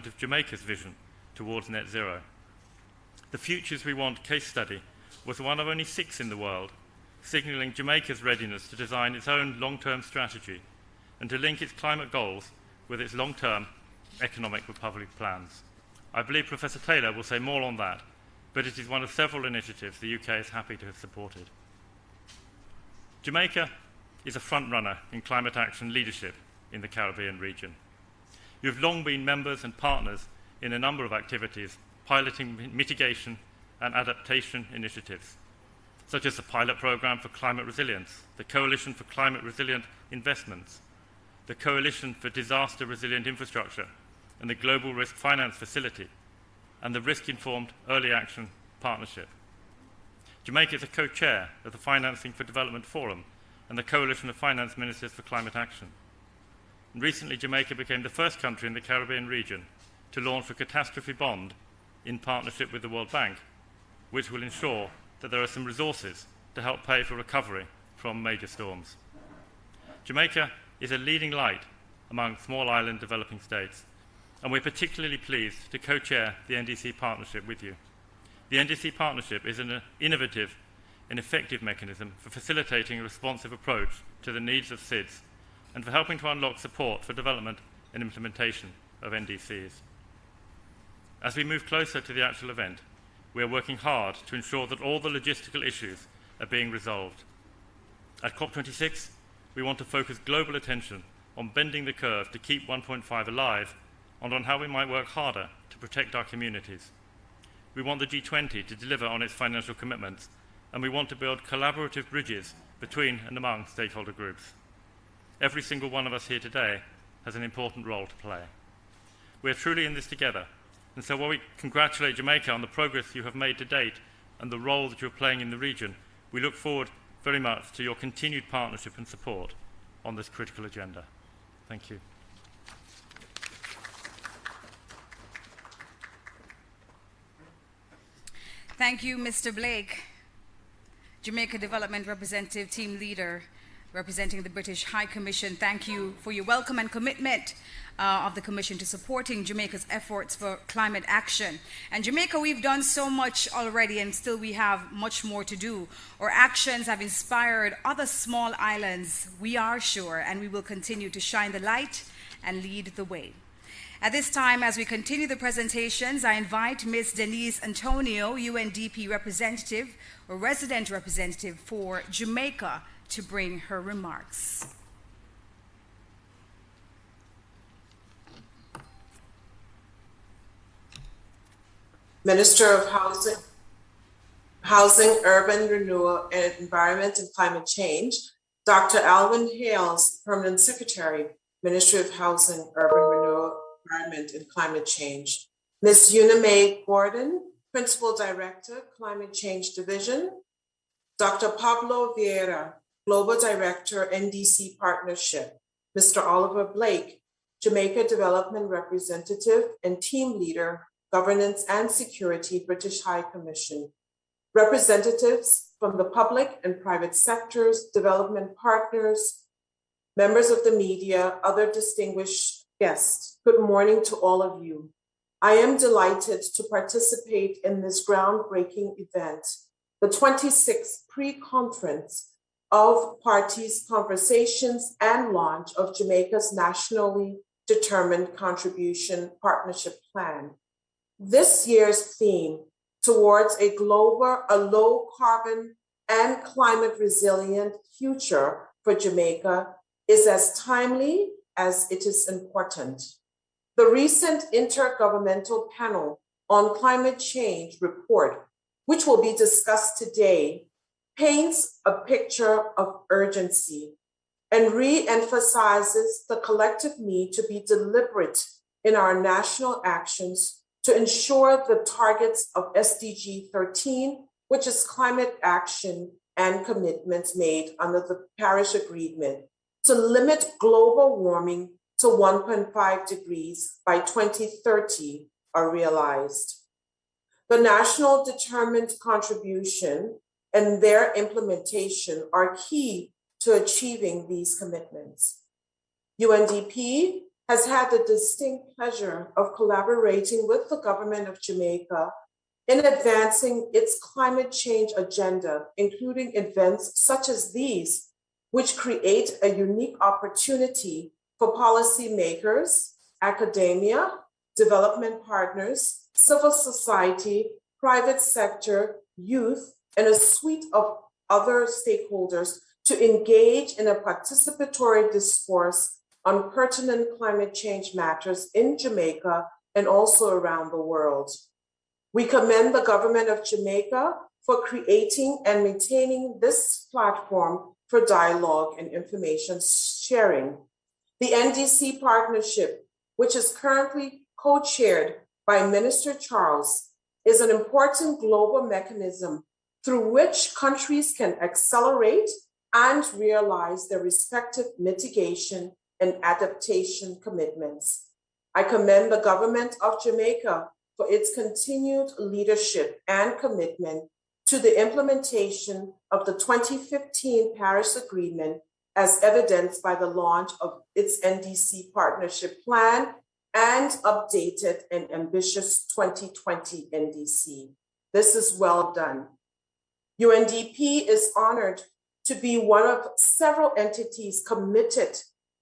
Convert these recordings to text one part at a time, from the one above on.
of Jamaica's vision towards net zero. The Futures We Want case study was one of only 6 in the world, signalling Jamaica's readiness to design its own long-term strategy and to link its climate goals with its long-term economic recovery plans. I believe Professor Taylor will say more on that, but it is one of several initiatives the UK is happy to have supported. Jamaica is a front-runner in climate action leadership in the Caribbean region. You have long been members and partners in a number of activities piloting mitigation and adaptation initiatives, such as the Pilot Programme for Climate Resilience, the Coalition for Climate Resilient Investments, the Coalition for Disaster Resilient Infrastructure, and the Global Risk Finance Facility, and the Risk-Informed Early Action Partnership. Jamaica is a co-chair of the Financing for Development Forum and the Coalition of Finance Ministers for Climate Action. And recently, Jamaica became the first country in the Caribbean region to launch a catastrophe bond in partnership with the World Bank, which will ensure that there are some resources to help pay for recovery from major storms. Jamaica is a leading light among small island developing states, and we're particularly pleased to co-chair the NDC partnership with you. The NDC partnership is an innovative and effective mechanism for facilitating a responsive approach to the needs of SIDS and for helping to unlock support for development and implementation of NDCs. As we move closer to the actual event, we are working hard to ensure that all the logistical issues are being resolved. At COP26, we want to focus global attention on bending the curve to keep 1.5 alive and on how we might work harder to protect our communities. We want the G20 to deliver on its financial commitments, and we want to build collaborative bridges between and among stakeholder groups. Every single one of us here today has an important role to play. We are truly in this together, and so while we congratulate Jamaica on the progress you have made to date and the role that you're playing in the region, we look forward very much to your continued partnership and support on this critical agenda. Thank you. Thank you, Mr. Blake, Jamaica Development Representative Team Leader, representing the British High Commission. Thank you for your welcome and commitment of the Commission to supporting Jamaica's efforts for climate action. And Jamaica, we've done so much already, and still we have much more to do. Our actions have inspired other small islands, we are sure, and we will continue to shine the light and lead the way. At this time, as we continue the presentations, I invite Ms. Denise Antonio, UNDP representative or resident representative for Jamaica, to bring her remarks. Minister of Housing, Urban Renewal, and Environment and Climate Change, Dr. Alvin Hales, Permanent Secretary, Ministry of Housing, Urban Renewal, Environment and Climate Change. Ms. Una Mae Gordon, Principal Director, Climate Change Division. Dr. Pablo Vieira, Global Director, NDC Partnership. Mr. Oliver Blake, Jamaica Development Representative and Team Leader, Governance and Security, British High Commission. Representatives from the public and private sectors, development partners, members of the media, other distinguished guests, good morning to all of you. I am delighted to participate in this groundbreaking event, the 26th pre-conference of parties' conversations and launch of Jamaica's nationally determined contribution partnership plan. This year's theme, towards a low carbon and climate resilient future for Jamaica, is as timely as it is important. The recent Intergovernmental Panel on Climate Change report, which will be discussed today, paints a picture of urgency and re-emphasizes the collective need to be deliberate in our national actions to ensure the targets of SDG 13, which is climate action and commitments made under the Paris Agreement, to limit global warming to 1.5 degrees by 2030 are realized. The national determined contribution and their implementation are key to achieving these commitments. UNDP has had the distinct pleasure of collaborating with the government of Jamaica in advancing its climate change agenda, including events such as these, which create a unique opportunity for policymakers, academia, development partners, civil society, private sector, youth, and a suite of other stakeholders to engage in a participatory discourse on pertinent climate change matters in Jamaica and also around the world. We commend the government of Jamaica for creating and maintaining this platform for dialogue and information sharing. The NDC partnership, which is currently co-chaired by Minister Charles, is an important global mechanism through which countries can accelerate and realize their respective mitigation and adaptation commitments. I commend the government of Jamaica for its continued leadership and commitment to the implementation of the 2015 Paris Agreement, as evidenced by the launch of its NDC partnership plan and updated and ambitious 2020 NDC. This is well done. UNDP is honored to be one of several entities committed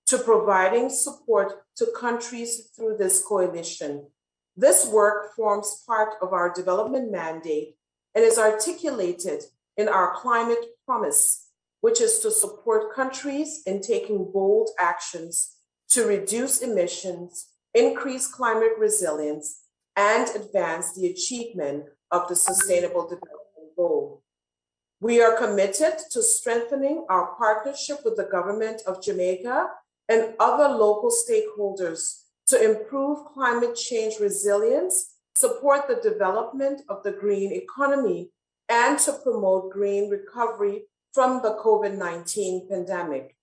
to providing support to countries through this coalition. This work forms part of our development mandate and is articulated in our climate promise, which is to support countries in taking bold actions to reduce emissions, increase climate resilience, and advance the achievement of the Sustainable Development Goal. We are committed to strengthening our partnership with the government of Jamaica and other local stakeholders to improve climate change resilience, support the development of the green economy, and to promote green recovery from the COVID-19 pandemic.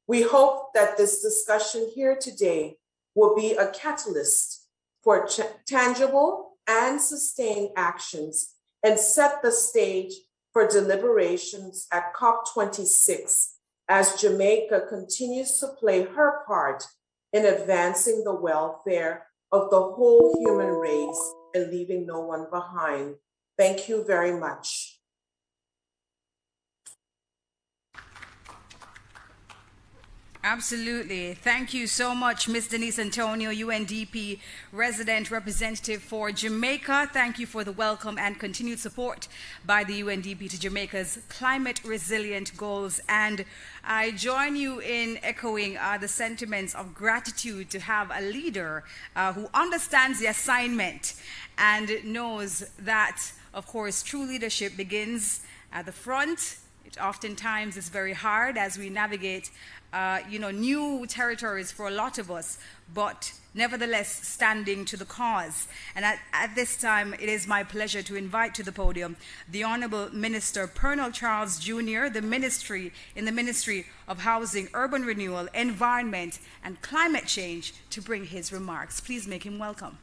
We hope that this discussion here today will be a catalyst for tangible and sustained actions and set the stage for deliberations at COP26 as Jamaica continues to play her part in advancing the welfare of the whole human race and leaving no one behind. Thank you very much. Absolutely. Thank you so much, Ms. Denise Antonio, UNDP resident representative for Jamaica. Thank you for the welcome and continued support by the UNDP to Jamaica's climate resilient goals. And I join you in echoing the sentiments of gratitude to have a leader who understands the assignment and knows that, of course, true leadership begins at the front. It oftentimes is very hard as we navigate new territories for a lot of us, but nevertheless standing to the cause. And at this time, it is my pleasure to invite to the podium the Honorable Minister Pernell Charles Jr., in the Ministry of Housing, Urban Renewal, Environment, and Climate Change, to bring his remarks. Please make him welcome.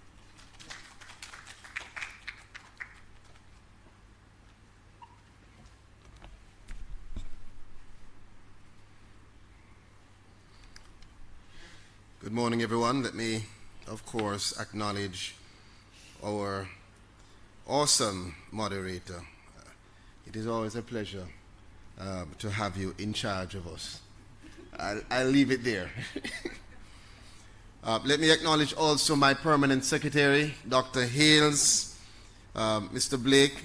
Good morning, everyone. Let me, of course, acknowledge our awesome moderator. It is always a pleasure to have you in charge of us. I'll leave it there. Let me acknowledge also my permanent secretary, Dr. Hales, Mr. Blake,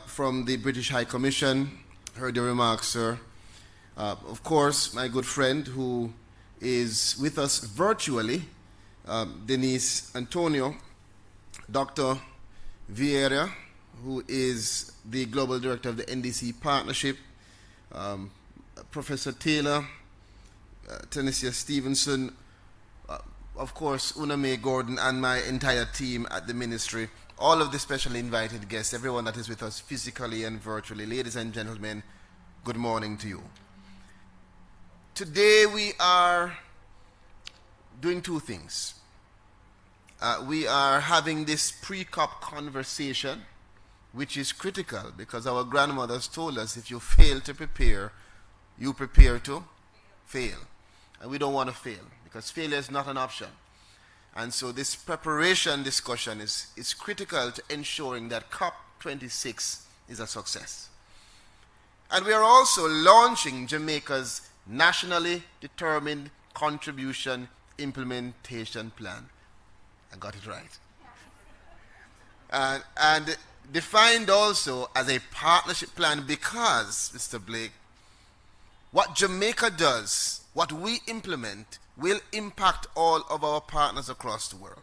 from the British High Commission. Heard your remarks, sir. Of course, my good friend who is with us virtually, Denise Antonio, Dr. Vieira, who is the Global Director of the NDC Partnership, Professor Taylor, Tenesia Stevenson, of course, Una Mae Gordon, and my entire team at the Ministry, all of the specially invited guests, everyone that is with us physically and virtually. Ladies and gentlemen, good morning to you. Today we are doing two things. We are having this pre-COP conversation, which is critical because our grandmothers told us if you fail to prepare, you prepare to fail. And we don't want to fail because failure is not an option. And so this preparation discussion is critical to ensuring that COP26 is a success. And we are also launching Jamaica's Nationally Determined Contribution Implementation Plan. I got it right. And defined also as a partnership plan because, Mr. Blake, what Jamaica does, what we implement, will impact all of our partners across the world.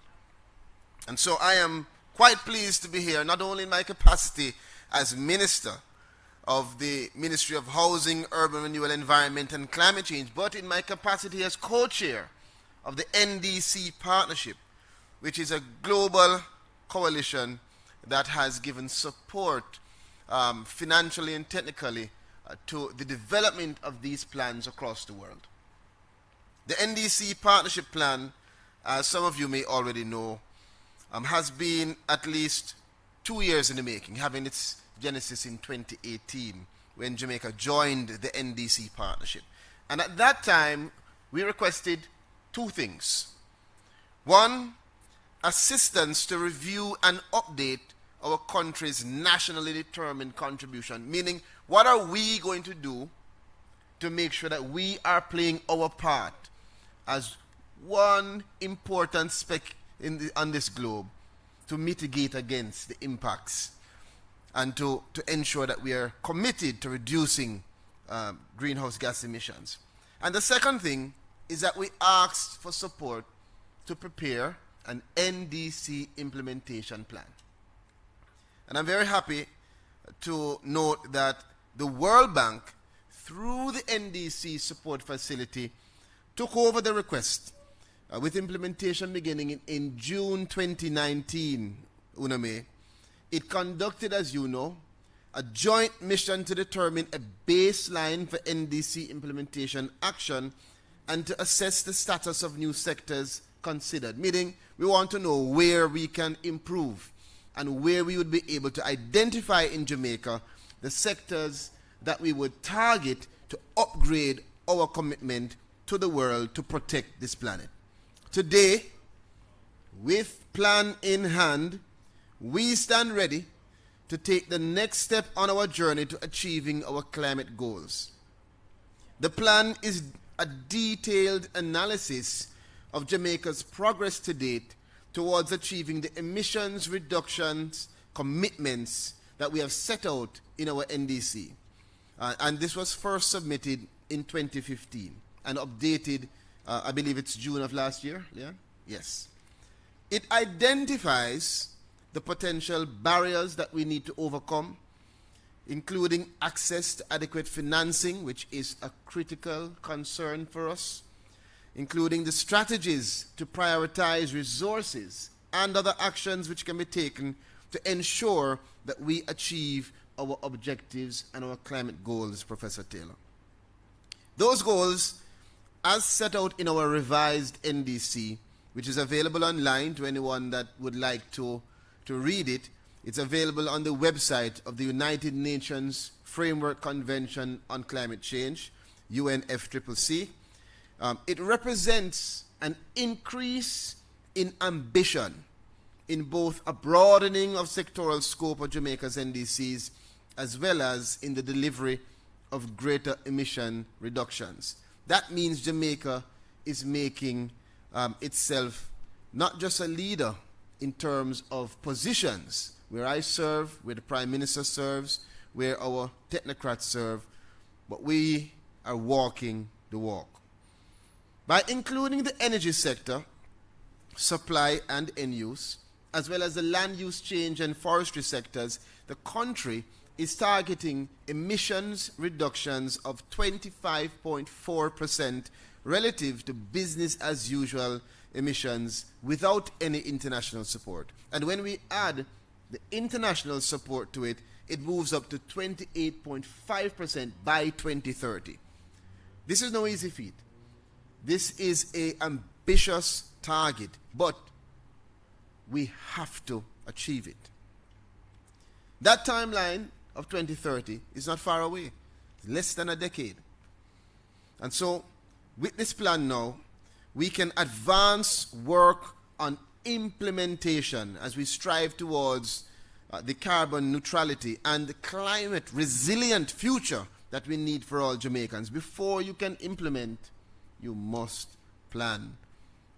And so I am quite pleased to be here, not only in my capacity as Minister of the Ministry of Housing, Urban Renewal, Environment and Climate Change, but in my capacity as co-chair of the NDC partnership, which is a global coalition that has given support financially and technically to the development of these plans across the world. The NDC partnership plan, as some of you may already know, has been at least 2 years in the making, having its genesis in 2018 when Jamaica joined the NDC partnership. And at that time, we requested two things. One, assistance to review and update our country's nationally determined contribution, meaning what are we going to do to make sure that we are playing our part as one important speck on this globe to mitigate against the impacts and to ensure that we are committed to reducing greenhouse gas emissions. And the second thing is that we asked for support to prepare an NDC implementation plan. And I'm very happy to note that the World Bank, through the NDC support facility, took over the request with implementation beginning in June 2019, UNAME. It conducted, as you know, a joint mission to determine a baseline for NDC implementation action and to assess the status of new sectors considered, meaning we want to know where we can improve and where we would be able to identify in Jamaica the sectors that we would target to upgrade our commitment to the world to protect this planet. Today, with plan in hand, we stand ready to take the next step on our journey to achieving our climate goals. The plan is a detailed analysis of Jamaica's progress to date towards achieving the emissions reductions commitments that we have set out in our NDC. And this was first submitted in 2015 and updated, I believe it's June of last year, yeah? Yes. It identifies the potential barriers that we need to overcome, including access to adequate financing, which is a critical concern for us, including the strategies to prioritize resources and other actions which can be taken to ensure that we achieve our objectives and our climate goals, Professor Taylor. Those goals, as set out in our revised NDC, which is available online to anyone that would like to read it, it's available on the website of the United Nations Framework Convention on Climate Change, UNFCCC. It represents an increase in ambition in both a broadening of sectoral scope of Jamaica's NDCs as well as in the delivery of greater emission reductions. That means Jamaica is making itself not just a leader in terms of positions, where I serve, where the Prime Minister serves, where our technocrats serve, but we are walking the walk. By including the energy sector, supply and end use, as well as the land use change and forestry sectors, the country is targeting emissions reductions of 25.4% relative to business as usual emissions without any international support. And when we add the international support to it, it moves up to 28.5% by 2030. This is no easy feat. This is an ambitious target, but we have to achieve it. That timeline of 2030 is not far away. It's less than a decade. And so, with this plan now, we can advance work on implementation as we strive towards the carbon neutrality and the climate resilient future that we need for all Jamaicans. Before you can implement, you must plan,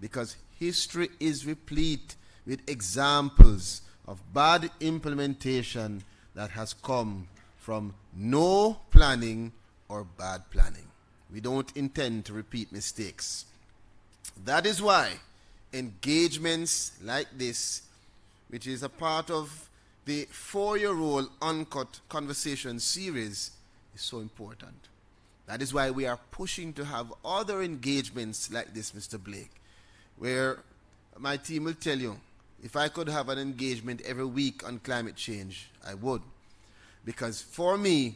because history is replete with examples of bad implementation that has come from no planning or bad planning. We don't intend to repeat mistakes. That is why engagements like this, which is a part of the 4-year-old Uncut Conversation series, is so important. That is why we are pushing to have other engagements like this, Mr. Blake, where my team will tell you, if I could have an engagement every week on climate change, I would. Because for me,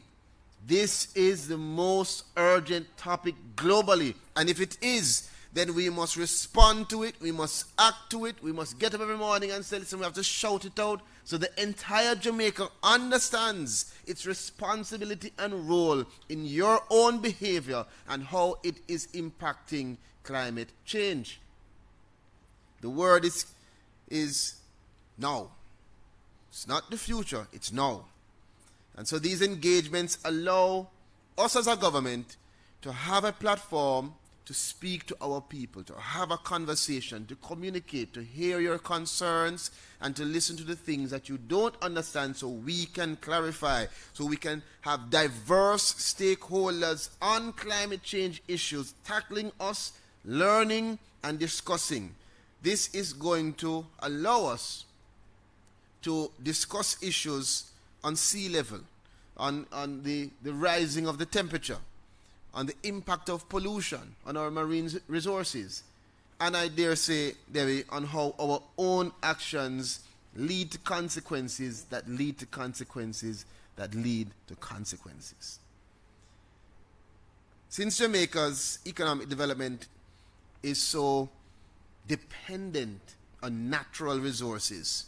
this is the most urgent topic globally. And if it is, then we must respond to it, we must act to it, we must get up every morning and say, listen, we have to shout it out so the entire Jamaica understands its responsibility and role in your own behavior and how it is impacting climate change. The word is now. It's not the future, it's now. And so these engagements allow us as a government to have a platform to speak to our people, to have a conversation, to communicate, to hear your concerns, and to listen to the things that you don't understand so we can clarify, so we can have diverse stakeholders on climate change issues, tackling us, learning and discussing. This is going to allow us to discuss issues on sea level, on the rising of the temperature, on the impact of pollution on our marine resources, and I dare say, Debbie, on how our own actions lead to consequences that lead to consequences that lead to consequences. Since Jamaica's economic development is so dependent on natural resources,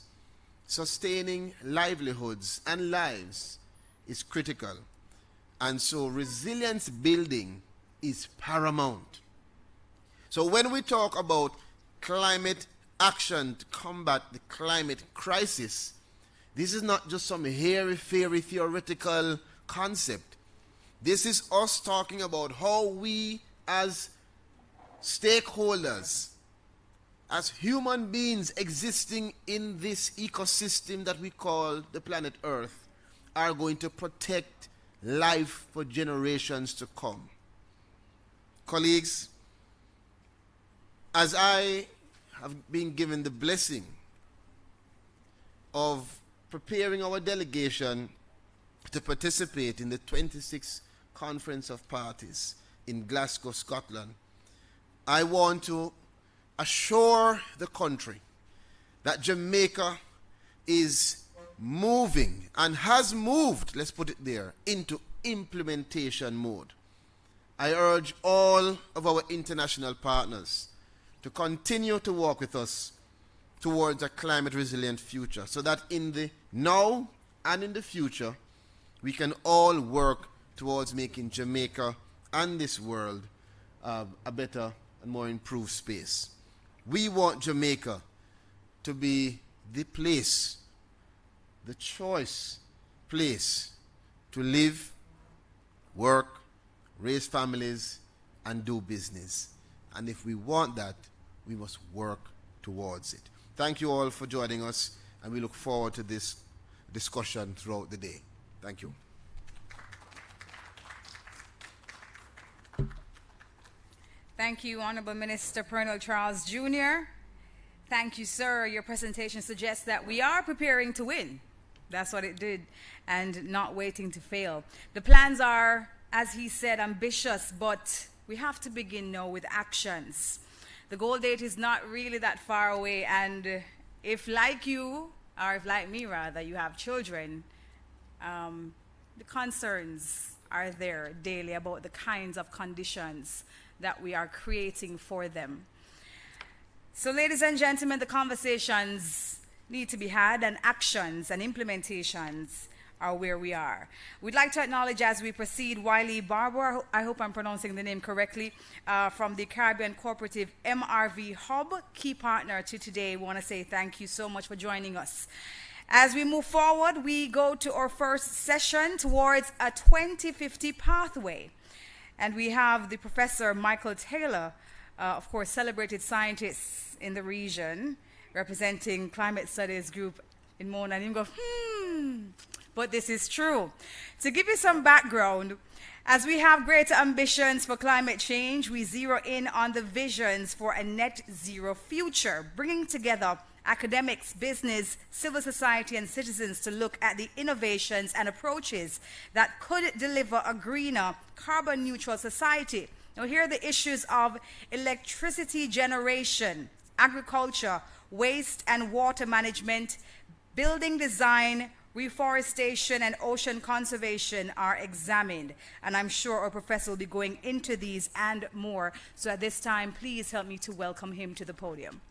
sustaining livelihoods and lives is critical. And so resilience building is paramount. So when we talk about climate action to combat the climate crisis, this is not just some hairy-fairy theoretical concept. This is us talking about how we as stakeholders, as human beings existing in this ecosystem that we call the planet Earth, are going to protect life for generations to come. Colleagues, as I have been given the blessing of preparing our delegation to participate in the 26th Conference of Parties in Glasgow, Scotland, I want to assure the country that Jamaica is moving and has moved, let's put it there, into implementation mode. I urge all of our international partners to continue to work with us towards a climate resilient future, so that in the now and in the future we can all work towards making Jamaica and this world a better and more improved space. We want Jamaica to be the place, the choice place to live, work, raise families, and do business. And if we want that, we must work towards it. Thank you all for joining us, and we look forward to this discussion throughout the day. Thank you. Thank you, Honorable Minister Pernell Charles Jr. Thank you, sir. Your presentation suggests that we are preparing to win. That's what it did, and not waiting to fail. The plans are, as he said, ambitious, but we have to begin now with actions. The goal date is not really that far away, and if like you, or if like me rather, you have children, the concerns are there daily about the kinds of conditions that we are creating for them. So ladies and gentlemen, the conversations need to be had, and actions and implementations are where we are. We'd like to acknowledge as we proceed Wiley Barber, I hope I'm pronouncing the name correctly, from the Caribbean Cooperative MRV Hub, key partner to today. We want to say thank you so much for joining us. As we move forward, we go to our first session towards a 2050 pathway. And we have the Professor Michael Taylor, of course, celebrated scientists in the region, representing Climate Studies Group in Mona. And you go, but this is true. To give you some background, as we have greater ambitions for climate change, we zero in on the visions for a net zero future, bringing together academics, business, civil society, and citizens to look at the innovations and approaches that could deliver a greener, carbon-neutral society. Now, here are the issues of electricity generation, agriculture, waste and water management, building design, reforestation, and ocean conservation are examined. And I'm sure our professor will be going into these and more. So at this time, please help me to welcome him to the podium.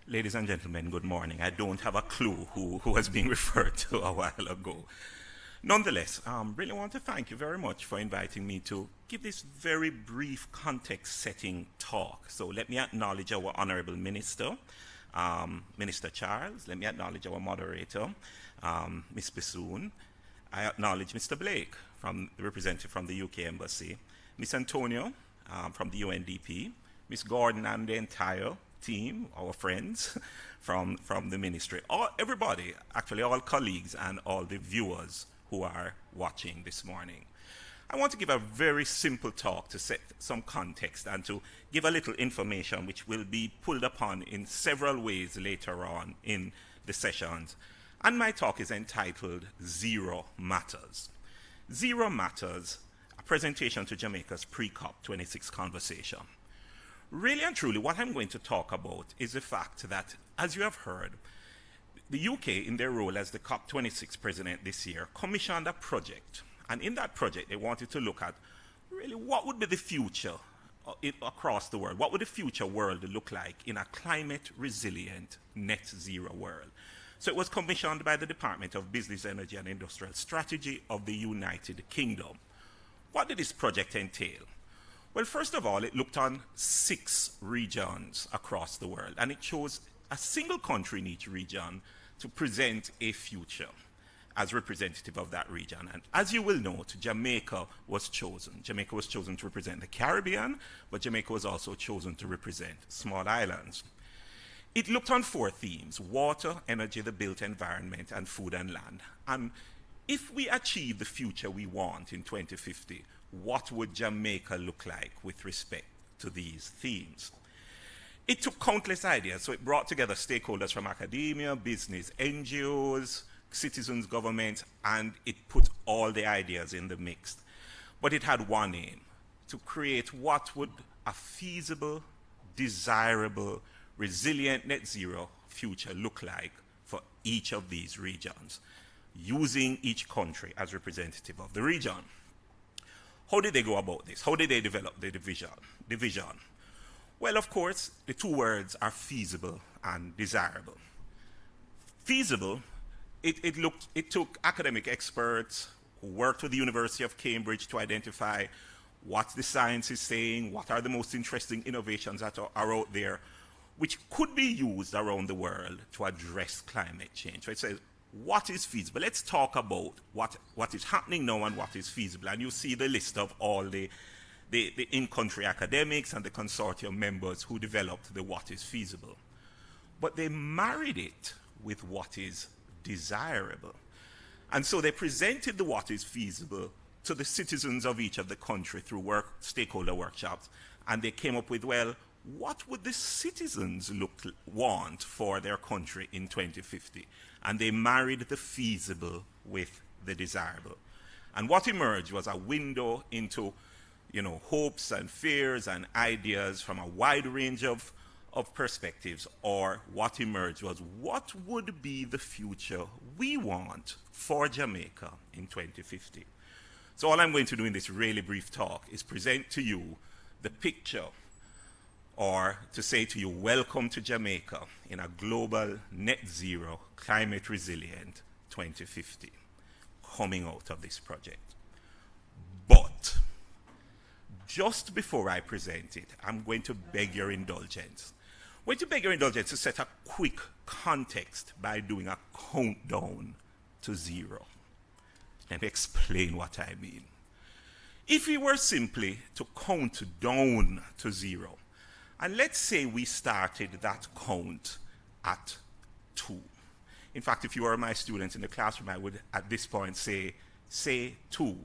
Ladies and gentlemen, good morning. I don't have a clue who was being referred to a while ago. Nonetheless, really want to thank you very much for inviting me to give this very brief context-setting talk. So let me acknowledge our Honorable Minister, Minister Charles. Let me acknowledge our moderator, Ms. Bassoon. I acknowledge Mr. Blake, the representative from the UK Embassy, Ms. Antonio from the UNDP, Ms. Gordon and the entire team, our friends from the ministry, everybody, actually all colleagues and all the viewers who are watching this morning. I want to give a very simple talk to set some context and to give a little information which will be pulled upon in several ways later on in the sessions. And my talk is entitled Zero Matters. Zero Matters, a presentation to Jamaica's pre-COP26 conversation. Really and truly, what I'm going to talk about is the fact that, as you have heard, the UK, in their role as the COP26 president this year, commissioned a project. And in that project, they wanted to look at really what would be the future across the world. What would the future world look like in a climate-resilient, net-zero world? So it was commissioned by the Department of Business, Energy and Industrial Strategy of the United Kingdom. What did this project entail? Well, first of all, it looked on 6 regions across the world, and it chose a single country in each region to present a future as representative of that region. And as you will note, Jamaica was chosen. Jamaica was chosen to represent the Caribbean, but Jamaica was also chosen to represent small islands. It looked on 4 themes: water, energy, the built environment, and food and land. And if we achieve the future we want in 2050, what would Jamaica look like with respect to these themes? It took countless ideas, so it brought together stakeholders from academia, business, NGOs, citizens, government, and it put all the ideas in the mix. But it had one aim: to create what would a feasible, desirable, resilient net zero future look like for each of these regions, using each country as representative of the region. How did they go about this? How did they develop the vision? Well, of course, the 2 words are feasible and desirable. Feasible, it took academic experts who worked with the University of Cambridge to identify what the science is saying, what are the most interesting innovations that are out there, which could be used around the world to address climate change. So it says, what is feasible? Let's talk about what is happening now and what is feasible. And you see the list of all the in-country academics and the consortium members who developed the what is feasible. But they married it with what is desirable. And so they presented the what is feasible to the citizens of each of the country through stakeholder workshops. And they came up with, well, what would the citizens want for their country in 2050? And they married the feasible with the desirable. And what emerged was a window into, hopes and fears and ideas from a wide range of of perspectives, or what emerged was, what would be the future we want for Jamaica in 2050? So all I'm going to do in this really brief talk is present to you the picture, or to say to you, welcome to Jamaica in a global net zero, climate resilient 2050, coming out of this project. But just before I present it, I'm going to beg your indulgence. I'm going to beg your indulgence to set a quick context by doing a countdown to zero. Let me explain what I mean. If we were simply to count down to zero, and let's say we started that count at 2. In fact, if you were my students in the classroom, I would at this point say 2.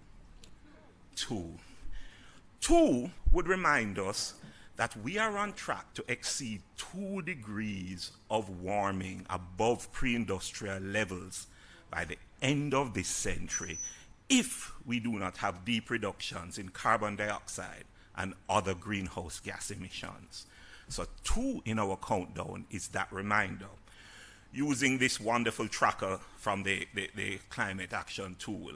2. 2 would remind us that we are on track to exceed 2 degrees of warming above pre-industrial levels by the end of this century, if we do not have deep reductions in carbon dioxide and other greenhouse gas emissions. So 2 in our countdown is that reminder. Using this wonderful tracker from the climate action tool,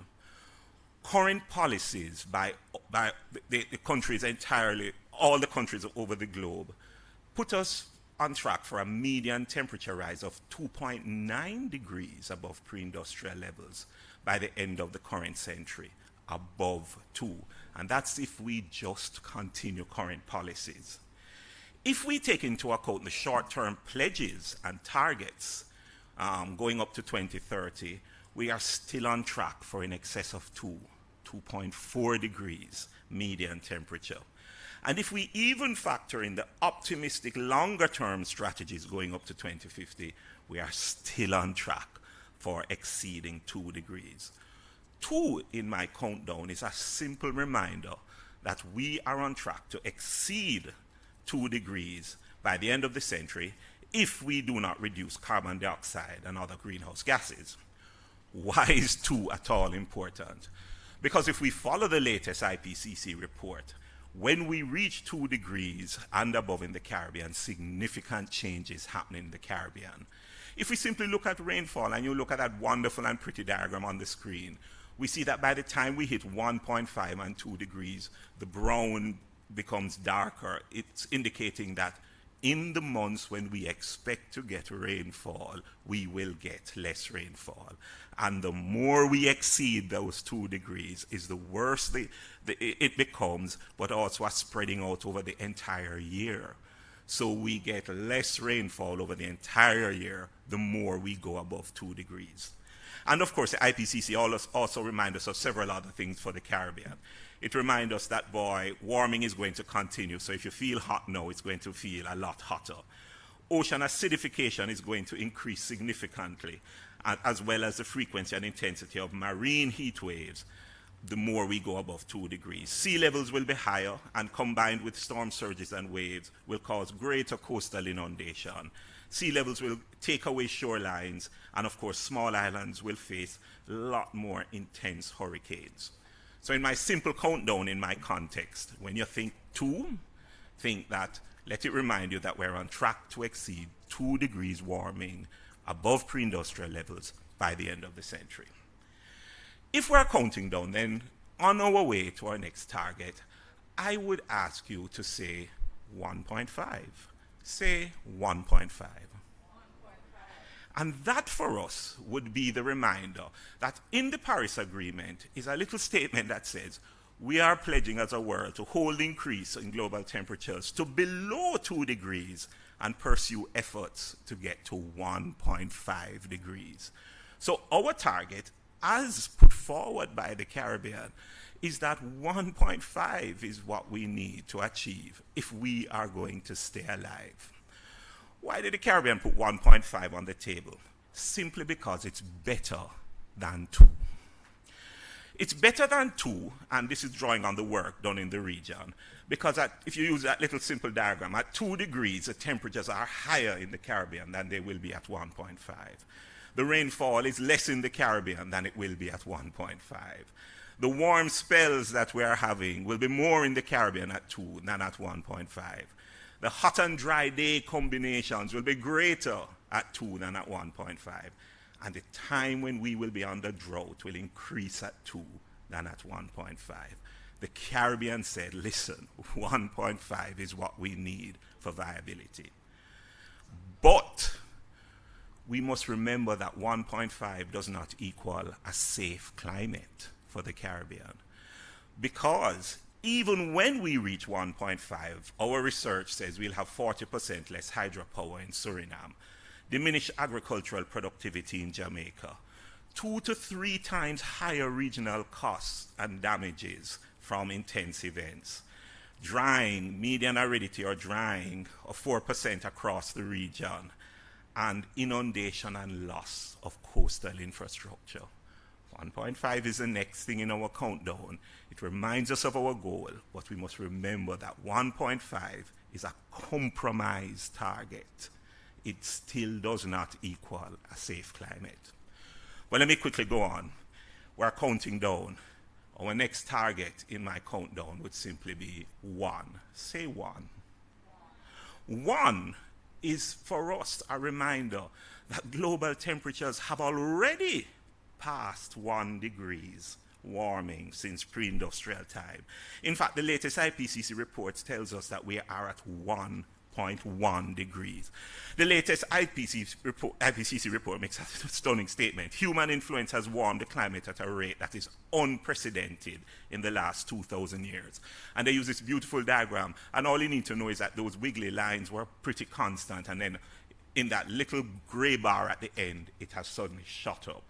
current policies by the countries entirely, all the countries over the globe, put us on track for a median temperature rise of 2.9 degrees above pre-industrial levels by the end of the current century, above 2. And that's if we just continue current policies. If we take into account the short-term pledges and targets going up to 2030, we are still on track for in excess of 2.4 degrees median temperature. And if we even factor in the optimistic longer-term strategies going up to 2050, we are still on track for exceeding 2 degrees. 2 in my countdown is a simple reminder that we are on track to exceed 2 degrees by the end of the century if we do not reduce carbon dioxide and other greenhouse gases. Why is 2 at all important? Because if we follow the latest Ipcc report, when we reach 2 degrees and above in the Caribbean, significant changes happen in the Caribbean. If we simply look at rainfall, and you look at that wonderful and pretty diagram on the screen, we see that by the time we hit 1.5 and 2 degrees, the brown becomes darker. It's indicating that in the months when we expect to get rainfall, we will get less rainfall. And the more we exceed those 2 degrees is the worse it becomes, but also a spreading out over the entire year. So we get less rainfall over the entire year the more we go above 2 degrees. And of course, the Ipcc also reminds us of several other things for the Caribbean. It reminds us that, boy, warming is going to continue. So if you feel hot now, it's going to feel a lot hotter. Ocean acidification is going to increase significantly, as well as the frequency and intensity of marine heat waves the more we go above 2 degrees. Sea levels will be higher, and combined with storm surges and waves will cause greater coastal inundation. Sea levels will take away shorelines, and of course small islands will face a lot more intense hurricanes. So in my simple countdown in my context, when you think 2, think that, let it remind you that we're on track to exceed 2 degrees warming above pre-industrial levels by the end of the century. If we're counting down, then on our way to our next target, I would ask you to say 1.5. Say 1.5. And that for us would be the reminder that in the Paris Agreement is a little statement that says we are pledging as a world to hold the increase in global temperatures to below 2 degrees and pursue efforts to get to 1.5 degrees. So our target, as put forward by the Caribbean, is that 1.5 is what we need to achieve if we are going to stay alive. Why did the Caribbean put 1.5 on the table? Simply because it's better than 2. It's better than 2, and this is drawing on the work done in the region, because if you use that little simple diagram, at 2 degrees, the temperatures are higher in the Caribbean than they will be at 1.5. The rainfall is less in the Caribbean than it will be at 1.5. The warm spells that we are having will be more in the Caribbean at 2 than at 1.5. The hot and dry day combinations will be greater at 2 than at 1.5. And the time when we will be under drought will increase at 2 than at 1.5. The Caribbean said, listen, 1.5 is what we need for viability. But we must remember that 1.5 does not equal a safe climate for the Caribbean. Because even when we reach 1.5, our research says we'll have 40% less hydropower in Suriname, diminished agricultural productivity in Jamaica, 2 to 3 times higher regional costs and damages from intense events, drying, median aridity or drying of 4% across the region, and inundation and loss of coastal infrastructure. 1.5 is the next thing in our countdown. It reminds us of our goal, but we must remember that 1.5 is a compromise target. It still does not equal a safe climate. But let me quickly go on. We're counting down. Our next target in my countdown would simply be 1. Say 1. 1 is for us a reminder that global temperatures have already passed 1 degrees warming since pre-industrial time. In fact, the latest Ipcc report tells us that we are at 1.1 degrees. The latest Ipcc report makes a stunning statement. Human influence has warmed the climate at a rate that is unprecedented in the last 2,000 years. And they use this beautiful diagram, and all you need to know is that those wiggly lines were pretty constant, and then in that little gray bar at the end, it has suddenly shot up.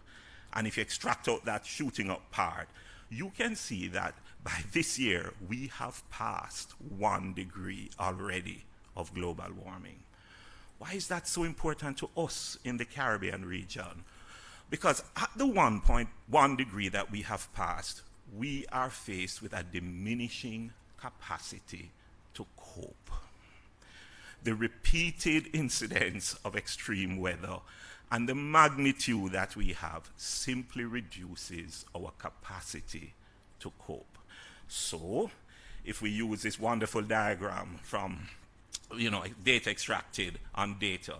And if you extract out that shooting up part, you can see that by this year, we have passed 1 degree already of global warming. Why is that so important to us in the Caribbean region? Because at the 1.1 degree that we have passed, we are faced with a diminishing capacity to cope. The repeated incidents of extreme weather and the magnitude that we have simply reduces our capacity to cope. So, if we use this wonderful diagram from data extracted on data,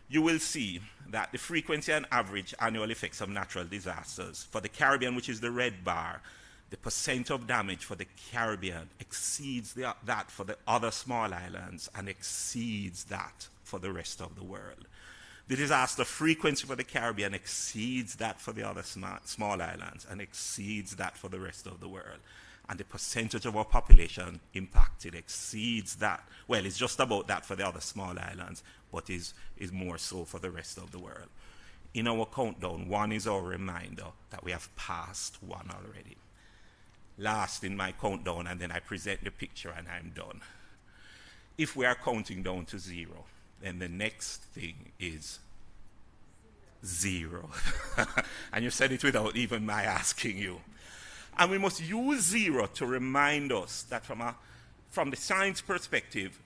you will see that the frequency and average annual effects of natural disasters for the Caribbean, which is the red bar, the percent of damage for the Caribbean exceeds that for the other small islands and exceeds that for the rest of the world. The disaster frequency for the Caribbean exceeds that for the other small islands and exceeds that for the rest of the world. And the percentage of our population impacted exceeds that. Well, it's just about that for the other small islands, but is more so for the rest of the world. In our countdown, 1 is our reminder that we have passed 1 already. Last in my countdown, and then I present the picture and I'm done. If we are counting down to 0, then the next thing is 0. And you said it without even my asking you. And we must use 0 to remind us that from the science perspective,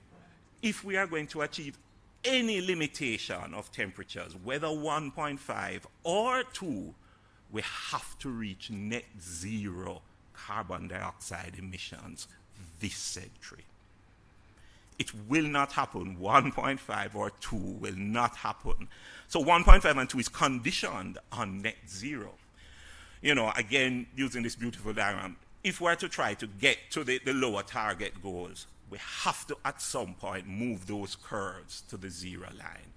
if we are going to achieve any limitation of temperatures, whether 1.5 or 2, we have to reach net 0 carbon dioxide emissions this century. It will not happen. 1.5 or 2 will not happen. So 1.5 and 2 is conditioned on net 0. Again, using this beautiful diagram, if we're to try to get to the lower target goals, we have to, at some point, move those curves to the 0 line.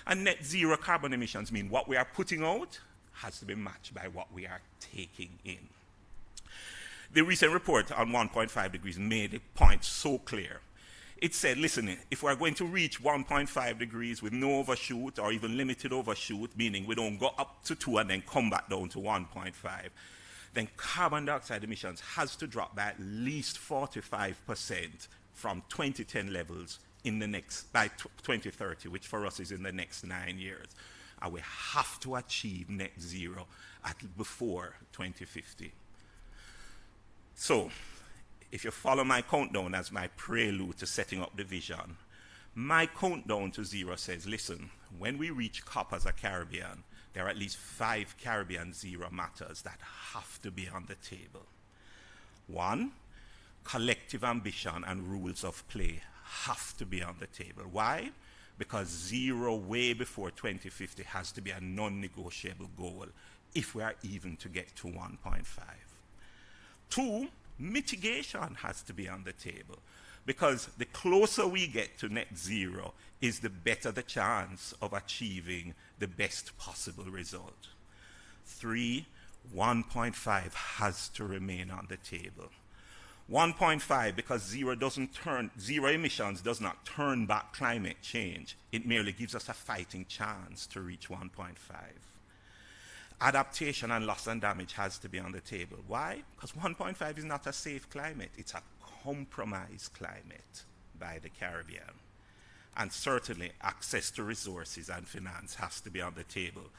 And net 0 carbon emissions mean what we are putting out has to be matched by what we are taking in. The recent report on 1.5 degrees made the point so clear. It said, listen, if we're going to reach 1.5 degrees with no overshoot or even limited overshoot, meaning we don't go up to 2 and then come back down to 1.5, then carbon dioxide emissions has to drop by at least 45% from 2010 levels by 2030, which for us is in the next 9 years. And we have to achieve net 0 before 2050. So, if you follow my countdown as my prelude to setting up the vision, my countdown to 0 says, listen, when we reach COP as a Caribbean, there are at least 5 Caribbean 0 matters that have to be on the table. 1, collective ambition and rules of play have to be on the table. Why? Because zero way before 2050 has to be a non-negotiable goal if we are even to get to 1.5. 2, mitigation has to be on the table, because the closer we get to net zero is the better the chance of achieving the best possible result. 3, 1.5 has to remain on the table. 1.5, because zero emissions does not turn back climate change. It merely gives us a fighting chance to reach 1.5. Adaptation and loss and damage has to be on the table. Why? Because 1.5 is not a safe climate. It's a compromised climate by the Caribbean. And certainly access to resources and finance has to be on the table.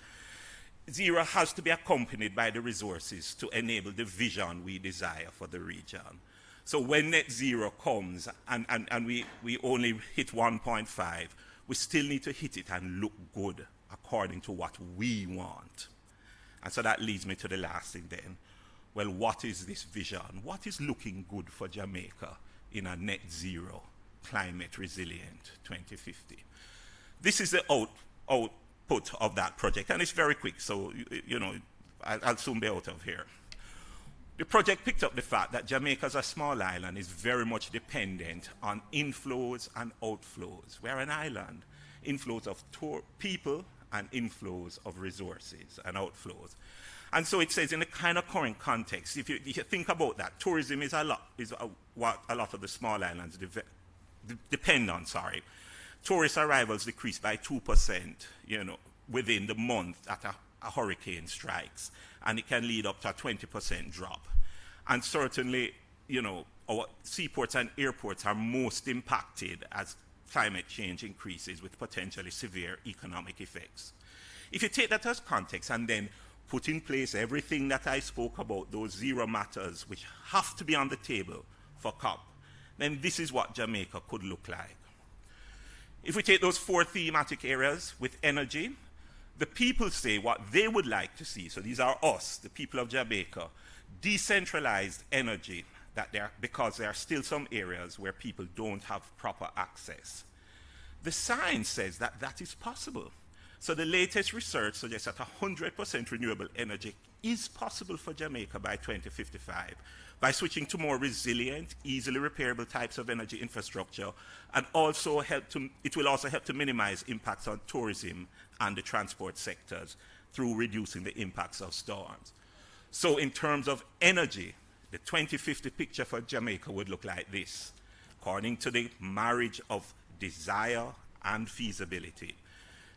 Zero has to be accompanied by the resources to enable the vision we desire for the region. So when net zero comes and we only hit 1.5, we still need to hit it and look good according to what we want. And so that leads me to the last thing then. Well, what is this vision? What is looking good for Jamaica in a net zero, climate resilient 2050? This is the output of that project, and it's very quick, so I'll soon be out of here. The project picked up the fact that Jamaica as a small island is very much dependent on inflows and outflows. We're an island, inflows of people and inflows of resources and outflows. And so it says in the kind of current context, if you think about that, tourism is what a lot of the small islands depend on. Tourist arrivals decreased by 2%, within the month that a hurricane strikes, and it can lead up to a 20% drop. And certainly, our seaports and airports are most impacted as climate change increases with potentially severe economic effects. If you take that as context and then put in place everything that I spoke about, those zero matters which have to be on the table for COP, then this is what Jamaica could look like. If we take those 4 thematic areas with energy, the people say what they would like to see, so these are us, the people of Jamaica, decentralized energy, because there are still some areas where people don't have proper access. The science says that that is possible. So the latest research suggests that 100% renewable energy is possible for Jamaica by 2055 by switching to more resilient, easily repairable types of energy infrastructure, and it will also help to minimize impacts on tourism and the transport sectors through reducing the impacts of storms. So in terms of energy, the 2050 picture for Jamaica would look like this. According to the marriage of desire and feasibility,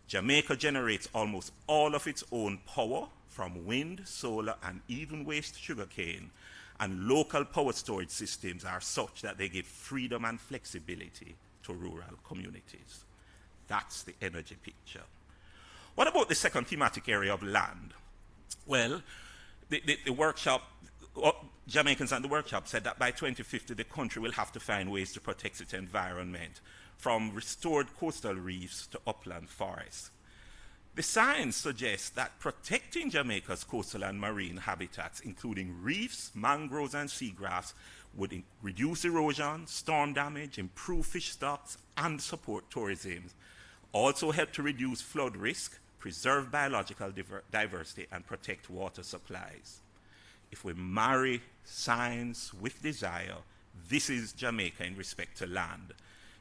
Jamaica generates almost all of its own power from wind, solar, and even waste sugarcane, and local power storage systems are such that they give freedom and flexibility to rural communities. That's the energy picture. What about the second thematic area of land? Well, the workshop, Jamaicans at the workshop said that by 2050 the country will have to find ways to protect its environment, from restored coastal reefs to upland forests. The science suggests that protecting Jamaica's coastal and marine habitats, including reefs, mangroves, and seagrass, would reduce erosion, storm damage, improve fish stocks, and support tourism. Also help to reduce flood risk, preserve biological diversity, and protect water supplies. If we marry science with desire, this is Jamaica in respect to land.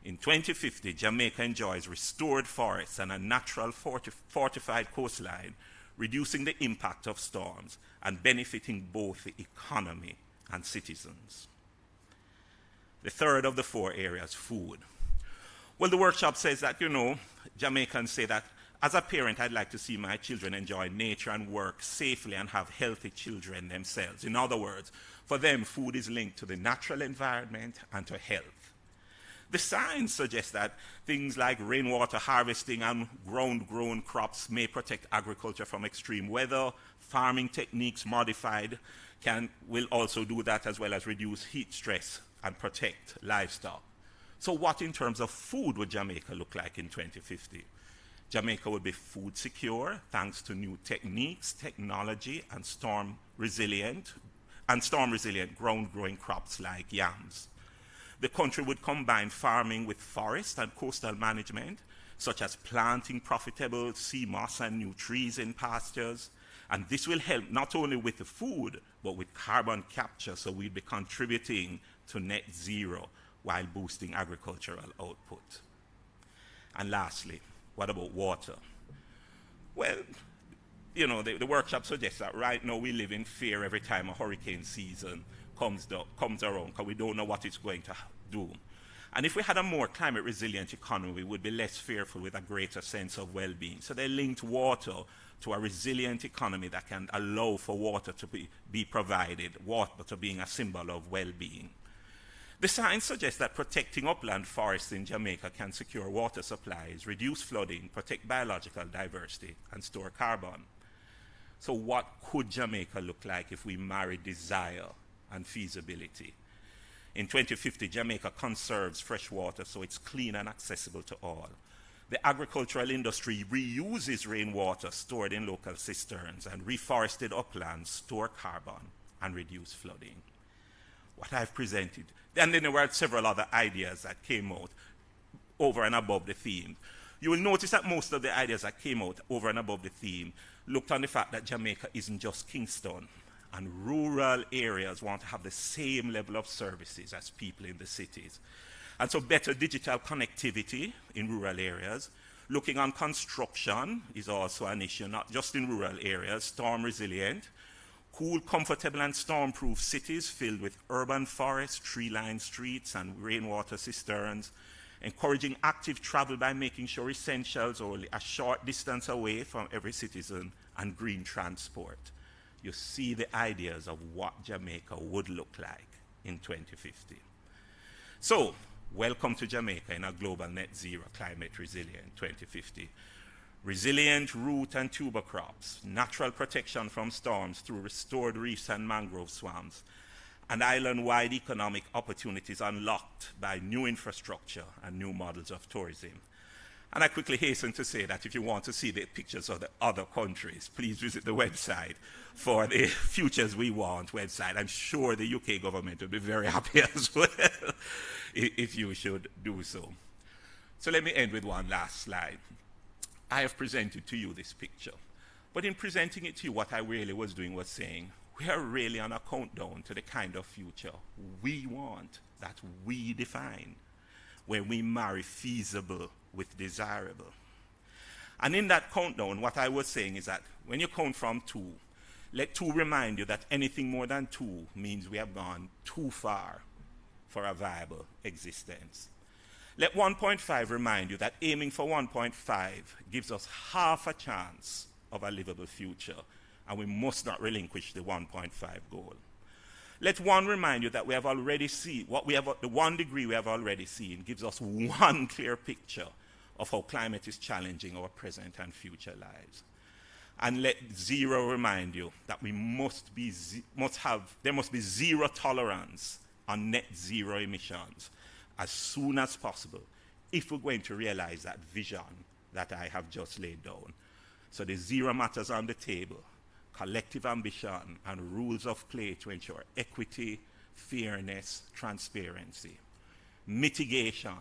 In 2050, Jamaica enjoys restored forests and a natural fortified coastline, reducing the impact of storms and benefiting both the economy and citizens. The third of the 4 areas, food. Well, the workshop says that, Jamaicans say that, as a parent, I'd like to see my children enjoy nature and work safely and have healthy children themselves. In other words, for them, food is linked to the natural environment and to health. The science suggests that things like rainwater harvesting and ground-grown crops may protect agriculture from extreme weather. Farming techniques modified will also do that, as well as reduce heat stress and protect livestock. So what in terms of food would Jamaica look like in 2050? Jamaica would be food secure thanks to new techniques, technology, and storm resilient ground-growing crops like yams. The country would combine farming with forest and coastal management, such as planting profitable sea moss and new trees in pastures. And this will help not only with the food, but with carbon capture, so we'll be contributing to net zero while boosting agricultural output. And lastly, what about water? Well, you know, the workshop suggests that right now we live in fear every time a hurricane season comes around, because we don't know what it's going to do. And if we had a more climate resilient economy, we would be less fearful with a greater sense of well-being. So they linked water to a resilient economy that can allow for water to be provided, water being a symbol of well-being. The science suggests that protecting upland forests in Jamaica can secure water supplies, reduce flooding, protect biological diversity, and store carbon. So what could Jamaica look like if we marry desire and feasibility? In 2050, Jamaica conserves fresh water so it's clean and accessible to all. The agricultural industry reuses rainwater stored in local cisterns, and reforested uplands store carbon and reduce flooding. What I've presented, and then there were several other ideas that came out over and above the theme. You will notice that most of the ideas that came out over and above the theme looked on the fact that Jamaica isn't just Kingston, and rural areas want to have the same level of services as people in the cities. And so better digital connectivity in rural areas, looking on construction is also an issue, not just in rural areas, storm resilient, cool, comfortable and storm-proof cities filled with urban forests, tree-lined streets and rainwater cisterns, encouraging active travel by making sure essentials are only a short distance away from every citizen, and green transport. You see the ideas of what Jamaica would look like in 2050. So, welcome to Jamaica in a global net zero climate resilient 2050. Resilient root and tuber crops, natural protection from storms through restored reefs and mangrove swamps, and island-wide economic opportunities unlocked by new infrastructure and new models of tourism. And I quickly hasten to say that if you want to see the pictures of the other countries, please visit the website for the Futures We Want website. I'm sure the UK government will be very happy as well if you should do so. So let me end with one last slide. I have presented to you this picture, but in presenting it to you, what I really was doing was saying, we are really on a countdown to the kind of future we want, that we define, where we marry feasible with desirable. And in that countdown, what I was saying is that when you count from 2, let 2 remind you that anything more than 2 means we have gone too far for a viable existence. Let 1.5 remind you that aiming for 1.5 gives us half a chance of a livable future, and we must not relinquish the 1.5 goal. Let 1 remind you that we have already seen, the 1 degree we have already seen gives us 1 clear picture of how climate is challenging our present and future lives. And let 0 remind you that there must be zero tolerance on net zero emissions as soon as possible if we're going to realize that vision that I have just laid down. So the 0 matters on the table, collective ambition and rules of play to ensure equity, fairness, transparency. Mitigation,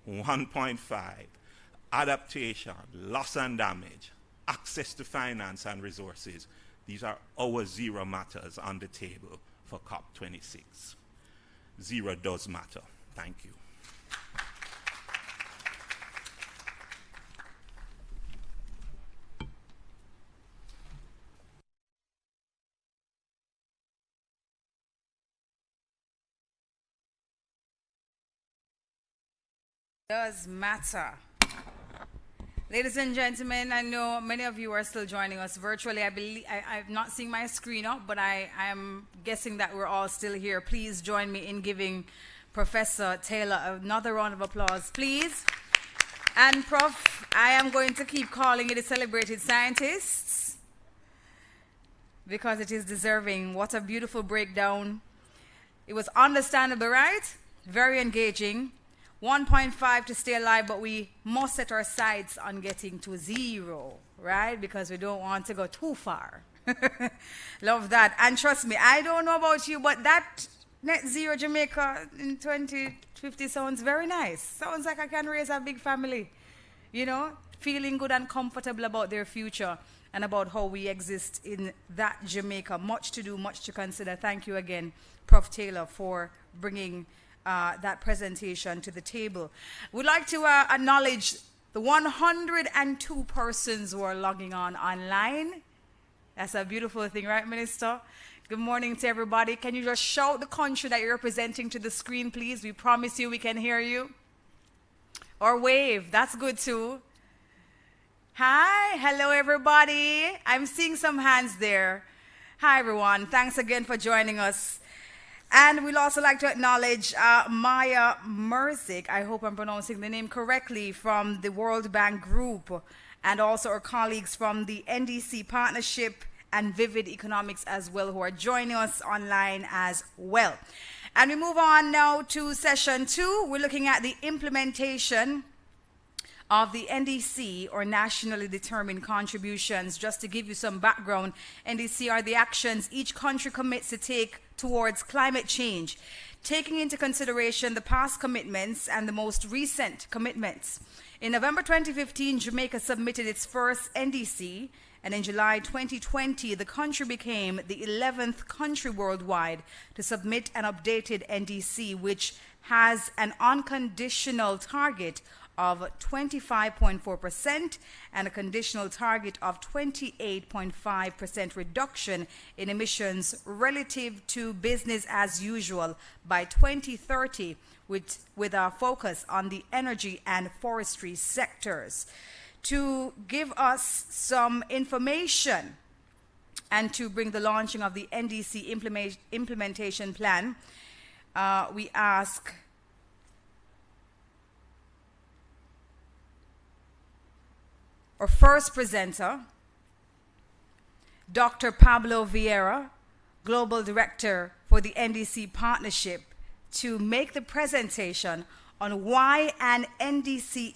1.5, adaptation, loss and damage, access to finance and resources. These are our 0 matters on the table for COP26. 0 does matter. Thank you. Does matter. Ladies and gentlemen, I know many of you are still joining us virtually. I'm not seeing my screen up, but I am guessing that we're all still here. Please join me in giving Professor Taylor another round of applause, please. And Prof, I am going to keep calling it a celebrated scientists because it is deserving. What a beautiful breakdown. It was understandable, right? Very engaging. 1.5 to stay alive, but we must set our sights on getting to 0, right? Because we don't want to go too far. Love that. And trust me, I don't know about you, but that Net zero Jamaica in 2050 sounds very nice. Sounds like I can raise a big family, you know, feeling good and comfortable about their future and about how we exist in that Jamaica. Much to do, much to consider. Thank you again, Prof. Taylor, for bringing that presentation to the table. We'd like to acknowledge the 102 persons who are logging on online. That's a beautiful thing, right, Minister? Good morning to everybody. Can you just shout the country that you're representing to the screen, please? We promise you we can hear you. Or wave. That's good too. Hi. Hello, everybody. I'm seeing some hands there. Hi, everyone. Thanks again for joining us. And we'd also like to acknowledge Maya Merzik, I hope I'm pronouncing the name correctly, from the World Bank Group, and also our colleagues from the NDC Partnership and Vivid Economics as well, who are joining us online as well. And we move on now to session 2. We're looking at the implementation of the NDC, or Nationally Determined Contributions. Just to give you some background, NDC are the actions each country commits to take towards climate change, taking into consideration the past commitments and the most recent commitments. In November 2015, Jamaica submitted its first NDC, and in July 2020, the country became the 11th country worldwide to submit an updated NDC, which has an unconditional target of 25.4% and a conditional target of 28.5% reduction in emissions relative to business as usual by 2030, with a focus on the energy and forestry sectors. To give us some information and to bring the launching of the NDC implementation plan, we ask our first presenter, Dr. Pablo Vieira, Global Director for the NDC Partnership, to make the presentation on why an NDC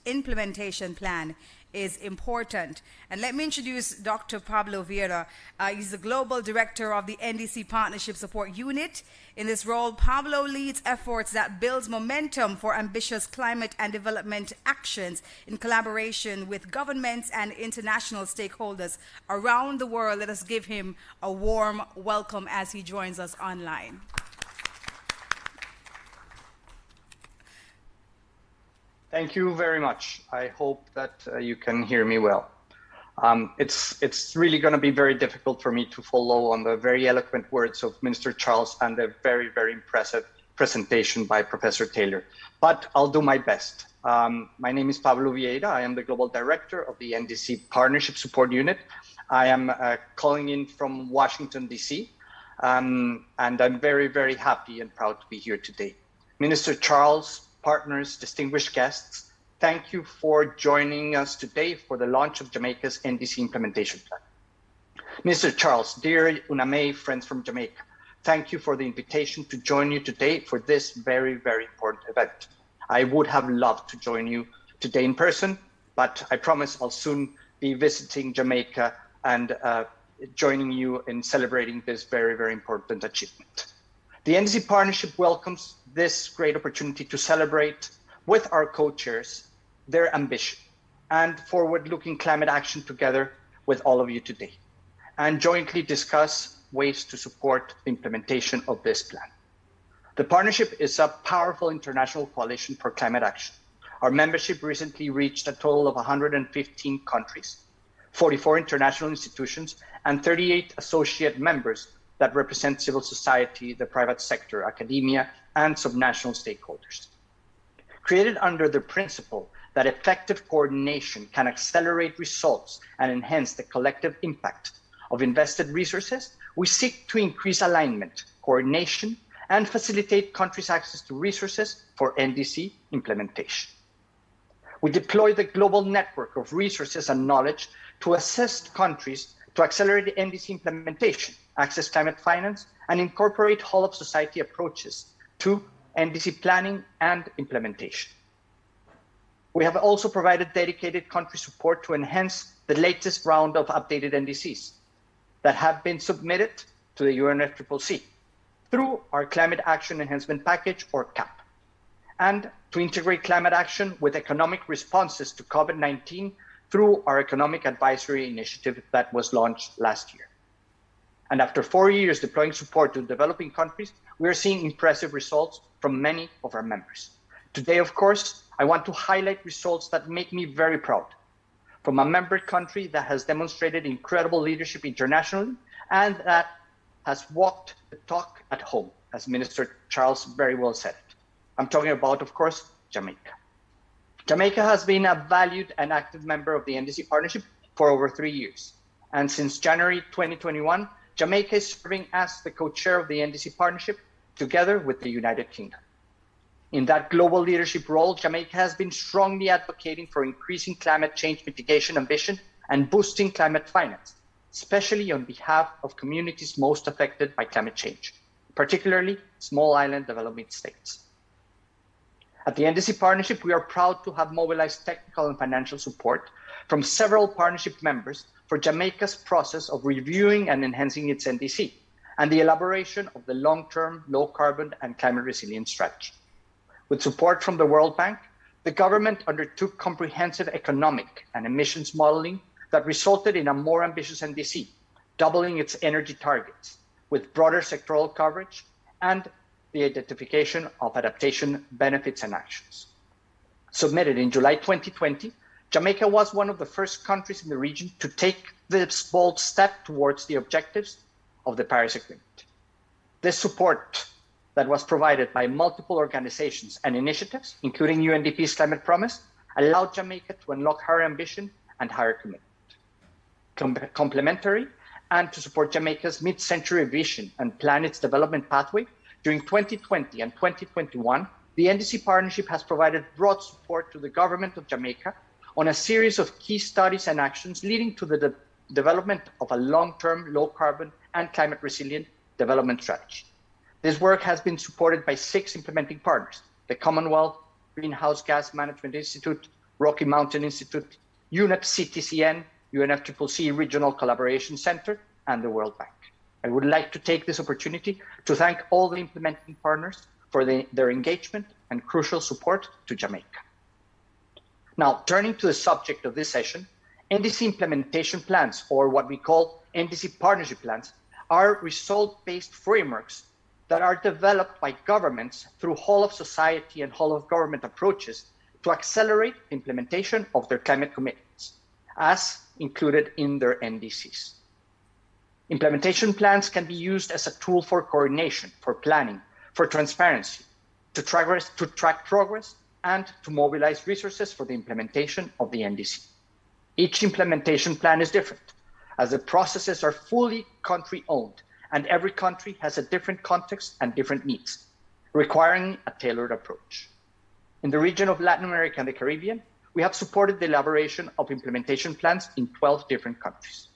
implementation plan is important. And let me introduce Dr. Pablo Vieira. He's the Global Director of the NDC Partnership Support Unit. In this role, Pablo leads efforts that builds momentum for ambitious climate and development actions in collaboration with governments and international stakeholders around the world. Let us give him a warm welcome as he joins us online. Thank you very much. I hope that you can hear me well. It's really going to be very difficult for me to follow on the very eloquent words of Minister Charles and the very, very impressive presentation by Professor Taylor, but I'll do my best. My name is Pablo Vieira. I am the Global Director of the NDC Partnership Support Unit. I am calling in from Washington, D.C., and I'm very, very happy and proud to be here today. Minister Charles, partners, distinguished guests, thank you for joining us today for the launch of Jamaica's NDC implementation plan. Mr. Charles, dear UNAME friends from Jamaica, thank you for the invitation to join you today for this very, very important event. I would have loved to join you today in person, but I promise I'll soon be visiting Jamaica and joining you in celebrating this very, very important achievement. The NDC Partnership welcomes this great opportunity to celebrate with our co-chairs their ambition and forward-looking climate action together with all of you today, and jointly discuss ways to support the implementation of this plan. The partnership is a powerful international coalition for climate action. Our membership recently reached a total of 115 countries, 44 international institutions, and 38 associate members that represent civil society, the private sector, academia, and subnational stakeholders. Created under the principle that effective coordination can accelerate results and enhance the collective impact of invested resources, we seek to increase alignment, coordination, and facilitate countries' access to resources for NDC implementation. We deploy the global network of resources and knowledge to assist countries to accelerate NDC implementation, access climate finance, and incorporate whole-of-society approaches to NDC planning and implementation. We have also provided dedicated country support to enhance the latest round of updated NDCs that have been submitted to the UNFCCC. through our Climate Action Enhancement Package, or CAP, and to integrate climate action with economic responses to COVID-19 through our Economic Advisory Initiative that was launched last year. And after 4 years deploying support to developing countries, we are seeing impressive results from many of our members. Today, of course, I want to highlight results that make me very proud. From a member country that has demonstrated incredible leadership internationally and that has walked the talk at home, as Minister Charles very well said it. I'm talking about, of course, Jamaica. Jamaica has been a valued and active member of the NDC partnership for over 3 years. And since January 2021, Jamaica is serving as the co-chair of the NDC partnership together with the United Kingdom. In that global leadership role, Jamaica has been strongly advocating for increasing climate change mitigation ambition and boosting climate finance, especially on behalf of communities most affected by climate change, particularly small island developing states. At the NDC partnership, we are proud to have mobilized technical and financial support from several partnership members for Jamaica's process of reviewing and enhancing its NDC and the elaboration of the long-term low carbon and climate resilient strategy. With support from the World Bank, the government undertook comprehensive economic and emissions modeling that resulted in a more ambitious NDC, doubling its energy targets with broader sectoral coverage and the identification of adaptation benefits and actions. Submitted in July 2020, Jamaica was one of the first countries in the region to take this bold step towards the objectives of the Paris Agreement. This support that was provided by multiple organizations and initiatives, including UNDP's Climate Promise, allowed Jamaica to unlock higher ambition and higher commitment. Complementary, and to support Jamaica's mid-century vision and plan its development pathway, during 2020 and 2021, the NDC partnership has provided broad support to the government of Jamaica on a series of key studies and actions leading to the development of a long-term low carbon and climate resilient development strategy. This work has been supported by 6 implementing partners: the Commonwealth Greenhouse Gas Management Institute, Rocky Mountain Institute, UNEP CTCN, UNFCCC Regional Collaboration Center, and the World Bank. I would like to take this opportunity to thank all the implementing partners for their engagement and crucial support to Jamaica. Now, turning to the subject of this session, NDC implementation plans, or what we call NDC partnership plans, are result-based frameworks that are developed by governments through whole of society and whole of government approaches to accelerate the implementation of their climate commitments, as included in their NDCs. Implementation plans can be used as a tool for coordination, for planning, for transparency, to track progress, and to mobilize resources for the implementation of the NDC. Each implementation plan is different, as the processes are fully country-owned, and every country has a different context and different needs, requiring a tailored approach. In the region of Latin America and the Caribbean, we have supported the elaboration of implementation plans in 12 different countries.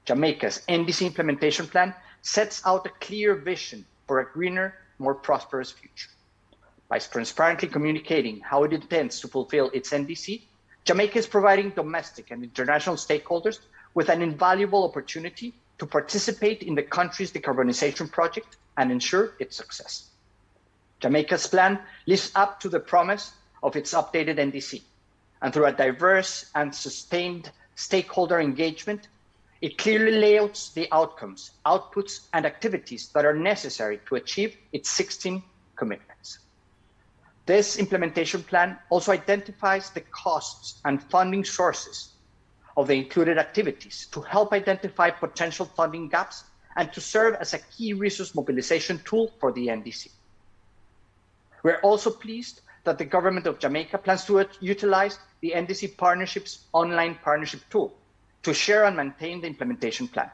Jamaica's NDC implementation plan sets out a clear vision for a greener, more prosperous future. By transparently communicating how it intends to fulfill its NDC, Jamaica is providing domestic and international stakeholders with an invaluable opportunity to participate in the country's decarbonization project and ensure its success. Jamaica's plan lives up to the promise of its updated NDC, and through a diverse and sustained stakeholder engagement, it clearly layouts the outcomes, outputs, and activities that are necessary to achieve its 16 commitments. This implementation plan also identifies the costs and funding sources of the included activities to help identify potential funding gaps and to serve as a key resource mobilization tool for the NDC. We're also pleased that the government of Jamaica plans to utilize the NDC Partnership's online partnership tool to share and maintain the implementation plan.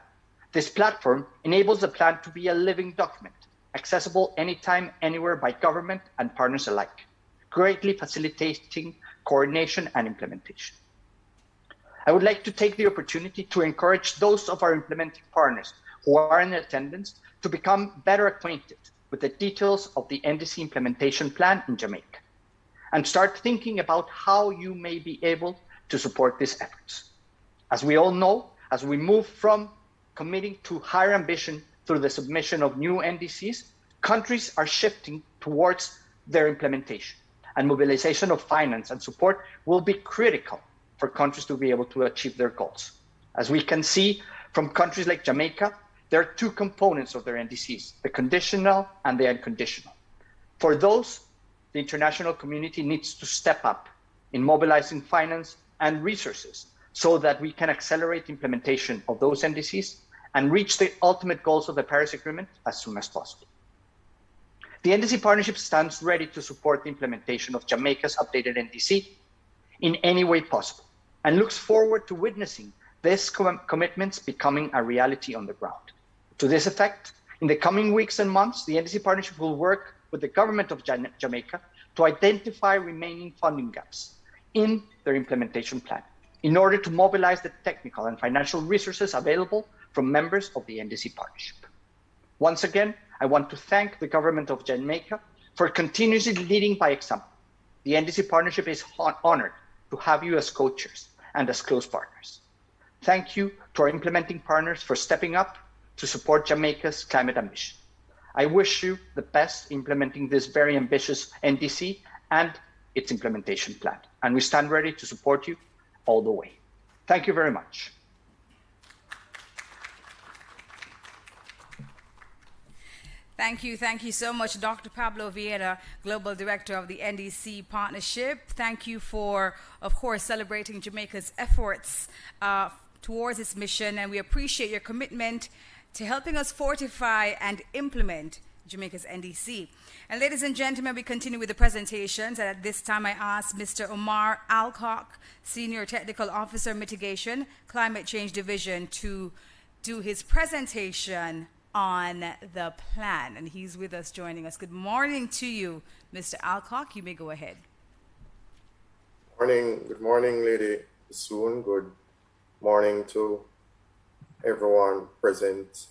This platform enables the plan to be a living document, accessible anytime, anywhere by government and partners alike, greatly facilitating coordination and implementation. I would like to take the opportunity to encourage those of our implementing partners who are in attendance to become better acquainted with the details of the NDC implementation plan in Jamaica and start thinking about how you may be able to support these efforts. As we all know, as we move from committing to higher ambition through the submission of new NDCs, countries are shifting towards their implementation, and mobilization of finance and support will be critical for countries to be able to achieve their goals. As we can see from countries like Jamaica, there are two components of their NDCs, the conditional and the unconditional. For those, the international community needs to step up in mobilizing finance and resources so that we can accelerate implementation of those NDCs and reach the ultimate goals of the Paris Agreement as soon as possible. The NDC partnership stands ready to support the implementation of Jamaica's updated NDC in any way possible and looks forward to witnessing these commitments becoming a reality on the ground. To this effect, in the coming weeks and months, the NDC partnership will work with the government of Jamaica to identify remaining funding gaps in their implementation plan in order to mobilize the technical and financial resources available from members of the NDC partnership. Once again, I want to thank the government of Jamaica for continuously leading by example. The NDC partnership is honored to have you as co-chairs and as close partners. Thank you to our implementing partners for stepping up to support Jamaica's climate ambition. I wish you the best implementing this very ambitious NDC and its implementation plan. And we stand ready to support you all the way. Thank you very much. Thank you so much, Dr. Pablo Vieira, Global Director of the NDC Partnership. Thank you for, of course, celebrating Jamaica's efforts towards its mission, and we appreciate your commitment to helping us fortify and implement Jamaica's NDC. And ladies and gentlemen, we continue with the presentations, and at this time I ask Mr. Omar Alcock, Senior Technical Officer Mitigation, Climate Change Division, to do his presentation on the plan, and he's with us, joining us. Good morning to you, Mr. Alcock. You may go ahead. Morning. Good morning, Lady Soon. Good morning to everyone present,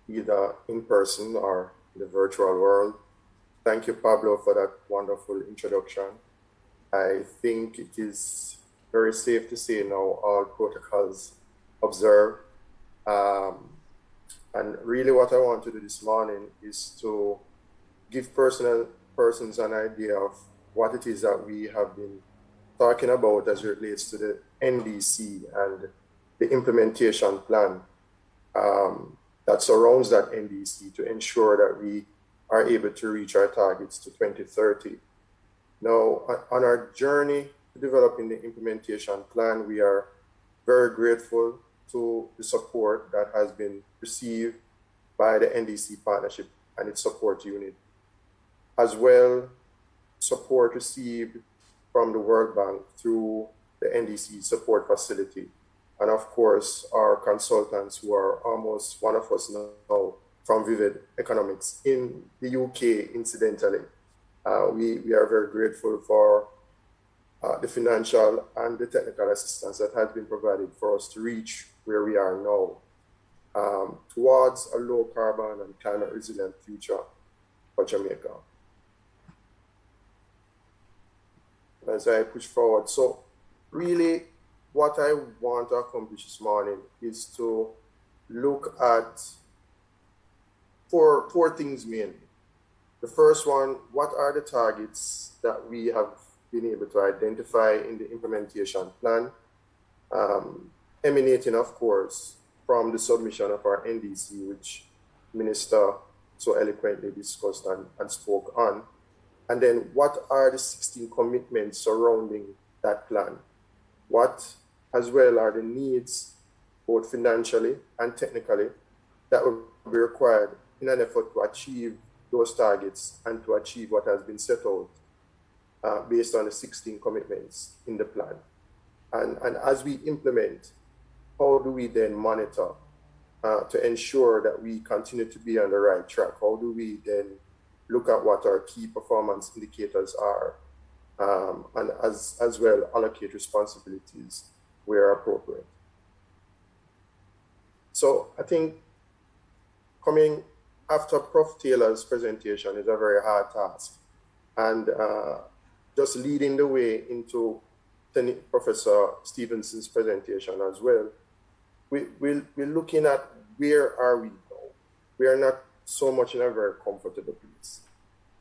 either in person or in the virtual world. Thank you, Pablo, for that wonderful introduction. I think it is very safe to say now all protocols observed. And really what I want to do this morning is to give persons an idea of what it is that we have been talking about as it relates to the NDC and the implementation plan that surrounds that NDC to ensure that we are able to reach our targets to 2030. Now, on our journey to developing the implementation plan, we are very grateful to the support that has been received by the NDC partnership and its support unit. As well, support received from the World Bank through the NDC support facility. And of course, our consultants who are almost one of us now from Vivid Economics in the UK, incidentally. We are very grateful for the financial and the technical assistance that has been provided for us to reach where we are now towards a low carbon and climate resilient future for Jamaica. As I push forward, so really what I want to accomplish this morning is to look at four things mainly. The first one, what are the targets that we have been able to identify in the implementation plan, emanating, of course, from the submission of our NDC, which Minister so eloquently discussed and spoke on. And then what are the 16 commitments surrounding that plan? What, as well, are the needs, both financially and technically, that will be required in an effort to achieve those targets and to achieve what has been set out based on the 16 commitments in the plan. And as we implement, how do we then monitor to ensure that we continue to be on the right track? How do we then look at what our key performance indicators are, and as well allocate responsibilities where appropriate? So I think coming after Prof. Taylor's presentation is a very hard task, and just leading the way into Professor Stevenson's presentation as well, we're looking at where are we now? we are not so much in a very comfortable place.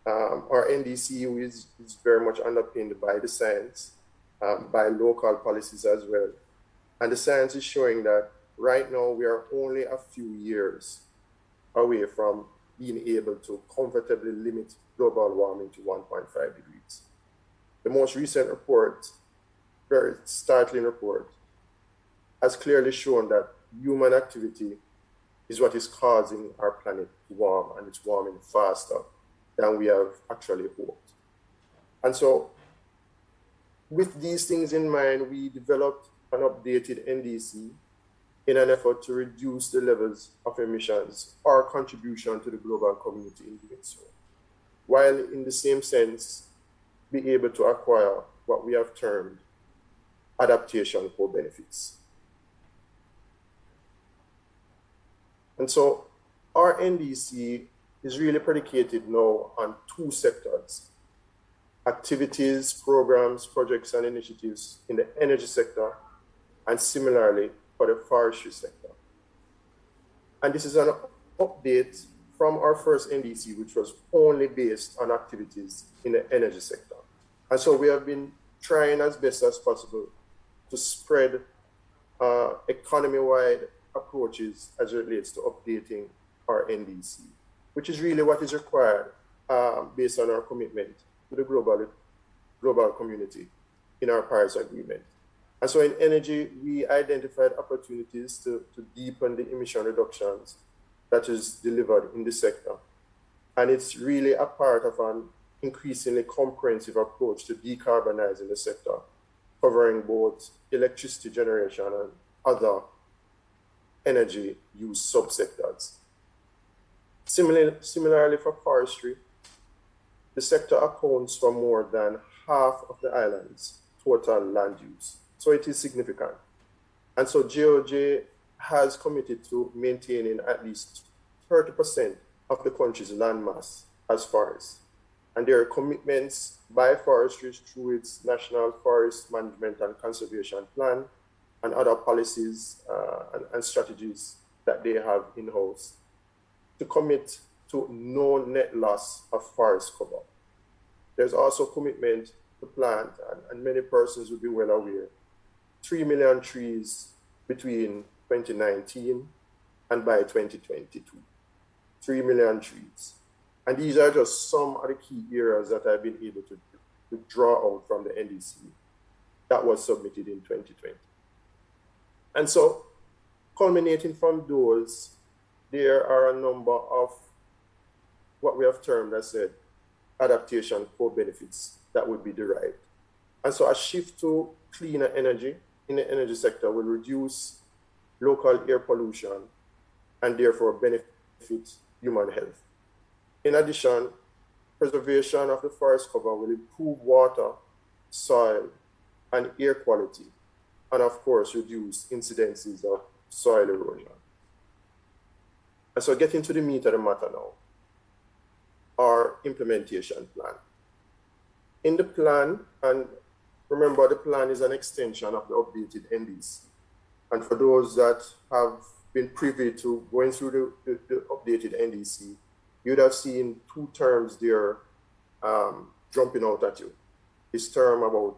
Our NDC is very much underpinned by the science, by local policies as well. And the science is showing that right now we are only a few years away from being able to comfortably limit global warming to 1.5 degrees. The most recent report, very startling report, has clearly shown that human activity is what is causing our planet to warm, and it's warming faster than we have actually hoped. And so with these things in mind, we developed an updated NDC in an effort to reduce the levels of emissions or contribution to the global community in doing so, while in the same sense, be able to acquire what we have termed adaptation co-benefits. And so our NDC is really predicated now on two sectors: activities, programs, projects, and initiatives in the energy sector, and similarly for the forestry sector. And this is an update from our first NDC, which was only based on activities in the energy sector. And so we have been trying as best as possible to spread economy-wide approaches as it relates to updating our NDC, which is really what is required based on our commitment to the global community in our Paris Agreement. And so in energy, we identified opportunities to deepen the emission reductions that is delivered in the sector. And it's really a part of an increasingly comprehensive approach to decarbonizing the sector, covering both electricity generation and other energy use subsectors. Similarly for forestry, the sector accounts for more than half of the island's total land use. So it is significant. And so GOJ has committed to maintaining at least 30% of the country's land mass as forests. And there are commitments by forestry through its National Forest Management and Conservation Plan and other policies and strategies that they have in-house to commit to no net loss of forest cover. There's also commitment to plant, and many persons will be well aware, 3 million trees between 2019 and by 2022. 3 million trees. And these are just some of the key areas that I've been able to draw out from the NDC that was submitted in 2020. And so, culminating from those, there are a number of what we have termed as adaptation co-benefits that would be derived. And so a shift to cleaner energy in the energy sector will reduce local air pollution and therefore benefit human health. In addition, preservation of the forest cover will improve water, soil, and air quality, and of course, reduce incidences of soil erosion. And so getting to the meat of the matter now, our implementation plan. In the plan, and remember the plan is an extension of the updated NDC. And for those that have been privy to going through the updated NDC, you'd have seen two terms there jumping out at you. This term about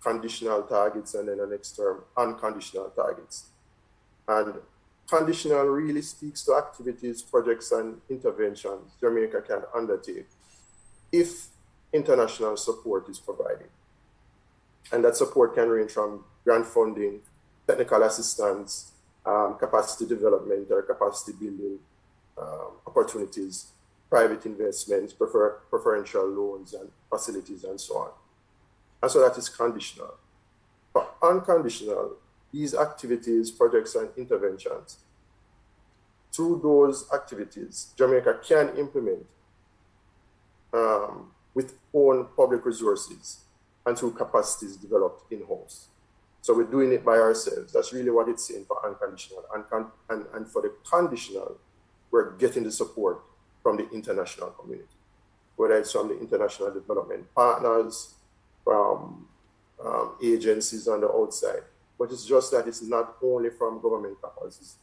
conditional targets and then the next term, unconditional targets. And conditional really speaks to activities, projects, and interventions Jamaica can undertake if international support is provided. And that support can range from grant funding, technical assistance, capacity development or capacity building opportunities, private investments, preferential loans and facilities, and so on. And so that is conditional. But unconditional, these activities, projects, and interventions, through those activities, Jamaica can implement with own public resources and through capacities developed in-house. So we're doing it by ourselves. That's really what it's saying for unconditional. And for the conditional, we're getting the support from the international community, whether it's from the international development partners, from agencies on the outside. But it's just that it's not only from government coffers,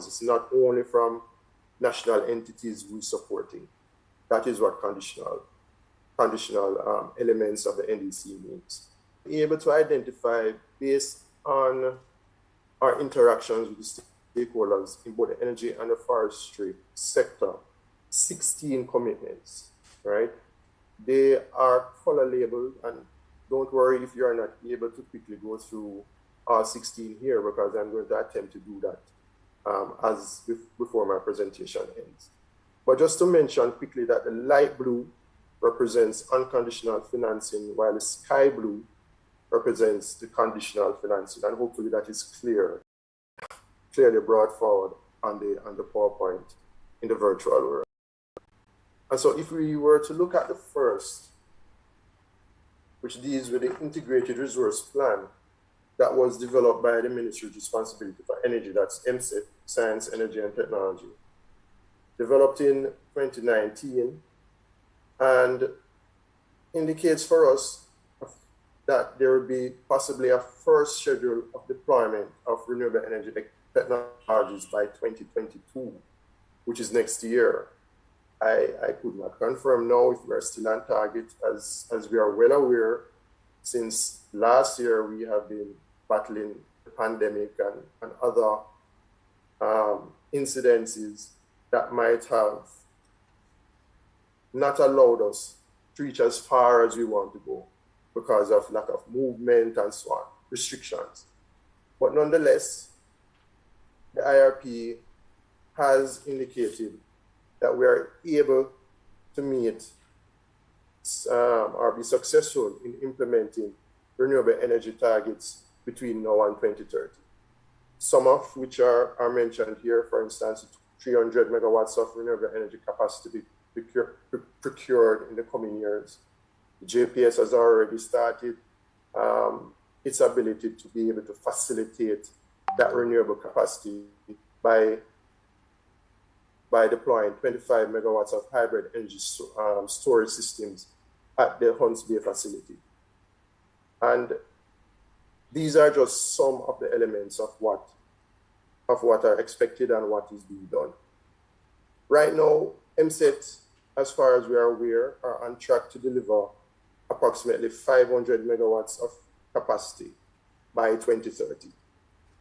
it's not only from national entities we're supporting. That is what conditional elements of the NDC means. Be able to identify, based on our interactions with the stakeholders in both the energy and the forestry sector, 16 commitments, right? They are color labeled, and don't worry if you are not able to quickly go through all 16 here, because I'm going to attempt to do that before my presentation ends. But just to mention quickly that the light blue represents unconditional financing, while the sky blue represents the conditional financing, and hopefully that is clearly brought forward on the PowerPoint in the virtual world. And so if we were to look at the first, which deals with the integrated resource plan that was developed by the Ministry of Responsibility for Energy, that's MSET, Science, Energy and Technology, developed in 2019, and indicates for us that there will be possibly a first schedule of deployment of renewable energy technologies by 2022, which is next year. I could not confirm now if we're still on target, as we are well aware, since last year we have been battling the pandemic and other incidences that might have not allowed us to reach as far as we want to go because of lack of movement and so on, restrictions. But nonetheless, the IRP has indicated that we are able to meet or be successful in implementing renewable energy targets between now and 2030. Some of which are mentioned here, for instance, 300 megawatts of renewable energy capacity procured in the coming years. The JPS has already started its ability to be able to facilitate that renewable capacity by deploying 25 megawatts of hybrid energy storage systems at the Hunts Bay facility. And these are just some of the elements of what are expected and what is being done. Right now, MSET, as far as we are aware, are on track to deliver approximately 500 megawatts of capacity by 2030,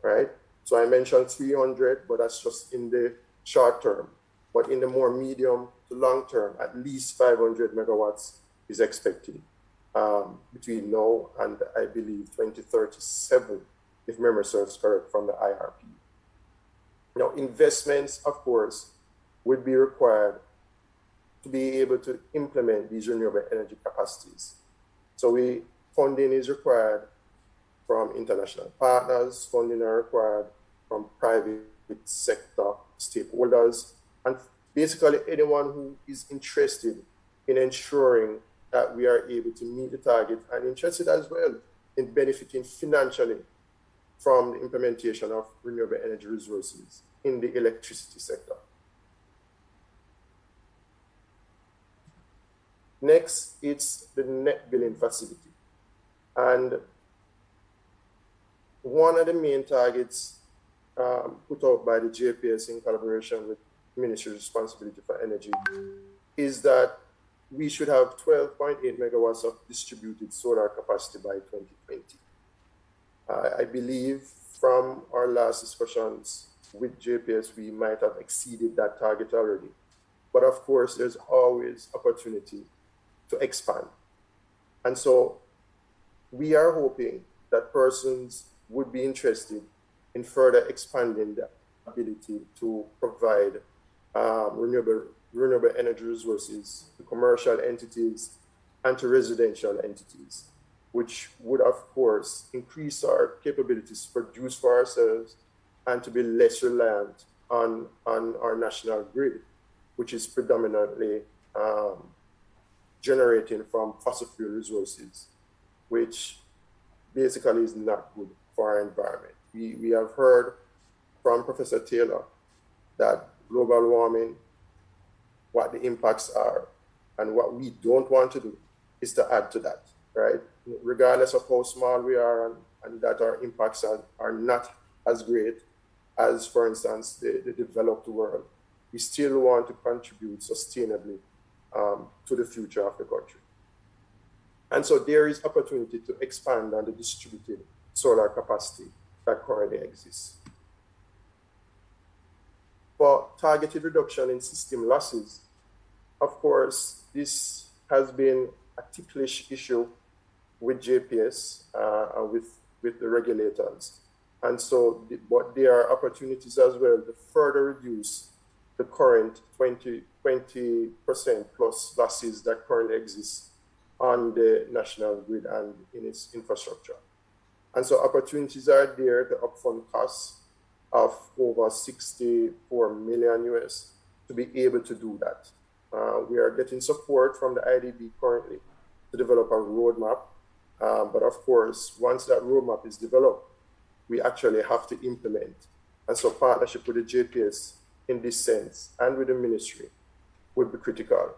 right? So I mentioned 300, but that's just in the short term. But in the more medium to long term, at least 500 megawatts is expected between now and, I believe, 2037, if memory serves correct, from the IRP. Now, investments, of course, would be required to be able to implement these renewable energy capacities. So funding is required from international partners, funding are required from private sector stakeholders, and basically anyone who is interested in ensuring that we are able to meet the target and interested as well in benefiting financially from the implementation of renewable energy resources in the electricity sector. Next, it's the net billing facility. And one of the main targets put out by the JPS in collaboration with the Ministry of Responsibility for Energy is that we should have 12.8 megawatts of distributed solar capacity by 2020. I believe from our last discussions with JPS, we might have exceeded that target already. But of course, there's always opportunity to expand. And so we are hoping that persons would be interested in further expanding the ability to provide renewable energy resources to commercial entities and to residential entities, which would, of course, increase our capabilities to produce for ourselves and to be less reliant on our national grid, which is predominantly generating from fossil fuel resources, which basically is not good for our environment. We have heard from Professor Taylor that global warming, what the impacts are, and what we don't want to do is to add to that, right? Regardless of how small we are and that our impacts are not as great as, for instance, the developed world. we still want to contribute sustainably to the future of the country. And so there is opportunity to expand on the distributed solar capacity that currently exists. For targeted reduction in system losses, of course, this has been a ticklish issue with JPS and with the regulators. And so, but there are opportunities as well to further reduce the current 20% plus losses that currently exist on the national grid and in its infrastructure. And so opportunities are there, the upfront costs of over 64 million US to be able to do that. We are getting support from the IDB currently to develop a roadmap. But of course, once that roadmap is developed, we actually have to implement. And so partnership with the JPS in this sense and with the ministry would be critical.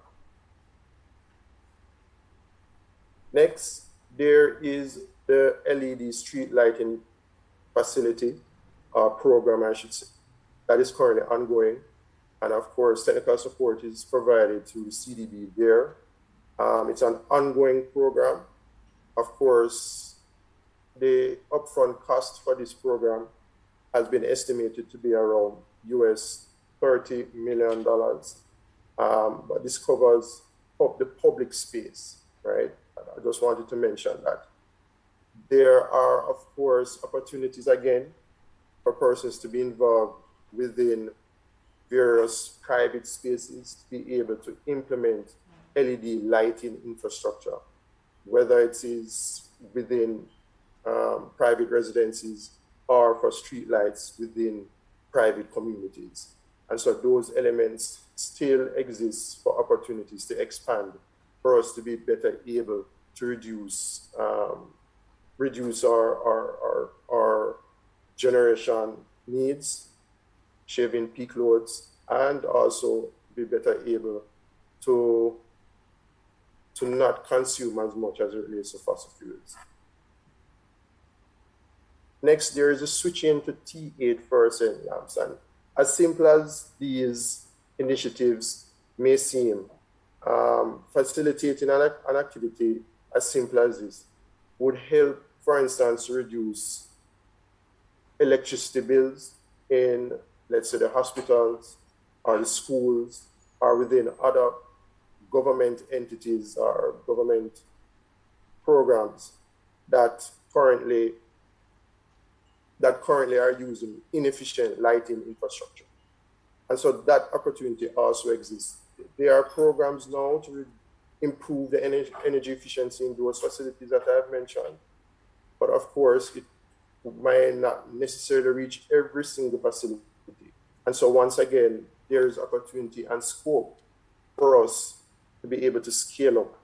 Next, there is the LED street lighting facility program, I should say, that is currently ongoing. And of course, technical support is provided through CDB there. It's an ongoing program. Of course, the upfront cost for this program has been estimated to be around US $30 million. But this covers the public space, right? I just wanted to mention that. There are, of course, opportunities again for persons to be involved within various private spaces to be able to implement LED lighting infrastructure, whether it is within private residences or for street lights within private communities. And so those elements still exist for opportunities to expand for us to be better able to reduce our generation needs, shaving peak loads, and also be better able to not consume as much as it relates to fossil fuels. Next, there is a switching to T8 fluorescent lamps. And as simple as these initiatives may seem, facilitating an activity as simple as this would help, for instance, reduce electricity bills in, let's say, the hospitals or the schools or within other government entities or government programs that currently are using inefficient lighting infrastructure. And so that opportunity also exists. There are programs now to improve the energy efficiency in those facilities that I have mentioned. But of course, it might not necessarily reach every single facility. And so once again, there is opportunity and scope for us to be able to scale up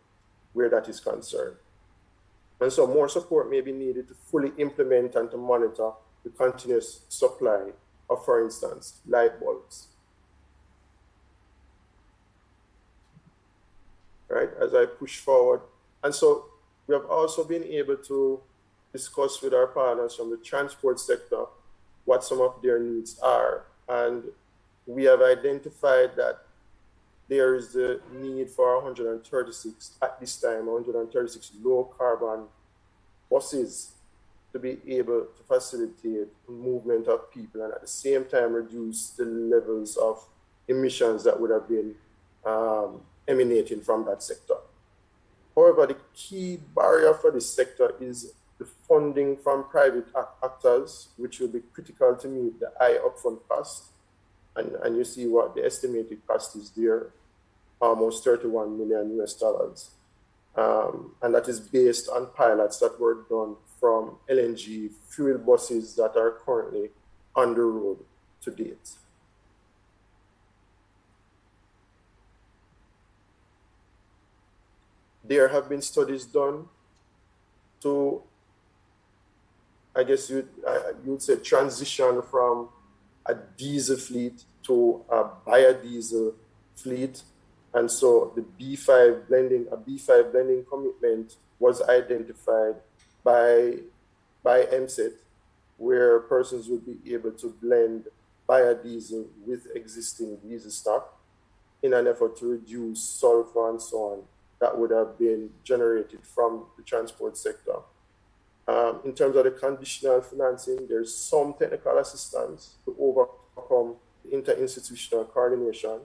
where that is concerned. And so more support may be needed to fully implement and to monitor the continuous supply of, for instance, light bulbs. Right, as I push forward. And so we have also been able to discuss with our partners from the transport sector what some of their needs are. And we have identified that there is the need for 136, at this time, 136 low carbon buses to be able to facilitate movement of people and at the same time reduce the levels of emissions that would have been emanating from that sector. However, the key barrier for this sector is the funding from private actors, which will be critical to meet the high upfront cost. And you see what the estimated cost is there, almost $31 million US. And that is based on pilots that were done from LNG fuel buses that are currently on the road to date. There have been studies done to, I guess you'd say, transition from a diesel fleet to a biodiesel fleet. And so the B5 blending commitment was identified by MSET, where persons would be able to blend biodiesel with existing diesel stock in an effort to reduce sulfur and so on that would have been generated from the transport sector. In terms of the conditional financing, there's some technical assistance to overcome the interinstitutional coordination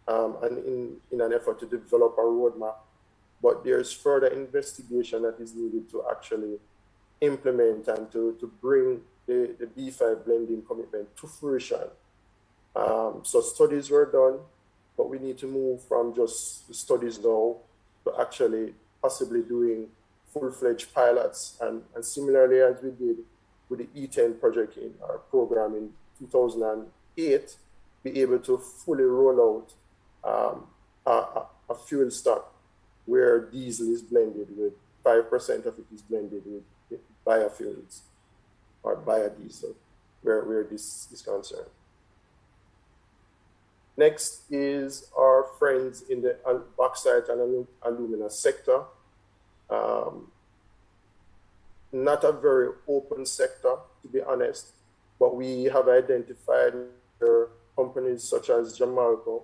and in an effort to develop a roadmap. But there's further investigation that is needed to actually implement and to bring the B5 blending commitment to fruition. So studies were done, but we need to move from just the studies now to actually possibly doing full-fledged pilots. And similarly as we did with the E10 project in our program in 2008, be able to fully roll out a fuel stock where diesel is blended with 5% of it is blended with biofuels or biodiesel, where this is concerned. Next is our friends in the bauxite and alumina sector. Not a very open sector, to be honest, but we have identified companies such as Jamaica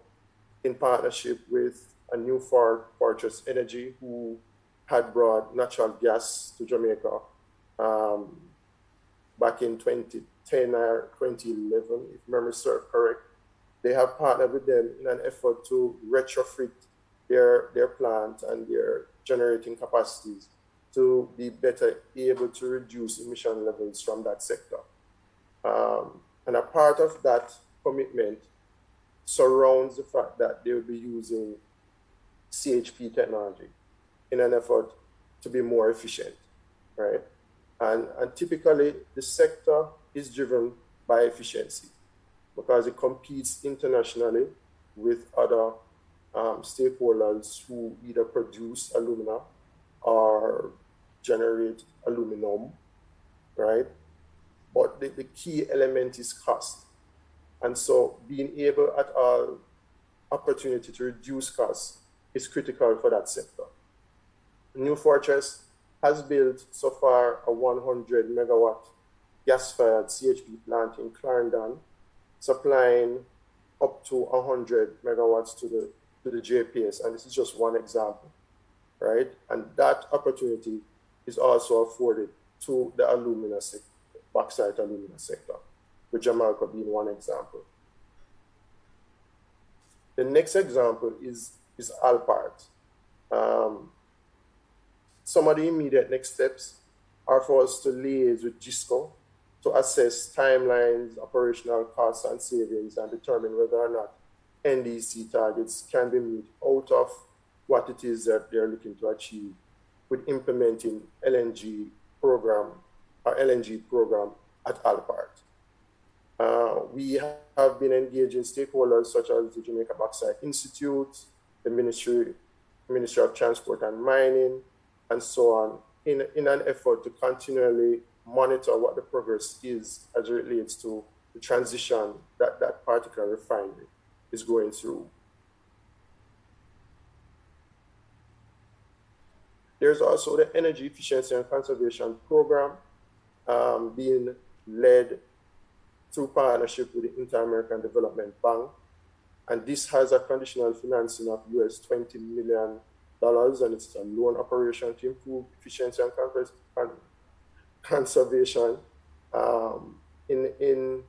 in partnership with a new Fortress Energy who had brought natural gas to Jamaica back in 2010 or 2011, if memory serves correct. They have partnered with them in an effort to retrofit their plant and their generating capacities to be better able to reduce emission levels from that sector. And a part of that commitment surrounds the fact that they will be using CHP technology in an effort to be more efficient, right? And typically the sector is driven by efficiency because it competes internationally with other stakeholders who either produce alumina or generate aluminum, right? But the key element is cost. And so being able at all opportunity to reduce costs is critical for that sector. New Fortress has built so far a 100 megawatt gas-fired CHP plant in Clarendon, supplying up to 100 megawatts to the JPS. And this is just one example, right? And that opportunity is also afforded to the alumina sector, bauxite alumina sector, with Jamaica being one example. The next example is Alpart. Some of the immediate next steps are for us to liaise with JISTV to assess timelines, operational costs and savings, and determine whether or not NDC targets can be met out of what it is that they're looking to achieve with implementing LNG program at Alpart. We have been engaging stakeholders such as the Jamaica Bauxite Institute, the Ministry of Transport and Mining, and so on, in an effort to continually monitor what the progress is as it relates to the transition that that particular refinery is going through. There's also the Energy Efficiency and Conservation Program being led through partnership with the Inter-American Development Bank. And this has a conditional financing of US $20 million, and it's a loan operation to improve efficiency and conservation in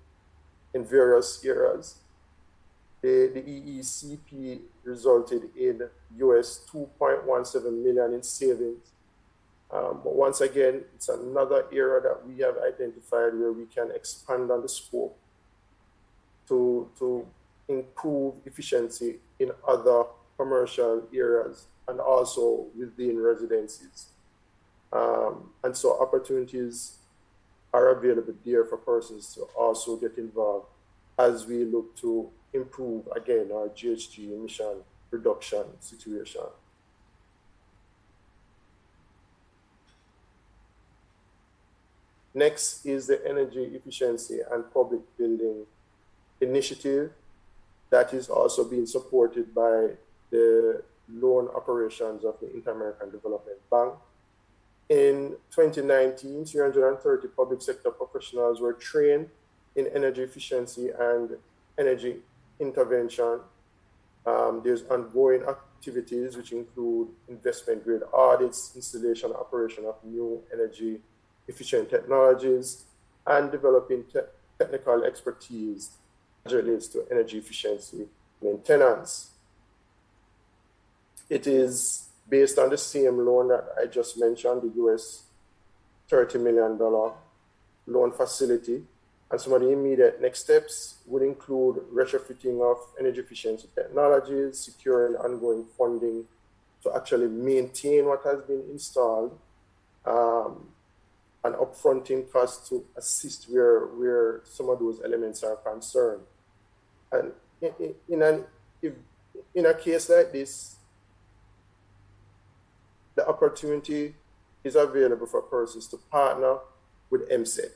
various areas. The EECP resulted in US $2.17 million in savings. But once again, it's another area that we have identified where we can expand on the scope to improve efficiency in other commercial areas and also within residencies. And so opportunities are available there for persons to also get involved as we look to improve, again, our GHG emission reduction situation. Next is the Energy Efficiency and Public Building Initiative that is also being supported by the loan operations of the Inter-American Development Bank. In 2019, 330 public sector professionals were trained in energy efficiency and energy intervention. There's ongoing activities which include investment grade audits, installation, operation of new energy efficient technologies, and developing technical expertise as it relates to energy efficiency maintenance. It is based on the same loan that I just mentioned, the US $30 million loan facility. And some of the immediate next steps would include retrofitting of energy efficiency technologies, securing ongoing funding to actually maintain what has been installed, and upfronting costs to assist where some of those elements are concerned. And in a case like this, the opportunity is available for persons to partner with MSET.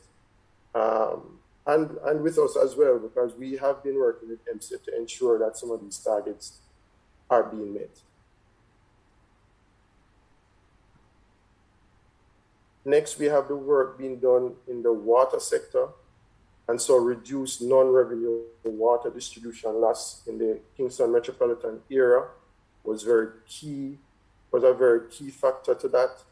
And with us as well, because we have been working with MSET to ensure that some of these targets are being met. Next, we have the work being done in the water sector, and so reduce non-revenue water distribution loss in the Kingston metropolitan area was a very key factor to that.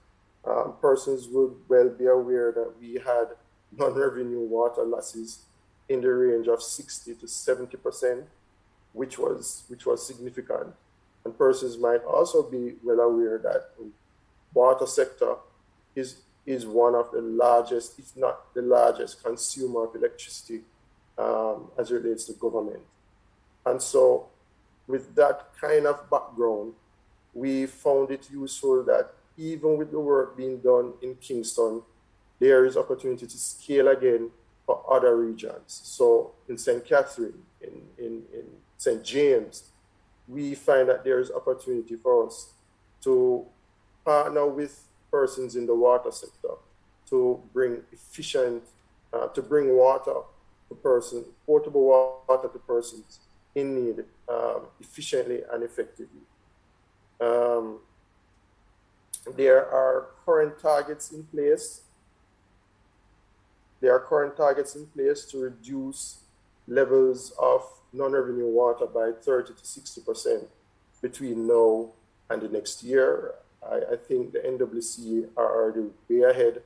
Persons would well be aware that we had non-revenue water losses in the range of 60 to 70%, which was significant. And persons might also be well aware that the water sector is one of the largest, if not the largest, consumer of electricity as it relates to government. And so with that kind of background, we found it useful that even with the work being done in Kingston, there is opportunity to scale again for other regions. So in St. Catherine, in St. James, we find that there is opportunity for us to partner with persons in the water sector to bring water to persons, portable water to persons in need efficiently and effectively. There are current targets in place. There are current targets in place to reduce levels of non-revenue water by 30 to 60% between now and the next year. I think the NWC are already way ahead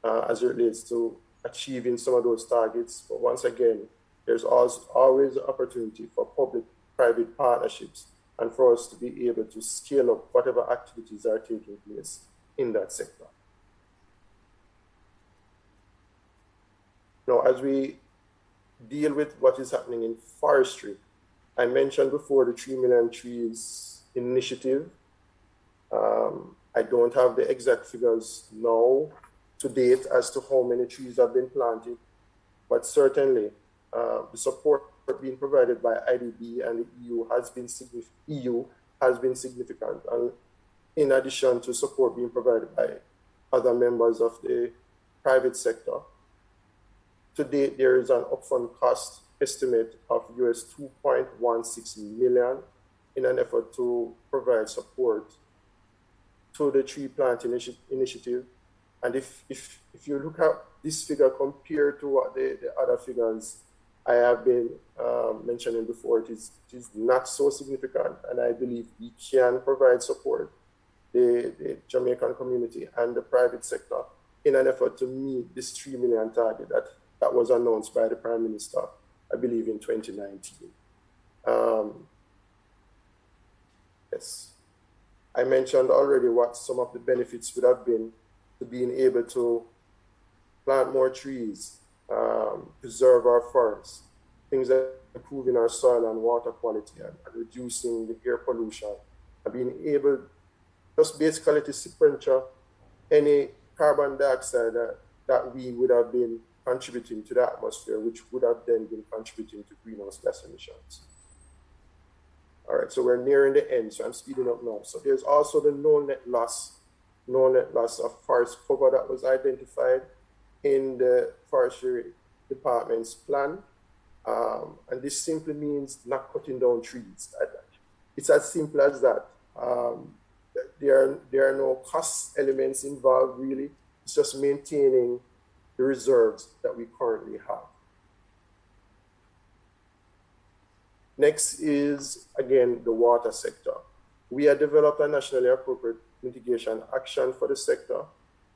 as it relates to achieving some of those targets. But once again, there's always the opportunity for public-private partnerships and for us to be able to scale up whatever activities are taking place in that sector. Now, as we deal with what is happening in forestry, I mentioned before the 3 Million Trees initiative. I don't have the exact figures now to date as to how many trees have been planted, but certainly the support being provided by IDB and the EU has been significant. And in addition to support being provided by other members of the private sector, to date there is an upfront cost estimate of US $2.16 million in an effort to provide support to the tree planting initiative. And if you look at this figure compared to what the other figures I have been mentioning before, it is not so significant, and I believe we can provide support the Jamaican community and the private sector in an effort to meet this 3 million target that was announced by the Prime Minister, I believe, in 2019. Yes. I mentioned already what some of the benefits would have been to being able to plant more trees, preserve our forests, things like improving our soil and water quality and reducing the air pollution, and being able just basically to sequester any carbon dioxide that we would have been contributing to the atmosphere, which would have then been contributing to greenhouse gas emissions. All right, so we're nearing the end, so I'm speeding up now. So there's also the no net loss of forest cover that was identified in the Forestry Department's plan. And this simply means not cutting down trees. It's as simple as that. There are no cost elements involved, really. It's just maintaining the reserves that we currently have. Next is, again, the water sector. We have developed a nationally appropriate mitigation action for the sector,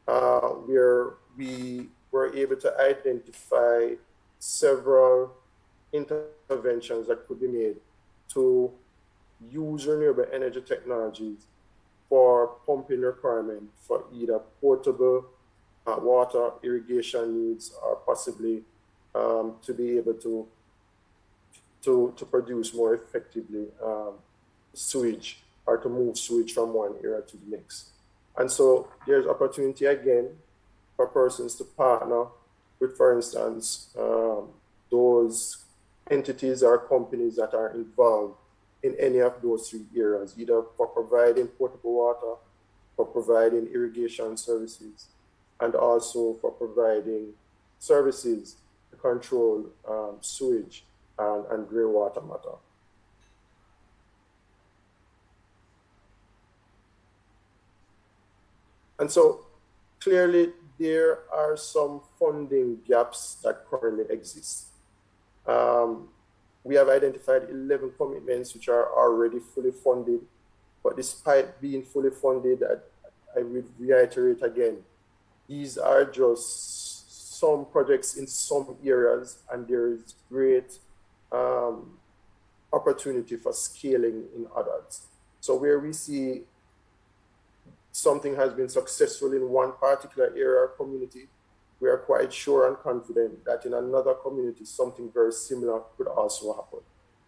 where we were able to identify several interventions that could be made to use renewable energy technologies for pumping requirement for either portable water irrigation needs, or possibly to be able to produce more effectively sewage, or to move sewage from one area to the next. And so there's opportunity again for persons to partner with, for instance, those entities or companies that are involved in any of those three areas, either for providing potable water, for providing irrigation services, and also for providing services to control sewage and grey-water matter. And so clearly there are some funding gaps that currently exist. We have identified 11 commitments which are already fully funded, but despite being fully funded, I will reiterate again, these are just some projects in some areas, and there is great opportunity for scaling in others. So where we see something has been successful in one particular area or community, we are quite sure and confident that in another community, something very similar could also happen.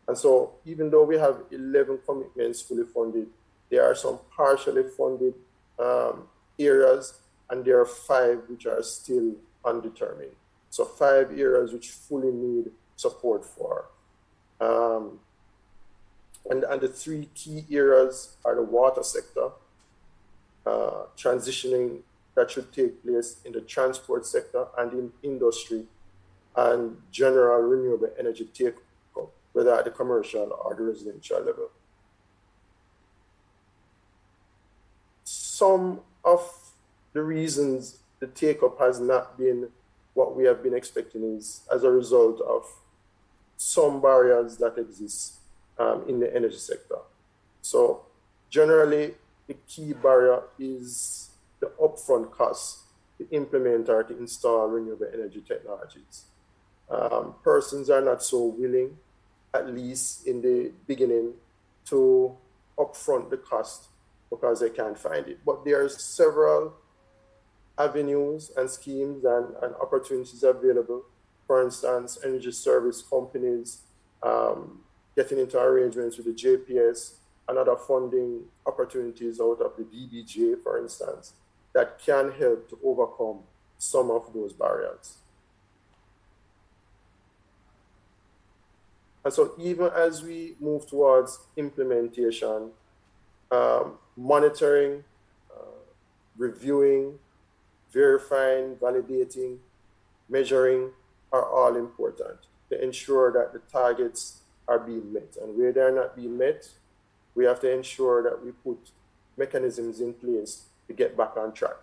And so even though we have 11 commitments fully funded, there are some partially funded areas, and there are 5 which are still undetermined. So 5 areas which fully need support for. And the 3 key areas are the water sector, transitioning that should take place in the transport sector and in industry, and general renewable energy take-up, whether at the commercial or the residential level. Some of the reasons the take-up has not been what we have been expecting is as a result of some barriers that exist in the energy sector. So generally, the key barrier is the upfront costs to implement or to install renewable energy technologies. Persons are not so willing, at least in the beginning, to upfront the cost because they can't find it. But there are several avenues and schemes and opportunities available. For instance, energy service companies getting into arrangements with the JPS and other funding opportunities out of the DBJ, for instance, that can help to overcome some of those barriers. And so even as we move towards implementation, monitoring, reviewing, verifying, validating, measuring are all important to ensure that the targets are being met. And where they're not being met, we have to ensure that we put mechanisms in place to get back on track.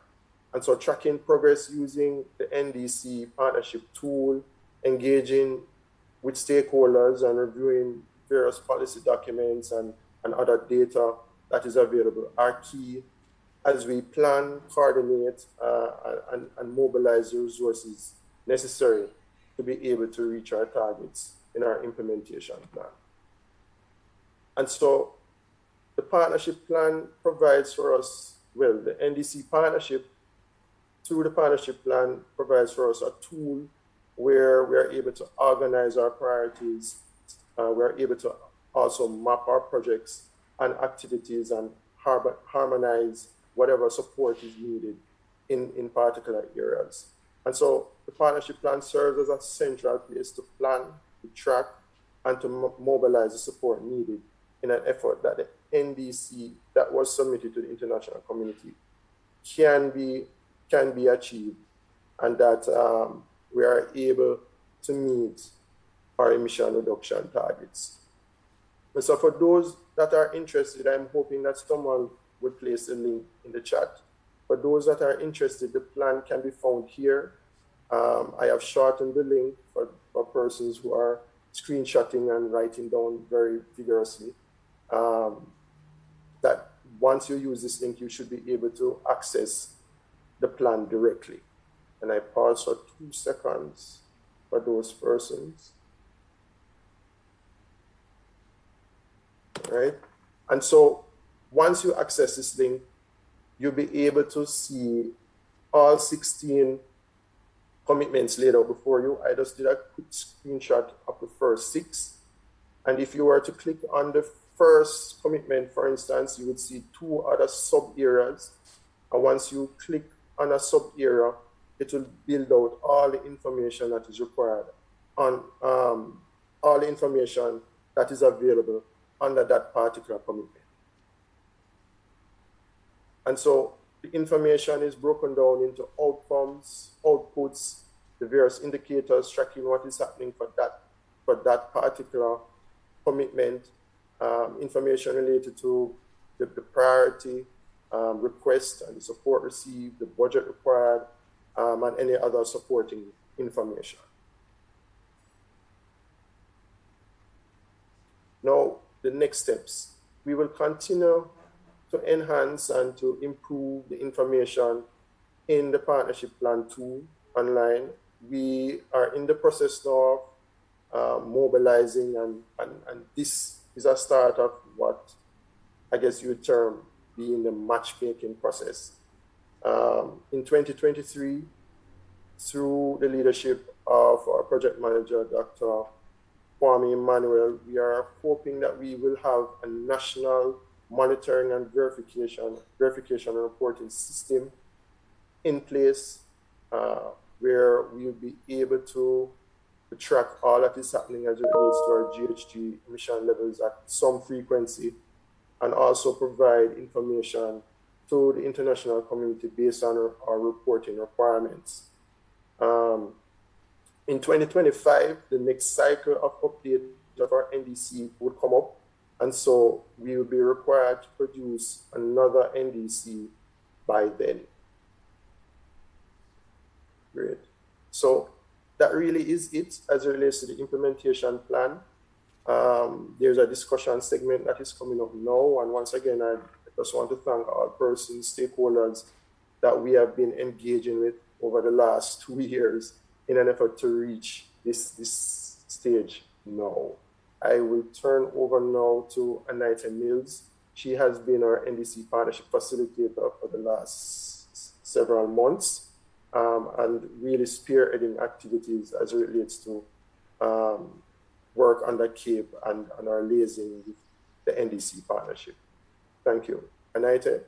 And so tracking progress using the NDC partnership tool, engaging with stakeholders and reviewing various policy documents and other data that is available are key as we plan, coordinate, and mobilize the resources necessary to be able to reach our targets in our implementation plan. And so the partnership plan provides for us, well, the NDC partnership, through the partnership plan, provides for us a tool where we are able to organize our priorities. We're able to also map our projects and activities and harmonize whatever support is needed in particular areas. And so the partnership plan serves as a central place to plan, to track, and to mobilize the support needed in an effort that the NDC that was submitted to the international community can be achieved, and that we are able to meet our emission reduction targets. And so for those that are interested, I'm hoping that someone would place a link in the chat. For those that are interested, the plan can be found here. I have shortened the link for persons who are screenshotting and writing down very vigorously, that once you use this link, you should be able to access the plan directly. And I pause for 2 seconds for those persons. Right? And so once you access this link, you'll be able to see all 16 commitments laid out before you. I just did a quick screenshot of the first 6. And if you were to click on the first commitment, for instance, you would see 2 other sub-areas. And once you click on a sub-area, it will build out all the information that is required on all the information that is available under that particular commitment. And so the information is broken down into outcomes, outputs, the various indicators tracking what is happening for that particular commitment, information related to the priority request and the support received, the budget required, and any other supporting information. Now, the next steps. We will continue to enhance and to improve the information in the Partnership Plan 2 online. We are in the process now of mobilizing, and this is a start of what I guess you would term being the matchmaking process. In 2023, through the leadership of our project manager, Dr. Kwame Emmanuel, we are hoping that we will have a national monitoring and verification and reporting system in place where we will be able to track all that is happening as it relates to our GHG emission levels at some frequency, and also provide information to the international community based on our reporting requirements. In 2025, the next cycle of update of our NDC would come up, and so we will be required to produce another NDC by then. Great. So that really is it as it relates to the implementation plan. There's a discussion segment that is coming up now, and once again, I just want to thank all persons, stakeholders that we have been engaging with over the last 2 years in an effort to reach this stage now. I will turn over now to Anita Mills. She has been our NDC partnership facilitator for the last several months, and really spearheading activities as it relates to work under CAPE and our liaison with the NDC partnership. Thank you. Anita.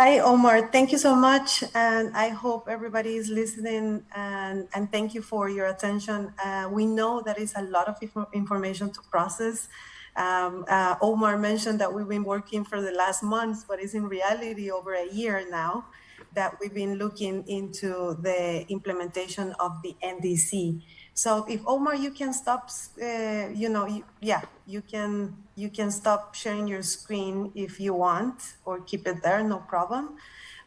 Hi, Omar. Thank you so much. And I hope everybody is listening, and thank you for your attention. We know that is a lot of information to process. Omar mentioned that we've been working for the last months, but it's in reality over a year now that we've been looking into the implementation of the NDC. So if Omar, you can stop, you can stop sharing your screen if you want, or keep it there, no problem.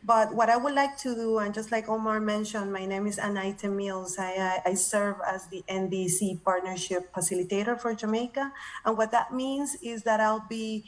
But what I would like to do, and just like Omar mentioned, my name is Anita Mills. I serve as the NDC Partnership Facilitator for Jamaica. And what that means is that I'll be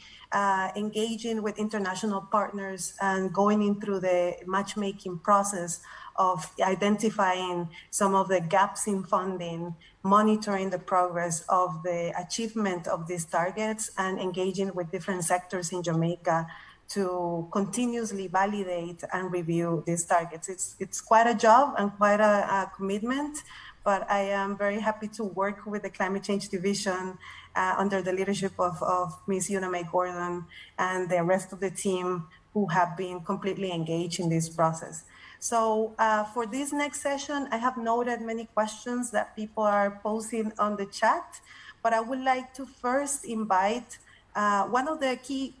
engaging with international partners and going in through the matchmaking process of identifying some of the gaps in funding, monitoring the progress of the achievement of these targets, and engaging with different sectors in Jamaica to continuously validate and review these targets. It's quite a job and quite a commitment, but I am very happy to work with the Climate Change Division under the leadership of Ms. Una May Gordon and the rest of the team who have been completely engaged in this process. So for this next session, I have noted many questions that people are posing on the chat, but I would like to first invite one of the key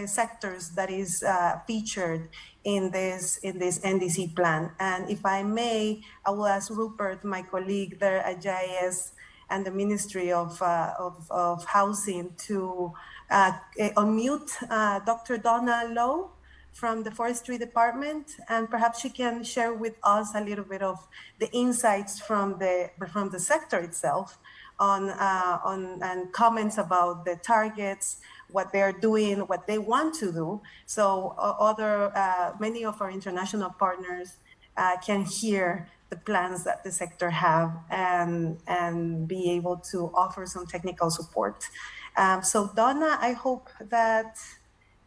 sectors that is featured in this NDC plan. And if I may, I will ask Rupert, my colleague there at JIS and the Ministry of Housing, to unmute Dr. Donna Lowe from the Forestry Department, and perhaps she can share with us a little bit of the insights from the sector itself on and comments about the targets, what they're doing, what they want to do. So many of our international partners can hear the plans that the sector have and be able to offer some technical support. So Donna, I hope that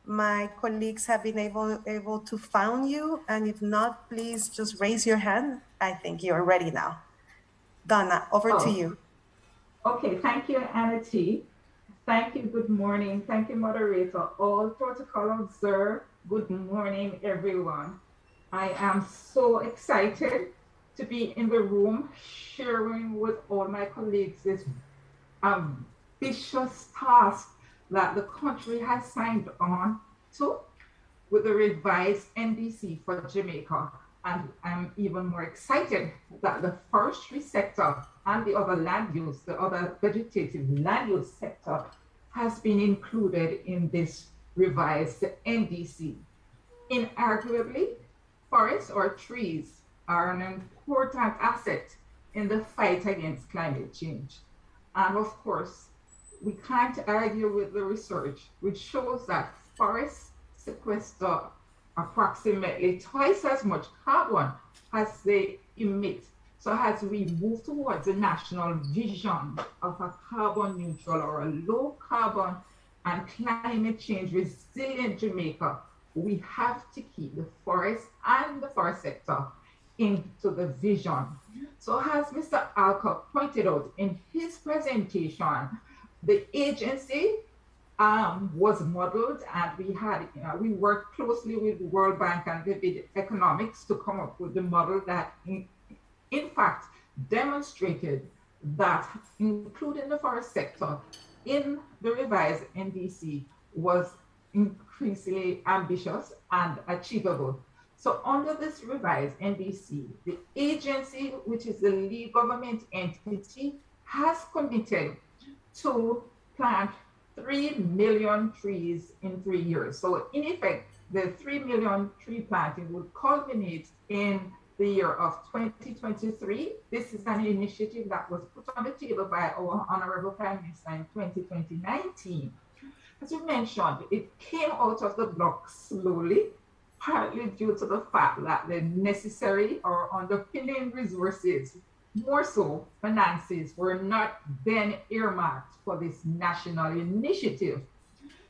my colleagues have been able to find you, and if not, please just raise your hand. I think you're ready now. Donna, over to you. Okay, thank you, Anna T. Thank you, good morning. Thank you, moderator. All protocol observed. Good morning, everyone. I am so excited to be in the room sharing with all my colleagues this ambitious task that the country has signed on to with the revised NDC for Jamaica. And I'm even more excited that the forestry sector and the other land use, the other vegetative land use sector has been included in this revised NDC. Inarguably, forests or trees are an important asset in the fight against climate change. And of course, we can't argue with the research, which shows that forests sequester approximately twice as much carbon as they emit. So as we move towards a national vision of a carbon neutral or a low carbon and climate change resilient Jamaica, we have to keep the forest and the forest sector into the vision. So as Mr. Alcock pointed out in his presentation, the agency was modeled, and we worked closely with the World Bank and Vivid Economics to come up with the model that in fact demonstrated that including the forest sector in the revised NDC was increasingly ambitious and achievable. So under this revised NDC, the agency, which is the lead government entity, has committed to plant 3 million trees in 3 years. So in effect, the 3 million tree planting would culminate in the year of 2023. This is an initiative that was put on the table by our Honorable Prime Minister in 2019. As you mentioned, it came out of the block slowly, partly due to the fact that the necessary or underpinning resources, more so finances, were not then earmarked for this national initiative.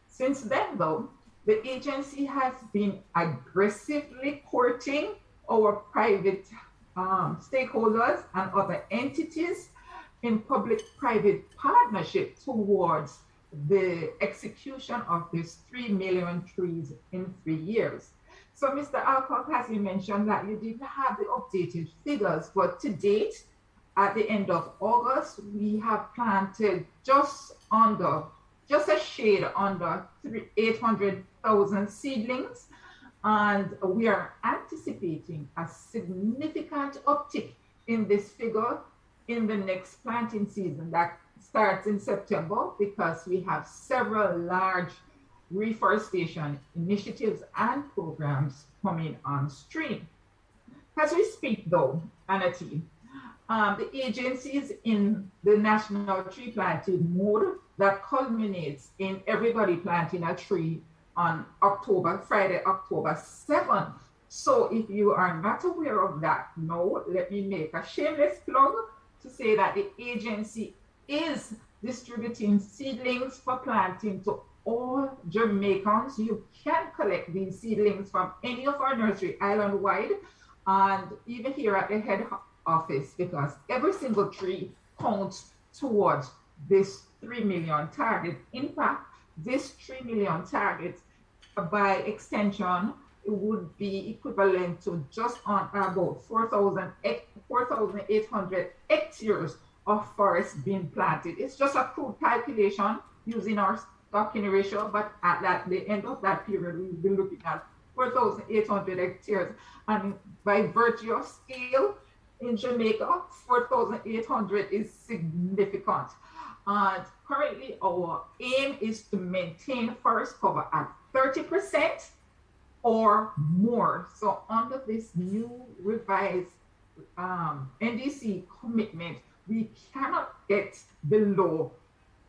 Since then, though, the agency has been aggressively courting our private stakeholders and other entities in public-private partnership towards the execution of these 3 million trees in 3 years. So Mr. Alcock, as you mentioned, that you didn't have the updated figures, but to date, at the end of August, we have planted just a shade under 800,000 seedlings. And we are anticipating a significant uptick in this figure in the next planting season that starts in September, because we have several large reforestation initiatives and programs coming on stream. As we speak though, Anna T, the agency is in the national tree planting mode that culminates in everybody planting a tree on Friday, October 7th. So if you are not aware of that, no, let me make a shameless plug to say that the agency is distributing seedlings for planting to all Jamaicans. You can collect these seedlings from any of our nursery island-wide, and even here at the head office, because every single tree counts towards this 3 million target. In fact, this 3 million target, by extension, it would be equivalent to just on about 4,800 hectares of forest being planted. It's just a crude calculation using our stocking ratio, but at the end of that period, we'll be looking at 4,800 hectares. And by virtue of scale, in Jamaica, 4,800 is significant. Currently, our aim is to maintain forest cover at 30%, or more. So under this new revised NDC commitment, we cannot get below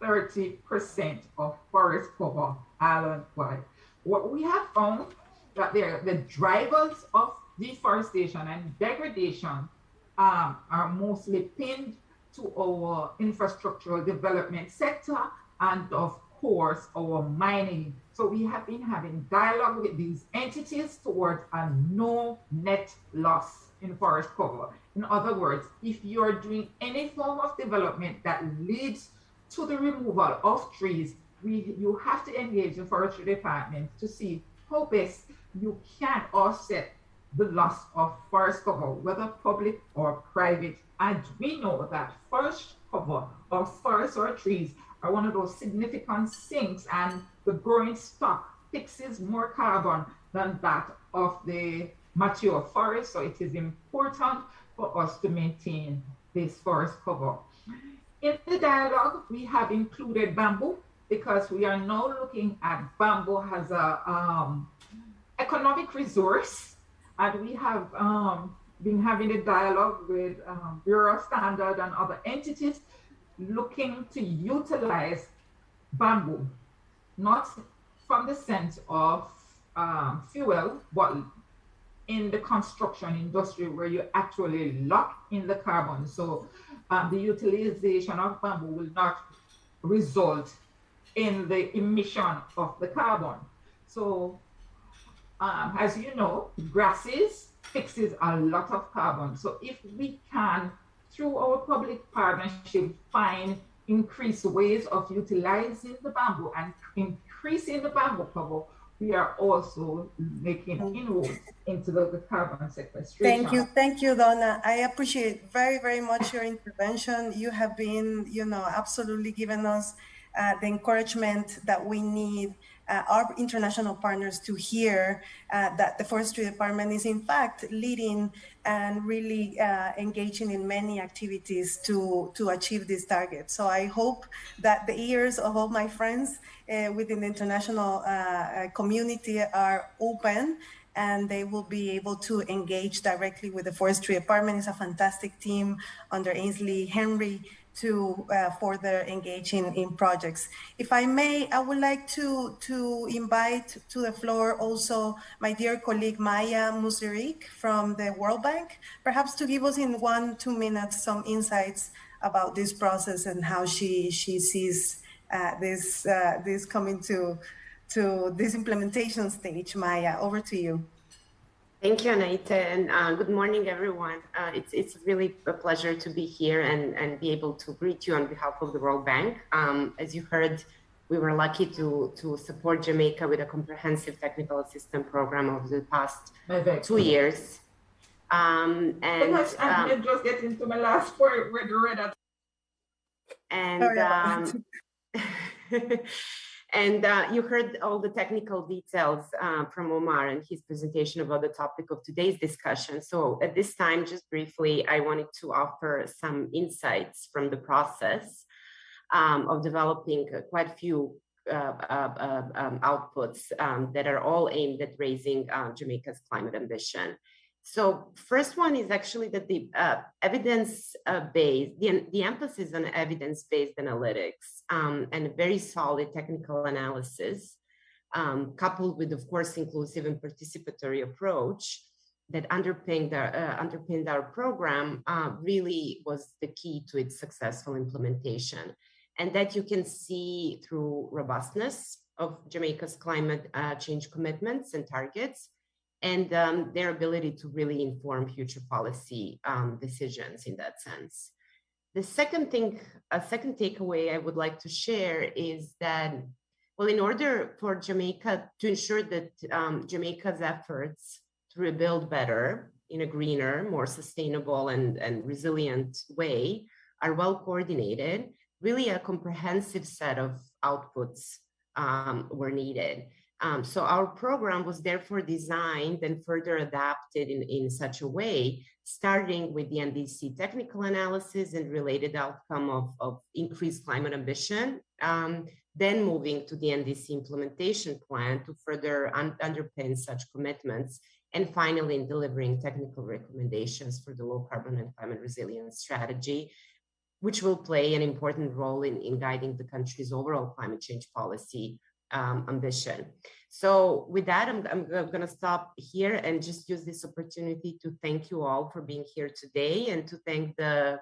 30% of forest cover island-wide. What we have found that the drivers of deforestation and degradation are mostly pinned to our infrastructural development sector and of course our mining. So we have been having dialogue with these entities towards a no net loss in forest cover. In other words, if you're doing any form of development that leads to the removal of trees, you have to engage the forestry department to see how best you can offset the loss of forest cover, whether public or private. And we know that forest cover or forests or trees are one of those significant sinks, and the growing stock fixes more carbon than that of the mature forest. So it is important for us to maintain this forest cover. In the dialogue, we have included bamboo because we are now looking at bamboo as a economic resource, and we have been having a dialogue with Bureau of Standard and other entities looking to utilize bamboo, not from the sense of fuel, but in the construction industry where you actually lock in the carbon. So the utilization of bamboo will not result in the emission of the carbon. So as you know, grasses fixes a lot of carbon. So if we can, through our public partnership, find increased ways of utilizing the bamboo and increasing the bamboo cover, we are also making inroads into the carbon sequestration. Thank you, Donna. I appreciate very, very much your intervention. You have been, absolutely given us the encouragement that we need our international partners to hear that the Forestry Department is in fact leading and really engaging in many activities to achieve this target. So I hope that the ears of all my friends within the international community are open and they will be able to engage directly with the Forestry Department. It's a fantastic team under Ainsley Henry to further engage in projects. If I may, I would like to invite to the floor also my dear colleague Maya Muzirik from the World Bank, perhaps to give us in 1-2 minutes some insights about this process and how she sees this coming to this implementation stage. Maya, over to you. Thank you, Anaita, and good morning, everyone. It's really a pleasure to be here and be able to greet you on behalf of the World Bank. As you heard, we were lucky to support Jamaica with a comprehensive technical assistance program over the past 2 years. And just get into my last point with the And you heard all the technical details from Omar and his presentation about the topic of today's discussion. So at this time, just briefly, I wanted to offer some insights from the process of developing quite a few outputs that are all aimed at raising Jamaica's climate ambition. So first one is actually that the evidence-based, the emphasis on evidence-based analytics and a very solid technical analysis, coupled with, of course, inclusive and participatory approach that underpinned our program really was the key to its successful implementation. And that you can see through robustness of Jamaica's climate change commitments and targets, and their ability to really inform future policy decisions in that sense. The second takeaway I would like to share is that, well, in order for Jamaica to ensure that Jamaica's efforts to rebuild better in a greener, more sustainable and resilient way are well coordinated, really a comprehensive set of outputs were needed. So our program was therefore designed and further adapted in such a way, starting with the NDC technical analysis and related outcome of increased climate ambition, then moving to the NDC implementation plan to further underpin such commitments, and finally in delivering technical recommendations for the low carbon and climate resilience strategy, which will play an important role in guiding the country's overall climate change policy ambition. So with that, I'm going to stop here and just use this opportunity to thank you all for being here today, and to thank the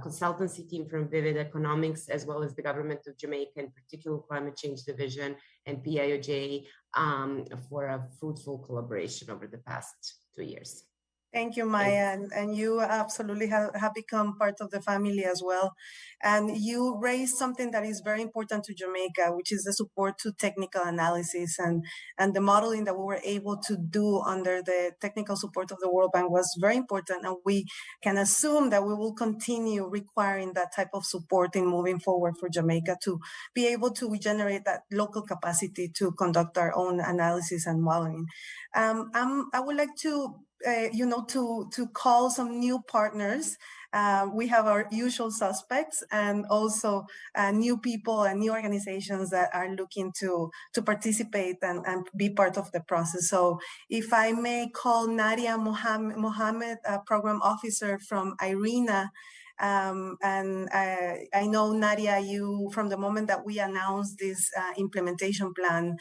consultancy team from Vivid Economics, as well as the government of Jamaica, in particular Climate Change Division and PIOJ, for a fruitful collaboration over the past 2 years. Thank you, Maya, and you absolutely have become part of the family as well. And you raised something that is very important to Jamaica, which is the support to technical analysis, and the modeling that we were able to do under the technical support of the World Bank was very important. And we can assume that we will continue requiring that type of support in moving forward for Jamaica to be able to generate that local capacity to conduct our own analysis and modeling. I would like to to call some new partners. We have our usual suspects, and also new people and new organizations that are looking to participate and be part of the process. So if I may call Nadia Mohammed, Program Officer from IRENA. And I know, Nadia, you, from the moment that we announced this implementation plan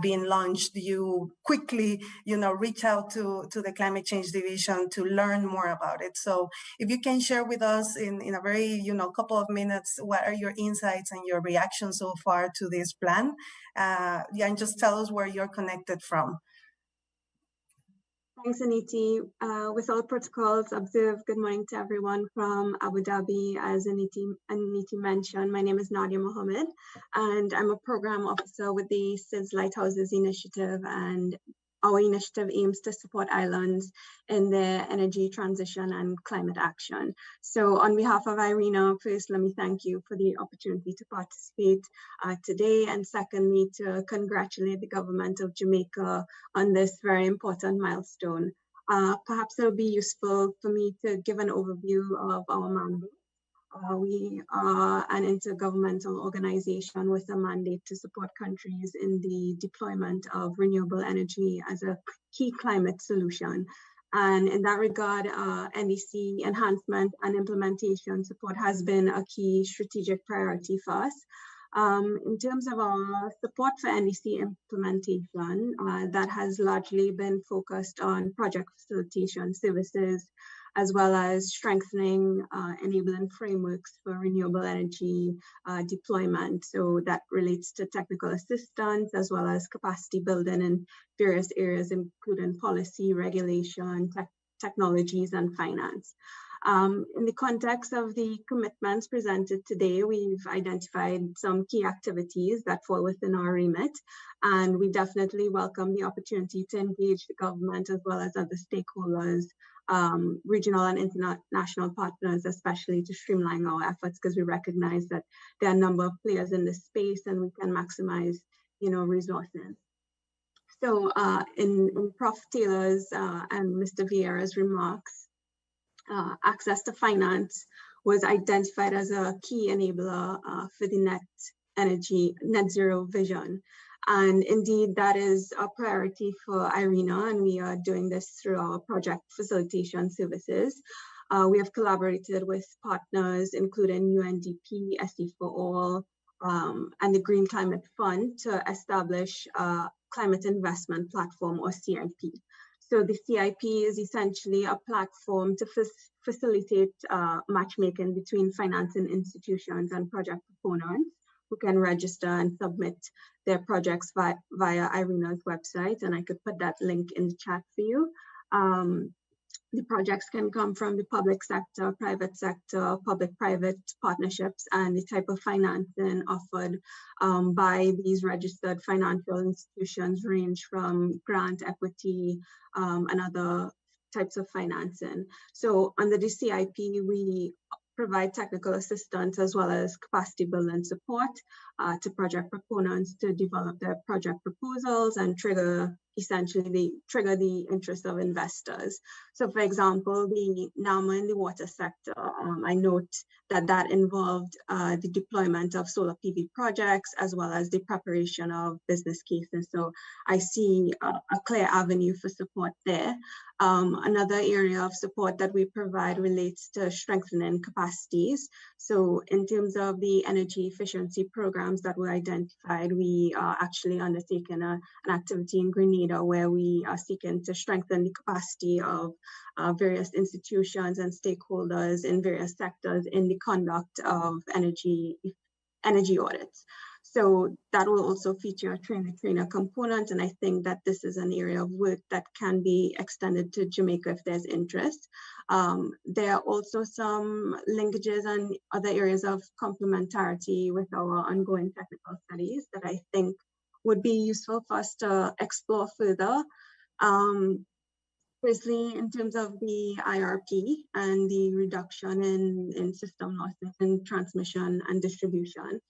being launched, you quickly, reach out to the Climate Change Division to learn more about it. So if you can share with us in a very, couple of minutes, what are your insights and your reactions so far to this plan? And just tell us where you're connected from. Thanks, Aniti. With all protocols observed, good morning to everyone from Abu Dhabi. As Aniti mentioned, my name is Nadia Mohammed, and I'm a program officer with the SIDS Lighthouses Initiative, and our initiative aims to support islands in their energy transition and climate action. So on behalf of IRENA, first, let me thank you for the opportunity to participate today. And secondly, to congratulate the government of Jamaica on this very important milestone. Perhaps it'll be useful for me to give an overview of our mandate. We are an intergovernmental organization with a mandate to support countries in the deployment of renewable energy as a key climate solution. And in that regard, NDC enhancement and implementation support has been a key strategic priority for us. In terms of our support for NDC implementation, that has largely been focused on project facilitation services, as well as strengthening enabling frameworks for renewable energy deployment. So that relates to technical assistance, as well as capacity building in various areas, including policy, regulation, technologies, and finance. In the context of the commitments presented today, we've identified some key activities that fall within our remit, and we definitely welcome the opportunity to engage the government as well as other stakeholders, regional and international partners, especially to streamline our efforts, because we recognize that there are a number of players in this space and we can maximize, resources. So in Prof. Taylor's and Mr. Vieira's remarks, access to finance was identified as a key enabler for the net zero vision. And indeed, that is a priority for IRENA, and we are doing this through our project facilitation services. We have collaborated with partners, including UNDP, SE for All, and the Green Climate Fund to establish a climate investment platform, or CIP. So the CIP is essentially a platform to facilitate matchmaking between financing institutions and project proponents who can register and submit their projects via IRENA's website. And I could put that link in the chat for you. The projects can come from the public sector, private sector, public-private partnerships, and the type of financing offered by these registered financial institutions range from grant, equity, and other types of financing. So under the CIP, we provide technical assistance as well as capacity building support to project proponents to develop their project proposals and trigger essentially they trigger the interest of investors. So for example, the NAMA in the water sector, I note that that involved the deployment of solar PV projects as well as the preparation of business cases. So I see a clear avenue for support there. Another area of support that we provide relates to strengthening capacities. So in terms of the energy efficiency programs that were identified, we are actually undertaking an activity in Grenada where we are seeking to strengthen the capacity of various institutions and stakeholders in various sectors in the conduct of energy audits. So that will also feature a trainer-trainer component, and I think that this is an area of work that can be extended to Jamaica if there's interest. There are also some linkages and other areas of complementarity with our ongoing technical studies that I think would be useful for us to explore further. Firstly, in terms of the IRP and the reduction in system losses in transmission and distribution.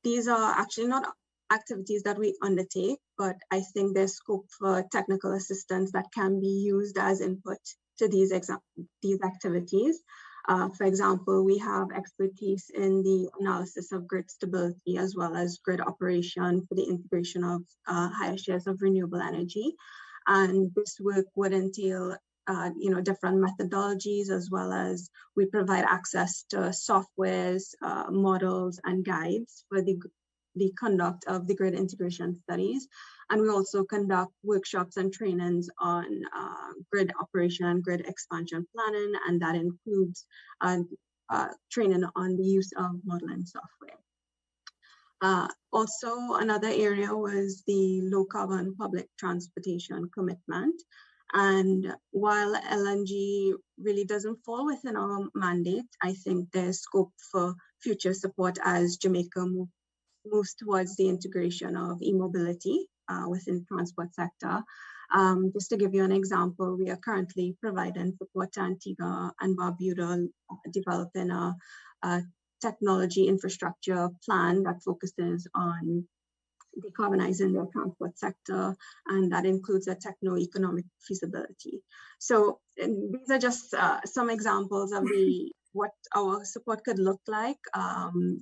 These are actually not activities that we undertake, but I think there's scope for technical assistance that can be used as input to these activities. For example, we have expertise in the analysis of grid stability as well as grid operation for the integration of higher shares of renewable energy. And this work would entail different methodologies, as well as we provide access to softwares, models, and guides for the conduct of the grid integration studies. And we also conduct workshops and trainings on grid operation and grid expansion planning, and that includes training on the use of modeling software. Also, another area was the low carbon public transportation commitment. And while LNG really doesn't fall within our mandate, I think there's scope for future support as Jamaica moves towards the integration of e-mobility within the transport sector. Just to give you an example, we are currently providing support to Antigua and Barbuda, developing a technology infrastructure plan that focuses on decarbonizing their transport sector, and that includes a techno-economic feasibility. So these are just some examples of what our support could look like.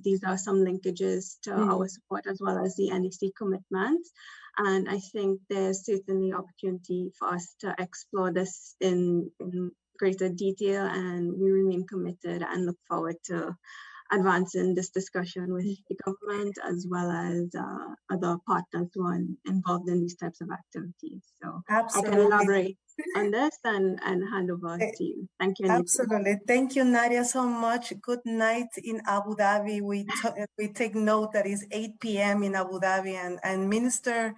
These are some linkages to our support as well as the NDC commitments. And I think there's certainly opportunity for us to explore this in greater detail, and we remain committed and look forward to advancing this discussion with the government as well as other partners who are involved in these types of activities. So absolutely. I can elaborate on this and hand over to you. Thank you, Anita. Absolutely. Thank you, Nadia, so much. Good night in Abu Dhabi. We take note that it's 8 p.m. in Abu Dhabi, and Minister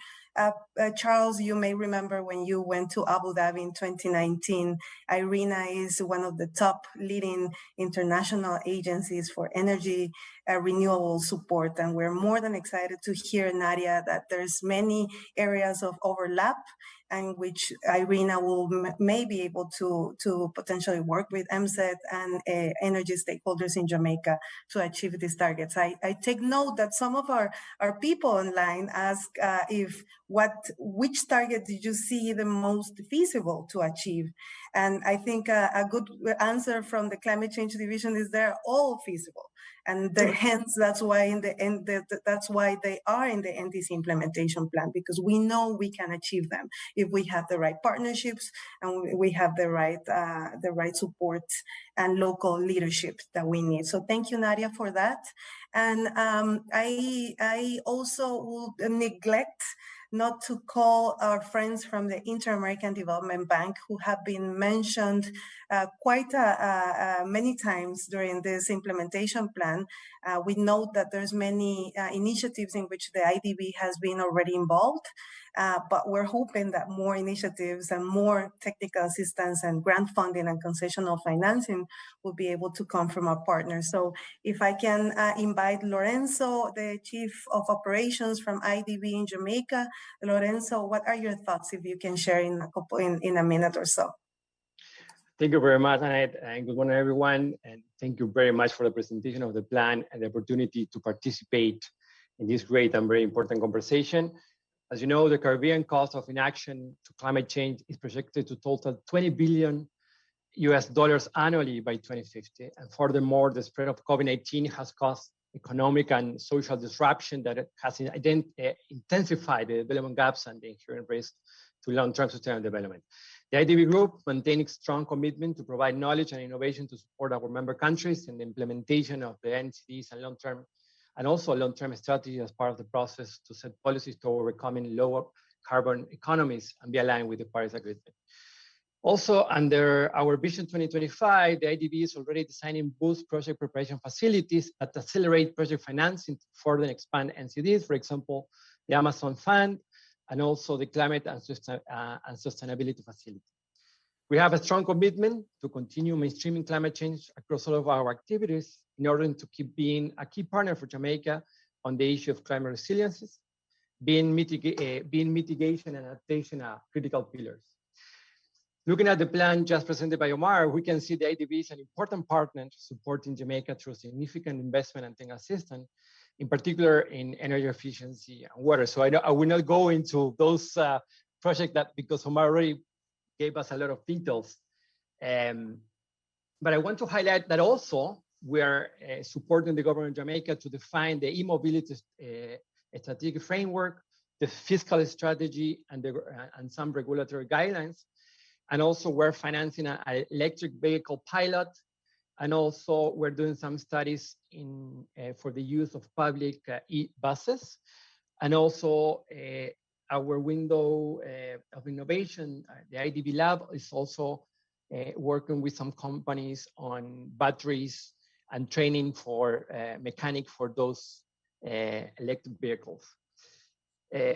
Charles, you may remember when you went to Abu Dhabi in 2019, IRENA is one of the top leading international agencies for energy renewable support. And we're more than excited to hear, Nadia, that there's many areas of overlap and which IRENA may be able to potentially work with MSET and energy stakeholders in Jamaica to achieve these targets. I take note that some of our people online ask which target did you see the most feasible to achieve? And I think a good answer from the Climate Change Division is they're all feasible. And hence, that's why that's why they are in the NDC implementation plan, because we know we can achieve them if we have the right partnerships and we have the right support and local leadership that we need. So thank you, Nadia, for that. And I also will neglect not to call our friends from the Inter-American Development Bank, who have been mentioned quite many times during this implementation plan. We note that there's many initiatives in which the IDB has been already involved, but we're hoping that more initiatives and more technical assistance and grant funding and concessional financing will be able to come from our partners. So if I can invite Lorenzo, the Chief of Operations from IDB in Jamaica. Lorenzo, what are your thoughts, if you can share in a minute or so? Thank you very much, Annette, and good morning, everyone. And thank you very much for the presentation of the plan and the opportunity to participate in this great and very important conversation. As you know, the Caribbean cost of inaction to climate change is projected to total $20 billion annually by 2050. And furthermore, the spread of COVID-19 has caused economic and social disruption that has intensified the development gaps and the inherent risk to long-term sustainable development. The IDB Group maintains strong commitment to provide knowledge and innovation to support our member countries in the implementation of the NDCs and also long-term strategy as part of the process to set policies toward becoming lower carbon economies and be aligned with the Paris Agreement. Also, under our Vision 2025, the IDB is already designing boost project preparation facilities that accelerate project financing to further expand NCDs, for example, the Amazon Fund, and also the Climate and Sustainability Facility. We have a strong commitment to continue mainstreaming climate change across all of our activities in order to keep being a key partner for Jamaica on the issue of climate resiliencies, being mitigation and adaptation are critical pillars. Looking at the plan just presented by Omar, we can see the IDB is an important partner supporting Jamaica through significant investment and tech assistance, in particular in energy efficiency and water. So I will not go into those projects because Omar already gave us a lot of details. But I want to highlight that also we are supporting the government of Jamaica to define the e-mobility strategic framework, the fiscal strategy, and some regulatory guidelines. And also we're financing an electric vehicle pilot. And also we're doing some studies for the use of public e-buses. And also our window of innovation, the IDB Lab, is also working with some companies on batteries and training for mechanics for those electric vehicles.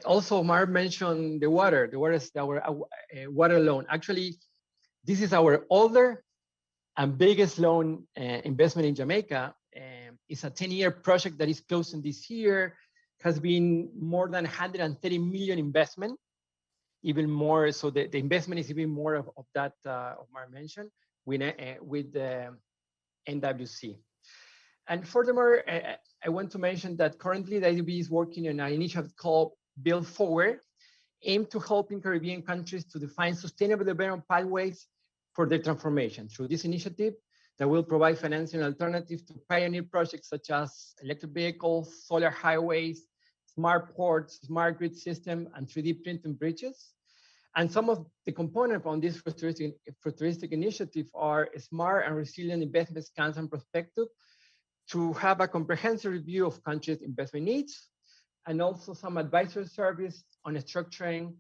Also, Mark mentioned the water. The water is our water loan. Actually, this is our older and biggest loan investment in Jamaica. It's a 10-year project that is closing this year. Has been more than 130 million investment, even more. So the investment is even more of that Omar mentioned with the NWC. And furthermore, I want to mention that currently the IDB is working on an initiative called Build Forward, aimed to helping Caribbean countries to define sustainable development pathways for their transformation. Through this initiative, that will provide financing alternatives to pioneer projects such as electric vehicles, solar highways, smart ports, smart grid system, and 3D printing bridges. And some of the components on this futuristic initiative are smart and resilient investment scans and perspective to have a comprehensive review of countries' investment needs, and also some advisory service on structuring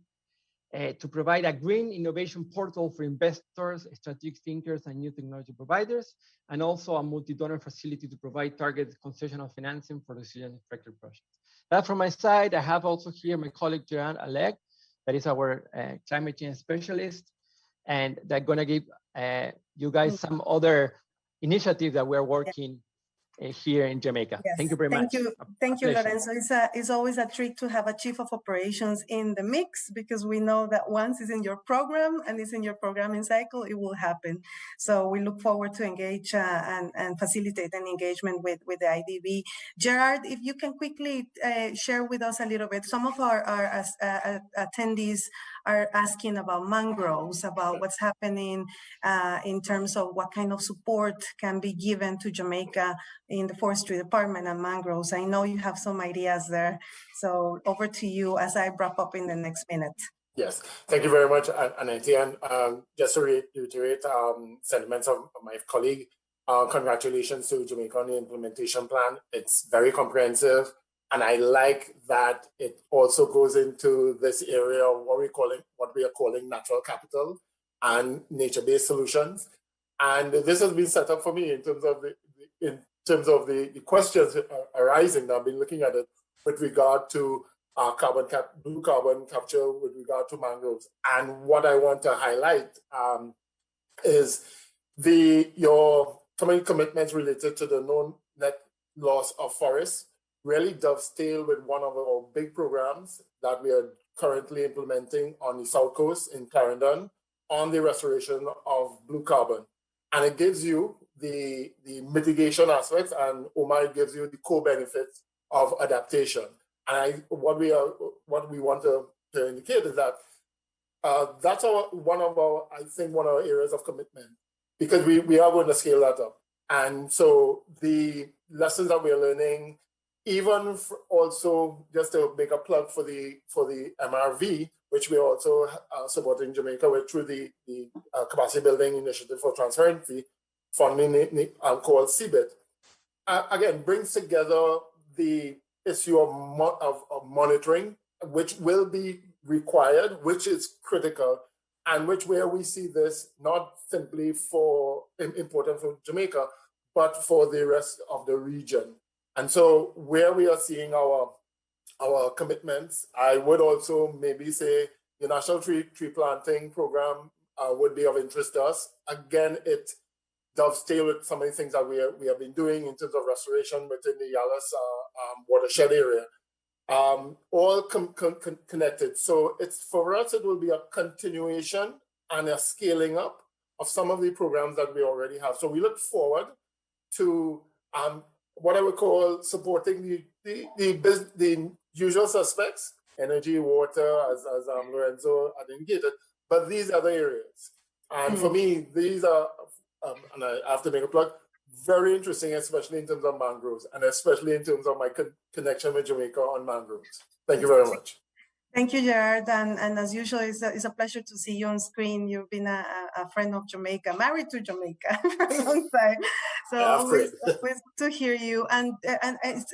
to provide a green innovation portal for investors, strategic thinkers, and new technology providers, and also a multi-donor facility to provide targeted concessional financing for resilient infrastructure projects. That from my side, I have also here my colleague Gerard Alec, that is our climate change specialist, and they're gonna give you guys some other initiatives that we're working here in Jamaica. Yes. Thank you very much. Thank you, Lorenzo. It's always a treat to have a chief of operations in the mix, because we know that once it's in your program and it's in your programming cycle, it will happen. So we look forward to engage and facilitate an engagement with the IDB. Gerard, if you can quickly share with us a little bit, some of our attendees are asking about mangroves, about what's happening in terms of what kind of support can be given to Jamaica in the forestry department and mangroves. I know you have some ideas there. So over to you as I wrap up in the next minute. Yes, thank you very much, Ananti. And just to reiterate sentiments of my colleague, congratulations to Jamaica on the implementation plan. It's very comprehensive. And I like that it also goes into this area of what we are calling natural capital and nature-based solutions. And this has been set up for me in terms of the questions arising. I've been looking at it with regard to blue carbon capture, with regard to mangroves. And what I want to highlight is your commitments related to the known net loss of forests really dovetail with one of our big programs that we are currently implementing on the South Coast in Clarendon on the restoration of blue carbon. And it gives you the mitigation aspects, and Omar gives you the co-benefits of adaptation. And what we want to indicate is that that's one of our areas of commitment, because we are going to scale that up. And so the lessons that we're learning, even also just to make a plug for the MRV, which we're also supporting Jamaica with through the Capacity Building Initiative for Transparency funding called CBIT, again, brings together the issue of monitoring, which will be required, which is critical, and where we see this not simply important for Jamaica, but for the rest of the region. And so where we are seeing our commitments, I would also maybe say the National Tree Planting Program would be of interest to us. Again, it dovetails with some of the things that we have been doing in terms of restoration within the Yalas watershed area. All connected. So for us, it will be a continuation and a scaling up of some of the programs that we already have. So we look forward to what I would call supporting the usual suspects, energy, water, as Lorenzo had indicated, but these other areas. And for me, these are, and I have to make a plug, very interesting, especially in terms of mangroves, and especially in terms of my connection with Jamaica on mangroves. Thank you very much. Thank you, Gerard. And as usual, it's a pleasure to see you on screen. You've been a friend of Jamaica, married to Jamaica for a long time. So always to hear you. And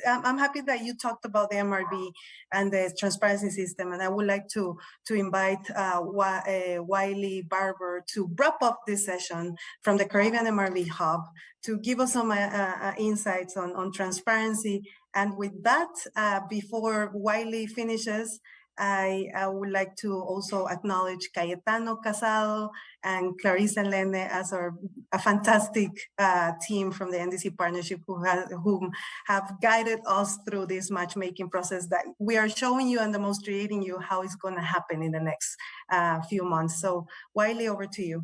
I'm happy that you talked about the MRB and the transparency system. And I would like to invite Wiley Barber to wrap up this session from the Caribbean MRB Hub to give us some insights on transparency. And with that, before Wiley finishes, I would like to also acknowledge Cayetano Casado and Clarissa Lene as a fantastic team from the NDC partnership who have guided us through this matchmaking process that we are showing you and demonstrating you how it's going to happen in the next few months. So Wiley, over to you.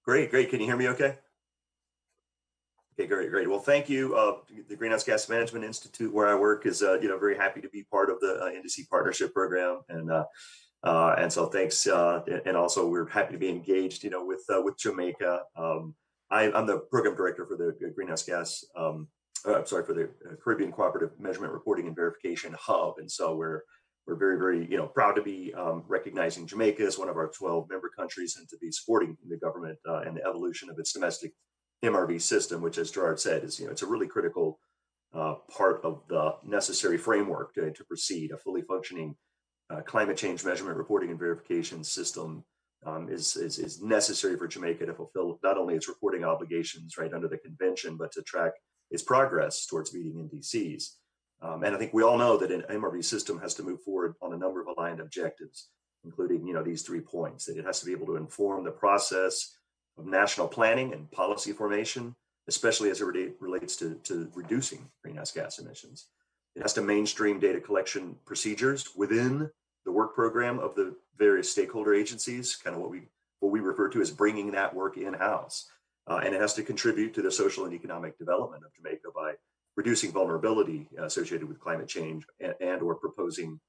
Great. Can you hear me okay? Okay, great. Well, thank you. The Greenhouse Gas Management Institute, where I work, is very happy to be part of the NDC partnership program, and so thanks. And also, we're happy to be engaged, with Jamaica. I'm the program director for the Greenhouse Gas. For the Caribbean Cooperative Measurement, Reporting, and Verification Hub, and so we're very proud to be recognizing Jamaica as one of our 12 member countries and to be supporting the government and the evolution of its domestic MRV system, which, as Gerard said, is it's a really critical part of the necessary framework to proceed. A fully functioning climate change measurement, reporting, and verification system is necessary for Jamaica to fulfill not only its reporting obligations right under the convention, but to track its progress towards meeting NDCs. And I think we all know that an MRV system has to move forward on a number of aligned objectives, including these 3 points: that it has to be able to inform the process of national planning and policy formation, especially as it relates to reducing greenhouse gas emissions. It has to mainstream data collection procedures within the work program of the various stakeholder agencies, kind of what we refer to as bringing that work in-house. And it has to contribute to the social and economic development of Jamaica by reducing vulnerability associated with climate change and or proposing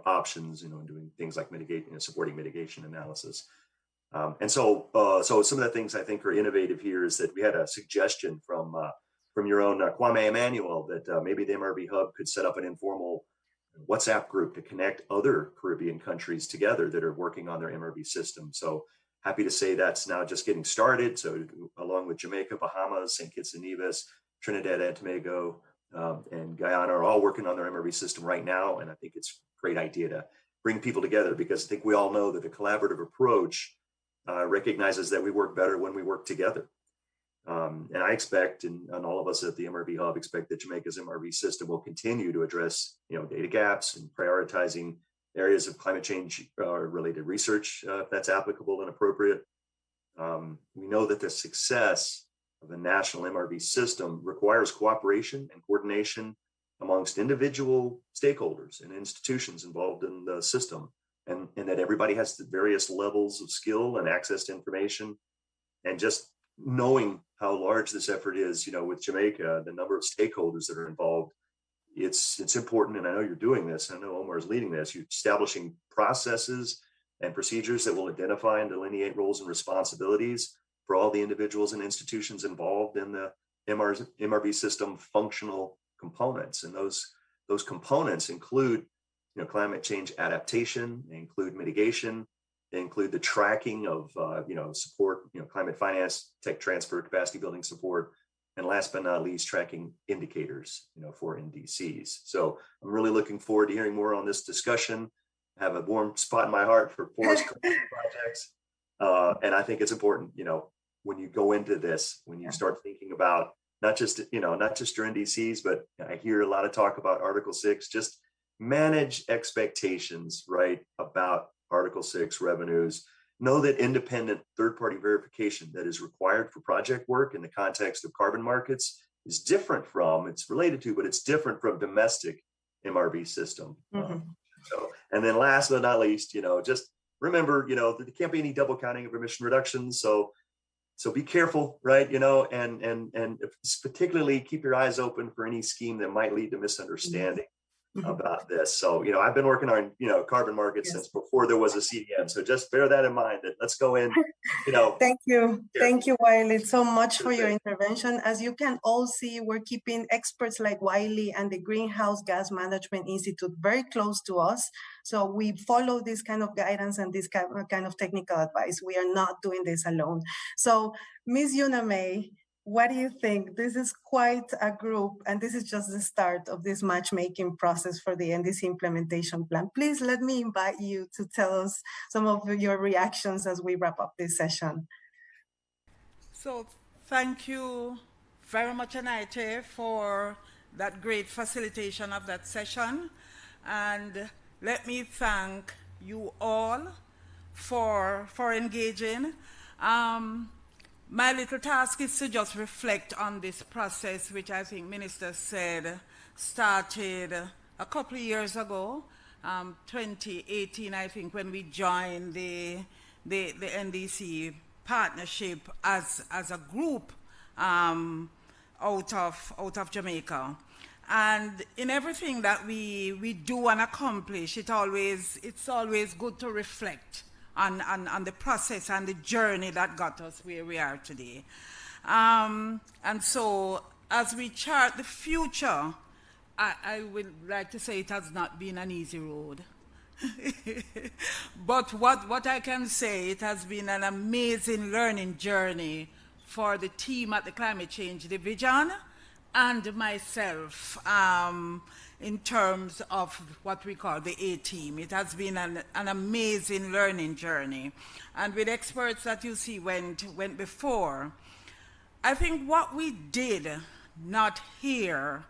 options, and doing things like supporting mitigation analysis. And so some of the things I think are innovative here is that we had a suggestion from your own Kwame Emmanuel that maybe the MRB Hub could set up an informal WhatsApp group to connect other Caribbean countries together that are working on their MRB system. So happy to say that's now just getting started. So along with Jamaica, Bahamas, St. Kitts and Nevis, Trinidad and Tobago, and Guyana are all working on their MRB system right now. And I think it's a great idea to bring people together, because I think we all know that a collaborative approach recognizes that we work better when we work together. And I expect, and all of us at the MRV Hub expect, that Jamaica's MRV system will continue to address data gaps and prioritizing areas of climate change related research if that's applicable and appropriate. We know that the success of a national MRV system requires cooperation and coordination amongst individual stakeholders and institutions involved in the system. And that everybody has the various levels of skill and access to information. And just knowing how large this effort is, with Jamaica, the number of stakeholders that are involved, it's important, and I know you're doing this, I know Omar is leading this, you're establishing processes and procedures that will identify and delineate roles and responsibilities for all the individuals and institutions involved in the MRV system functional components. And those components include, climate change adaptation, they include mitigation, they include the tracking of, support, climate finance, tech transfer, capacity building support, and last but not least, tracking indicators, for NDCs. So I'm really looking forward to hearing more on this discussion. I have a warm spot in my heart for forest projects. And I think it's important, when you go into this, when you start thinking about not just your NDCs, but I hear a lot of talk about Article 6, just manage expectations, right, about Article 6 revenues. Know that independent third-party verification that is required for project work in the context of carbon markets is different from, it's related to, but it's different from domestic MRV system. And then last but not least, just remember, there can't be any double counting of emission reductions. So be careful, right? And particularly keep your eyes open for any scheme that might lead to misunderstanding about this. So, I've been working on, carbon markets since before there was a CDM. So just bear that in mind, that let's go in, Thank you. Thank you, Wiley, so much for your intervention. As you can all see, we're keeping experts like Wiley and the Greenhouse Gas Management Institute very close to us. So we follow this kind of guidance and this kind of technical advice. We are not doing this alone. So Ms. Yuna May, what do you think? This is quite a group, and this is just the start of this matchmaking process for the NDC implementation plan. Please let me invite you to tell us some of your reactions as we wrap up this session. So thank you very much, Anaite, for that great facilitation of that session. And let me thank you all for engaging. My little task is to just reflect on this process, which I think Minister said started a couple of years ago, 2018, I think, when we joined the NDC partnership as a group out of Jamaica. And in everything that we do and accomplish, it's always good to reflect on the process and the journey that got us where we are today. And so as we chart the future, I would like to say it has not been an easy road. But what I can say, it has been an amazing learning journey for the team at the Climate Change Division and myself, in terms of what we call the A-team. It has been an amazing learning journey. And with experts that you see went before, I think what we did not hear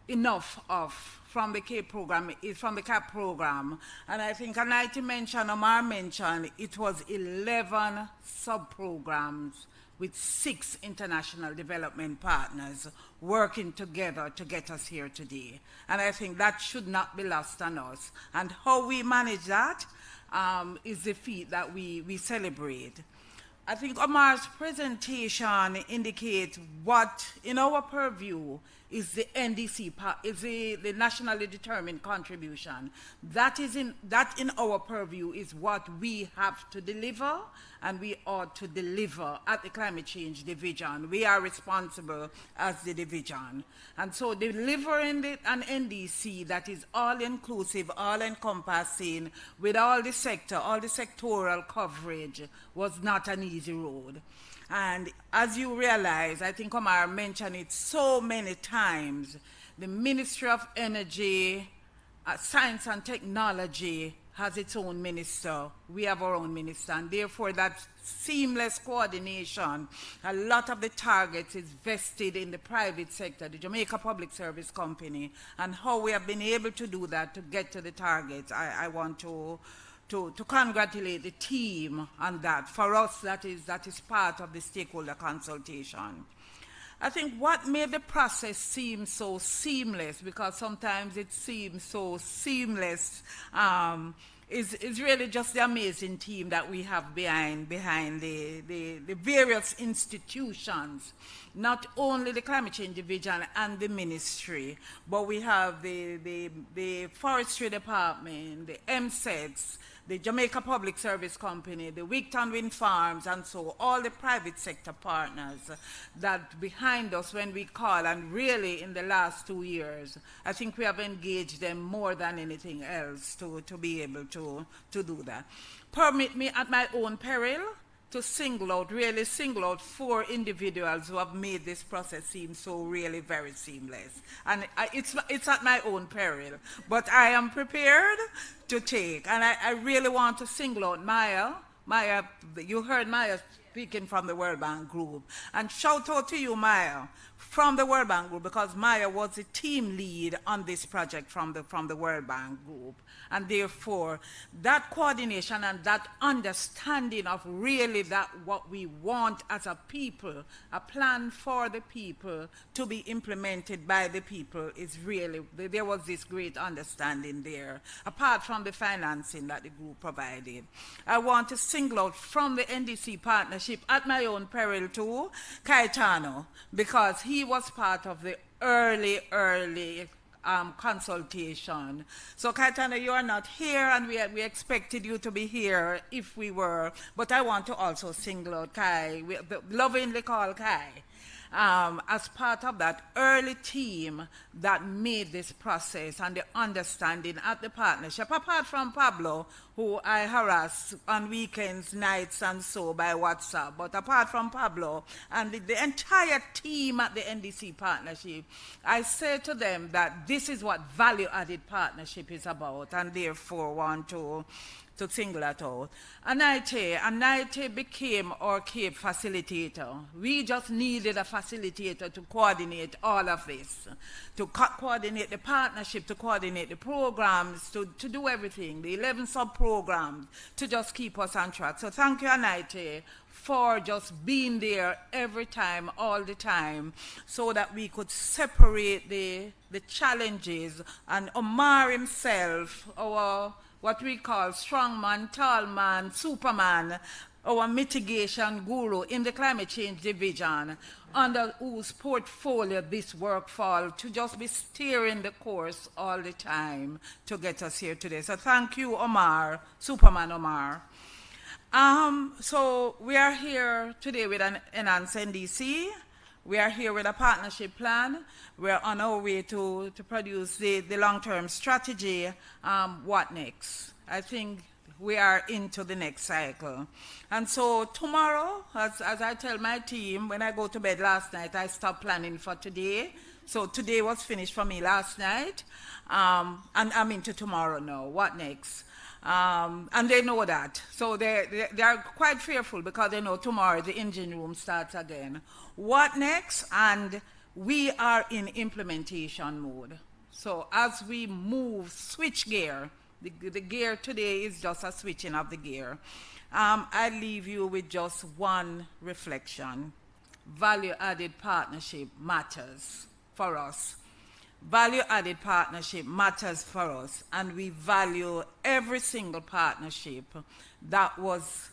enough of from the CAP program is from the CAP program. And I think Anaiti mentioned, Omar mentioned, it was 11 sub-programs with 6 international development partners working together to get us here today. And I think that should not be lost on us. And how we manage that is the feat that we celebrate. I think Omar's presentation indicates what, in our purview, is the NDC, is the nationally determined contribution. That in our purview is what we have to deliver, and we ought to deliver at the Climate Change Division. We are responsible as the division. And so delivering an NDC that is all-inclusive, all-encompassing, with all the sectoral coverage, was not an easy road. And as you realize, I think Omar mentioned it so many times, the Ministry of Energy, Science and Technology has its own minister. We have our own minister, and therefore that seamless coordination, a lot of the targets is vested in the private sector, the Jamaica Public Service Company, and how we have been able to do that to get to the targets. I want to congratulate the team on that. For us, that is part of the stakeholder consultation. I think what made the process seem so seamless, because sometimes it seems so seamless, is really just the amazing team that we have behind the various institutions. Not only the Climate Change Division and the ministry, but we have the Forestry Department, the MSETs, the Jamaica Public Service Company, the Wigton Wind Farms, and so all the private sector partners that behind us when we call, and really in the last 2 years, I think we have engaged them more than anything else to be able to do that. Permit me at my own peril to really single out 4 individuals who have made this process seem so really very seamless. And it's at my own peril, but I am prepared to take. And I really want to single out Maya. Maya, you heard Maya speaking from the World Bank Group. And shout out to you, Maya, from the World Bank Group, because Maya was the team lead on this project from the World Bank Group. And therefore, that coordination and that understanding of really that what we want as a people, a plan for the people to be implemented by the people is really, there was this great understanding there, apart from the financing that the group provided. I want to single out from the NDC partnership at my own peril too, Caetano, because he was part of the early consultation. So Caetano, you are not here, and we expected you to be here if we were, but I want to also single out Kai, we lovingly call Kai, as part of that early team that made this process and the understanding at the partnership, apart from Pablo, who I harass on weekends, nights, and so by WhatsApp. But apart from Pablo and the entire team at the NDC partnership, I say to them that this is what value-added partnership is about, and therefore want to single that out. Anaite became our Cape facilitator. We just needed a facilitator to coordinate all of this, to coordinate the partnership, to coordinate the programs, to do everything, the 11 sub-programs, to just keep us on track. So thank you, Anaite, for just being there every time, all the time, so that we could separate the challenges. And Omar himself, our what we call strong man, tall man, superman, our mitigation guru in the Climate Change Division, under whose portfolio this work falls, to just be steering the course all the time to get us here today. So thank you, Omar, Superman Omar. So we are here today with an enhanced NDC. We are here with a partnership plan. We're on our way to produce the long-term strategy. What next? I think we are into the next cycle. And so tomorrow, as I tell my team, when I go to bed last night, I stopped planning for today. So today was finished for me last night. And I'm into tomorrow now. What next? And they know that. So they are quite fearful because they know tomorrow the engine room starts again. What next? And we are in implementation mode. So as we move, switch gear, the gear today is just a switching of the gear. I leave you with just one reflection. Value-added partnership matters for us. Value-added partnership matters for us, and we value every single partnership that was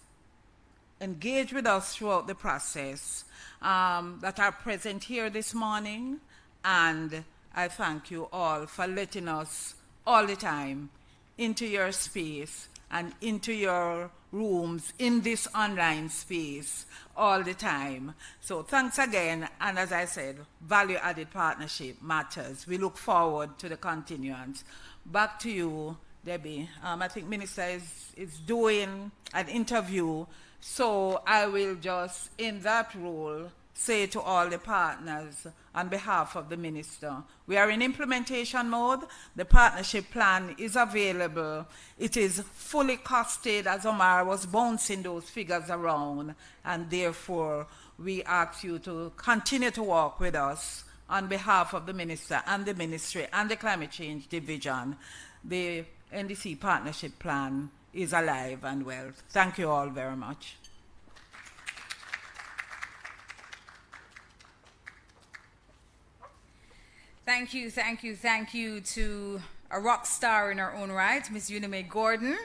engaged with us throughout the process, that are present here this morning, and I thank you all for letting us all the time into your space and into your rooms in this online space all the time. So thanks again, and as I said, value-added partnership matters. We look forward to the continuance. Back to you, Debbie. I think Minister is doing an interview, so I will just, in that role, say to all the partners on behalf of the Minister, we are in implementation mode. The partnership plan is available. It is fully costed, as Omar was bouncing those figures around, and therefore we ask you to continue to work with us on behalf of the Minister and the Ministry and the Climate Change Division. The NDC partnership plan is alive and well. Thank you all very much. Thank you to a rock star in her own right, Ms. Unime Gordon.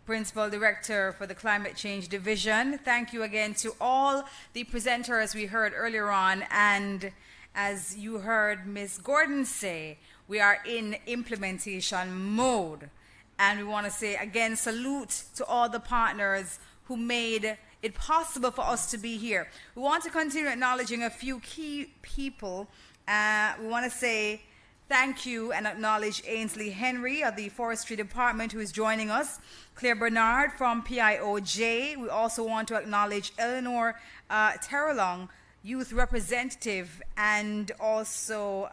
Principal Director for the Climate Change Division. Thank you again to all the presenters we heard earlier on. And as you heard Ms. Gordon say, we are in implementation mode. And we want to say again, salute to all the partners who made it possible for us to be here. We want to continue acknowledging a few key people. We want to say thank you and acknowledge Ainsley Henry of the Forestry Department, who is joining us. Claire Bernard from PIOJ. We also want to acknowledge Eleanor Terrelong, Youth Representative, and also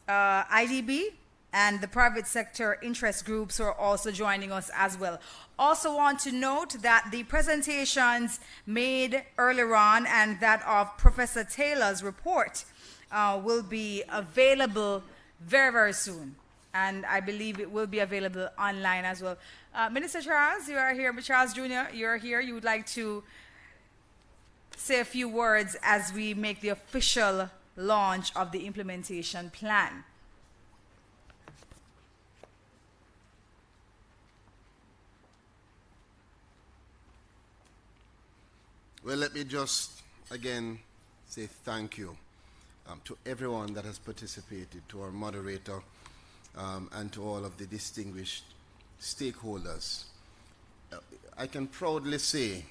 IDB and the private sector interest groups who are also joining us as well. Also want to note that the presentations made earlier on and that of Professor Taylor's report will be available very, very soon. And I believe it will be available online as well. Minister Charles, you are here. Charles Jr., you're here. You would like to say a few words as we make the official launch of the implementation plan. Well, let me just again say thank you to everyone that has participated, to our moderator, and to all of the distinguished stakeholders. I can proudly say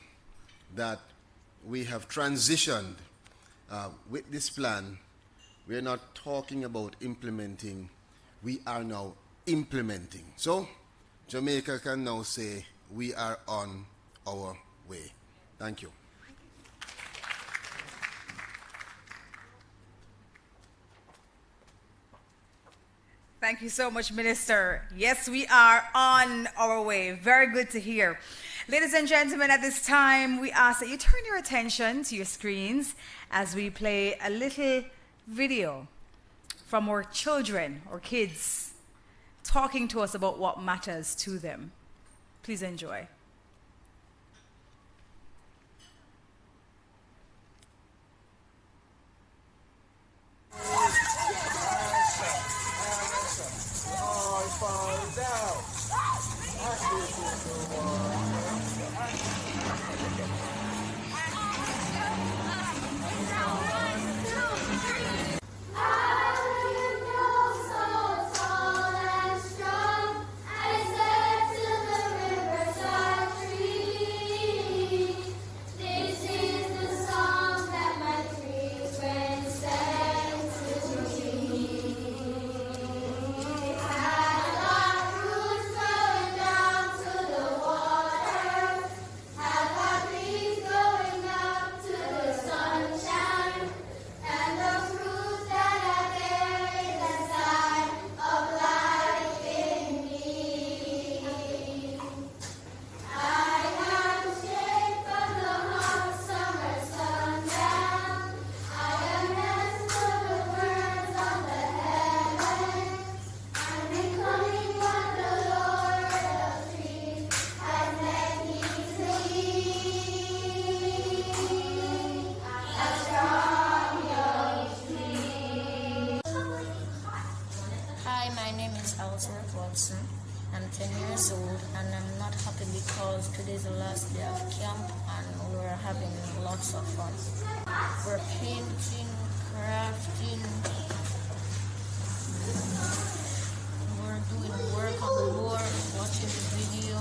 that we have transitioned with this plan. We are not talking about implementing, we are now implementing. So Jamaica can now say we are on our way. Thank you. Thank you so much, Minister. Yes, we are on our way. Very good to hear. Ladies and gentlemen, at this time, we ask that you turn your attention to your screens as we play a little video from our children or kids talking to us about what matters to them. Please enjoy. I'm 10 years old and I'm not happy because today's the last day of camp and we're having lots of fun. We're painting, crafting, we're doing work on the board, watching the video.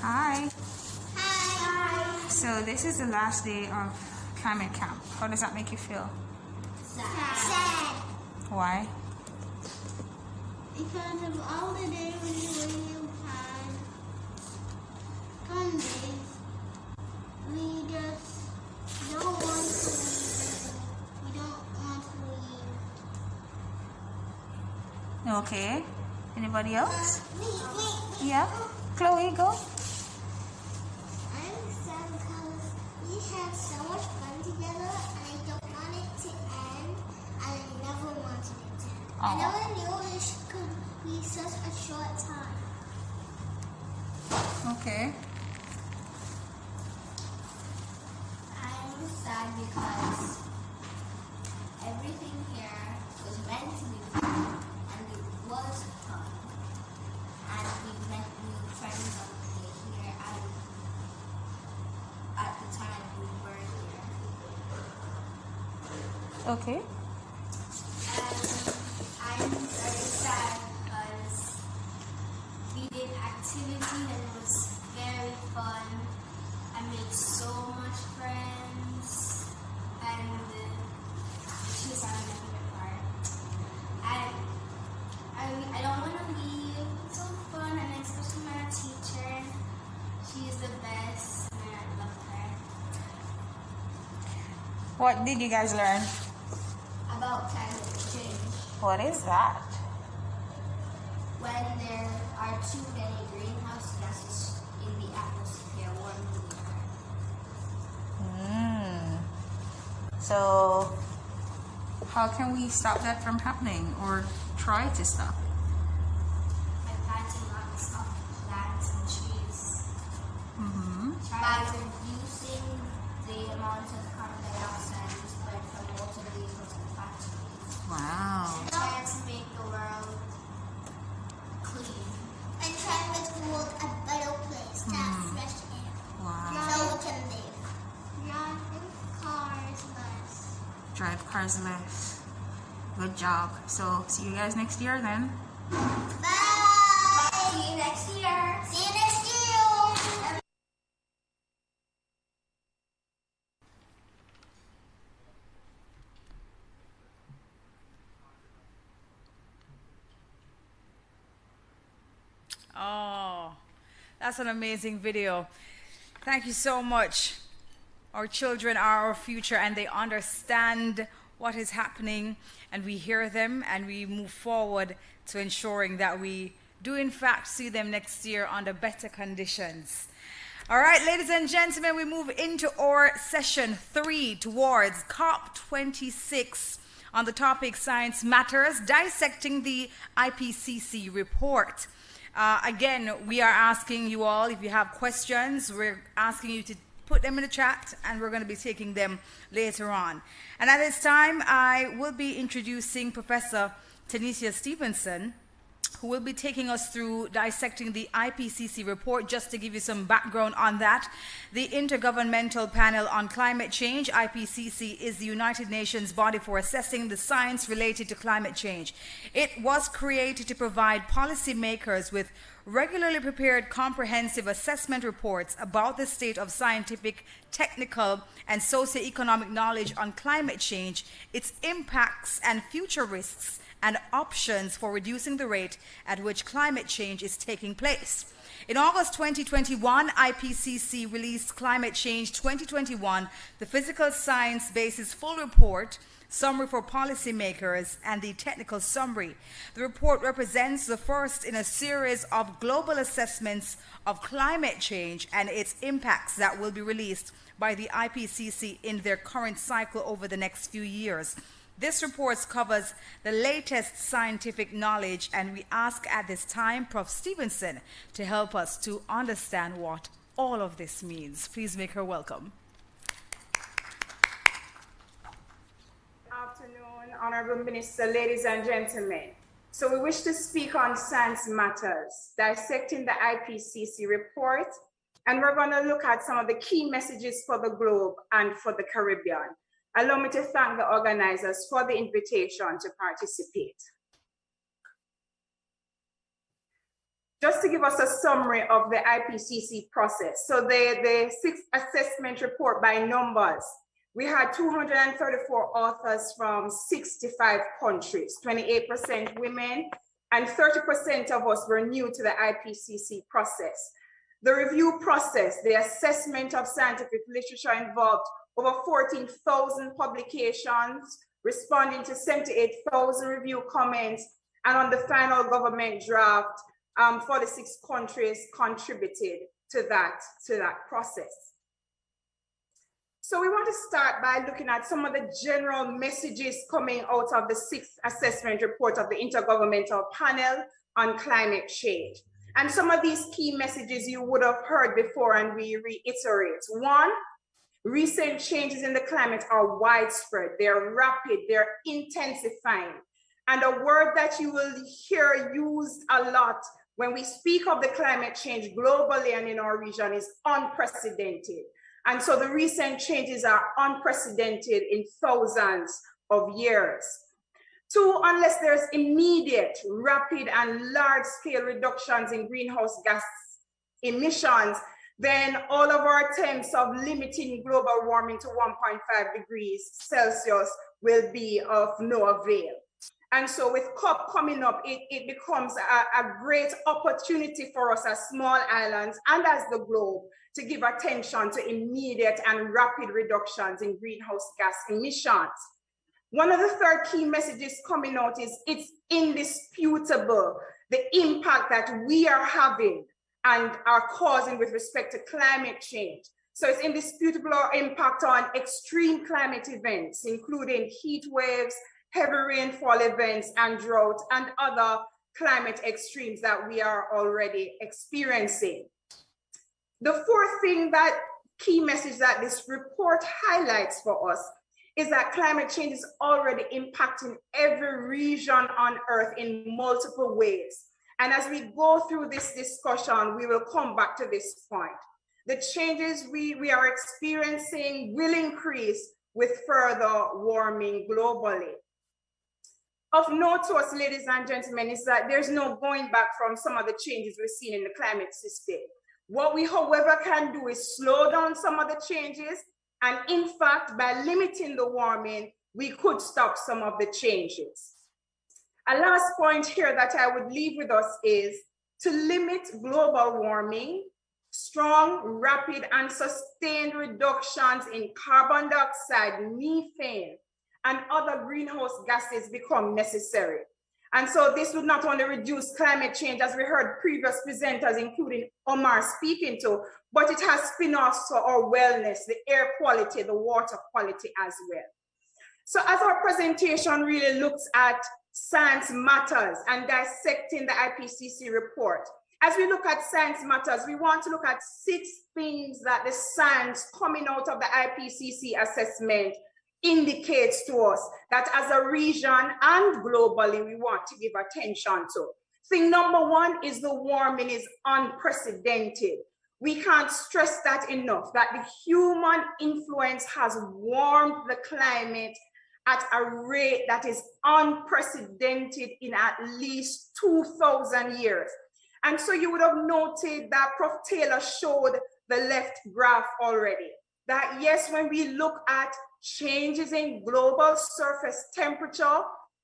Hi. Hi. So this is the last day of climate camp. How does that make you feel? Sad. Why? Because of all the days you had fun days, we just don't want to leave. We don't want to leave. Okay. Anybody else? Me. Yeah? Chloe, go. I'm sad because we had so much fun together and I don't want it to end and I never wanted it to end. I never knew it could be such a short time. Okay. I'm sad because everything here was meant to be fun, and it was fun. And we met new friends on the way here, and at the time we were here. Okay. I'm very sad because we did activity and it was very fun. I made so much friends, and which is my favorite part. I don't want to leave. It's so fun, and especially my teacher. She is the best, and I love her. What did you guys learn? About climate change. What is that? When there are too many greenhouse gases in the atmosphere, warming the earth. So, how can we stop that from happening or try to stop it? By planting lots of plants and trees. By reducing the amount of carbon dioxide spread from motor vehicles and factories. Wow. And try to make the world clean. And try to make the world a better place to have fresh air. Wow. So we can live. Driving cars less. Drive cars less. Good job. So, see you guys next year then. Bye. See you next year. See you next year. Oh, that's an amazing video. Thank you so much. Our children are our future, and they understand what is happening, and we hear them, and we move forward to ensuring that we do in fact see them next year under better conditions. All right, ladies and gentlemen, we move into our session 3 towards COP26 on the topic Science Matters, dissecting the Ipcc report. Again, we are asking you all, if you have questions, we're asking you to put them in the chat, and we're going to be taking them later on. And at this time, I will be introducing Professor Tanisha Stevenson, who will be taking us through dissecting the Ipcc report. Just to give you some background on that, the Intergovernmental Panel on Climate Change, Ipcc, is the United Nations body for assessing the science related to climate change. It was created to provide policymakers with regularly prepared comprehensive assessment reports about the state of scientific, technical, and socioeconomic knowledge on climate change, its impacts and future risks, and options for reducing the rate at which climate change is taking place. In August 2021, Ipcc released Climate Change 2021, the Physical Science Basis Full Report, Summary for Policymakers, and the Technical Summary. The report represents the first in a series of global assessments of climate change and its impacts that will be released by the Ipcc in their current cycle over the next few years. This report covers the latest scientific knowledge, and we ask at this time Prof. Stevenson to help us to understand what all of this means. Please make her welcome. Good afternoon, Honorable Minister, ladies and gentlemen. So we wish to speak on Science Matters, dissecting the Ipcc report, and we're going to look at some of the key messages for the globe and for the Caribbean. Allow me to thank the organizers for the invitation to participate. Just to give us a summary of the Ipcc process. So the sixth assessment report by numbers, we had 234 authors from 65 countries, 28% women, and 30% of us were new to the Ipcc process. The review process, the assessment of scientific literature, involved over 14,000 publications, responding to 78,000 review comments, and on the final government draft, 46 countries contributed to that process. So we want to start by looking at some of the general messages coming out of the sixth assessment report of the Intergovernmental Panel on Climate Change. And some of these key messages you would have heard before, and we reiterate. One, recent changes in the climate are widespread, they're rapid, they're intensifying. And a word that you will hear used a lot when we speak of the climate change globally and in our region is unprecedented. And so the recent changes are unprecedented in thousands of years. Two, unless there's immediate, rapid, and large-scale reductions in greenhouse gas emissions, then all of our attempts of limiting global warming to 1.5 degrees Celsius will be of no avail. And so with COP coming up, it becomes a great opportunity for us as small islands and as the globe to give attention to immediate and rapid reductions in greenhouse gas emissions. One of the third key messages coming out is it's indisputable the impact that we are having and are causing with respect to climate change. So it's indisputable our impact on extreme climate events, including heat waves, heavy rainfall events, and drought, and other climate extremes that we are already experiencing. The fourth key message that this report highlights for us is that climate change is already impacting every region on Earth in multiple ways. And as we go through this discussion, we will come back to this point. The changes we are experiencing will increase with further warming globally. Of note to us, ladies and gentlemen, is that there's no going back from some of the changes we've seen in the climate system. What we, however, can do is slow down some of the changes. And in fact, by limiting the warming, we could stop some of the changes. A last point here that I would leave with us is to limit global warming, strong, rapid, and sustained reductions in carbon dioxide, methane, and other greenhouse gases become necessary. And so this would not only reduce climate change, as we heard previous presenters, including Omar, speaking to, but it has spin-offs for our wellness, the air quality, the water quality as well. So as our presentation really looks at science matters and dissecting the Ipcc report, as we look at science matters, we want to look at 6 things that the science coming out of the Ipcc assessment indicates to us that as a region and globally we want to give attention to. Thing number 1 is the warming is unprecedented. We can't stress that enough, that the human influence has warmed the climate at a rate that is unprecedented in at least 2,000 years. And so you would have noted that Prof. Taylor showed the left graph already, that yes, when we look at changes in global surface temperature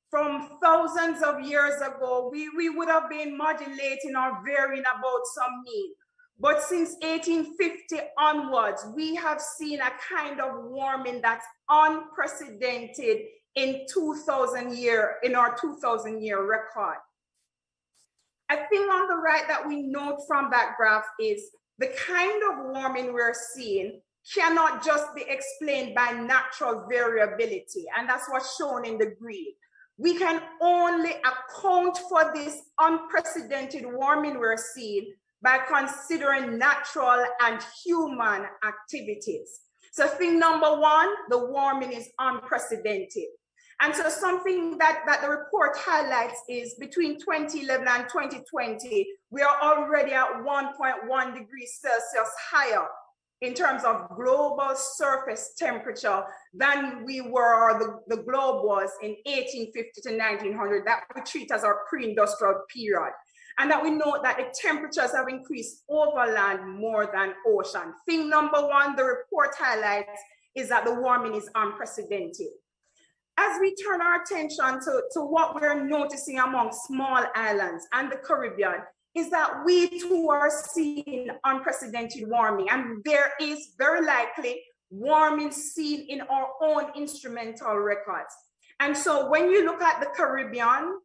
from thousands of years ago, we would have been modulating or varying about some mean. But since 1850 onwards, we have seen a kind of warming that's unprecedented in our 2,000 year record. A thing on the right that we note from that graph is the kind of warming we're seeing cannot just be explained by natural variability, and that's what's shown in the green. We can only account for this unprecedented warming we're seeing by considering natural and human activities. So thing number 1, the warming is unprecedented. And so something that the report highlights is between 2011 and 2020, we are already at 1.1 degrees Celsius higher in terms of global surface temperature than we were, or the globe was in 1850 to 1900, that we treat as our pre-industrial period. And that we know that the temperatures have increased over land more than ocean. Thing number 1, the report highlights, is that the warming is unprecedented. As we turn our attention to what we're noticing among small islands and the Caribbean, is that we too are seeing unprecedented warming, and there is very likely warming seen in our own instrumental records. And so when you look at the Caribbean,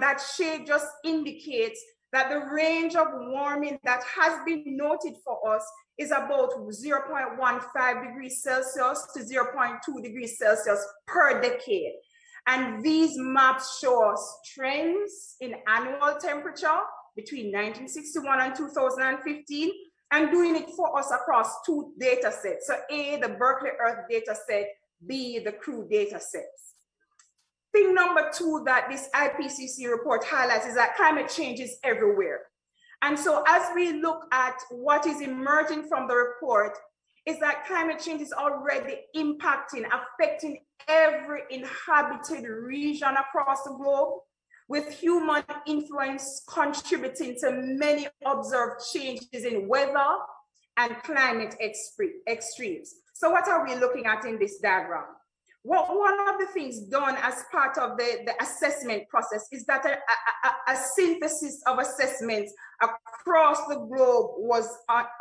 that shade just indicates that the range of warming that has been noted for us is about 0.15 degrees Celsius to 0.2 degrees Celsius per decade. And these maps show us trends in annual temperature between 1961 and 2015, and doing it for us across 2 data sets. So A, the Berkeley Earth data set, B, the CREW data sets. Thing number two that this IPCC report highlights is that climate change is everywhere. And so as we look at what is emerging from the report, is that climate change is already impacting, affecting every inhabited region across the globe, with human influence contributing to many observed changes in weather and climate extremes. So what are we looking at in this diagram? Well, one of the things done as part of the assessment process is that a synthesis of assessments across the globe was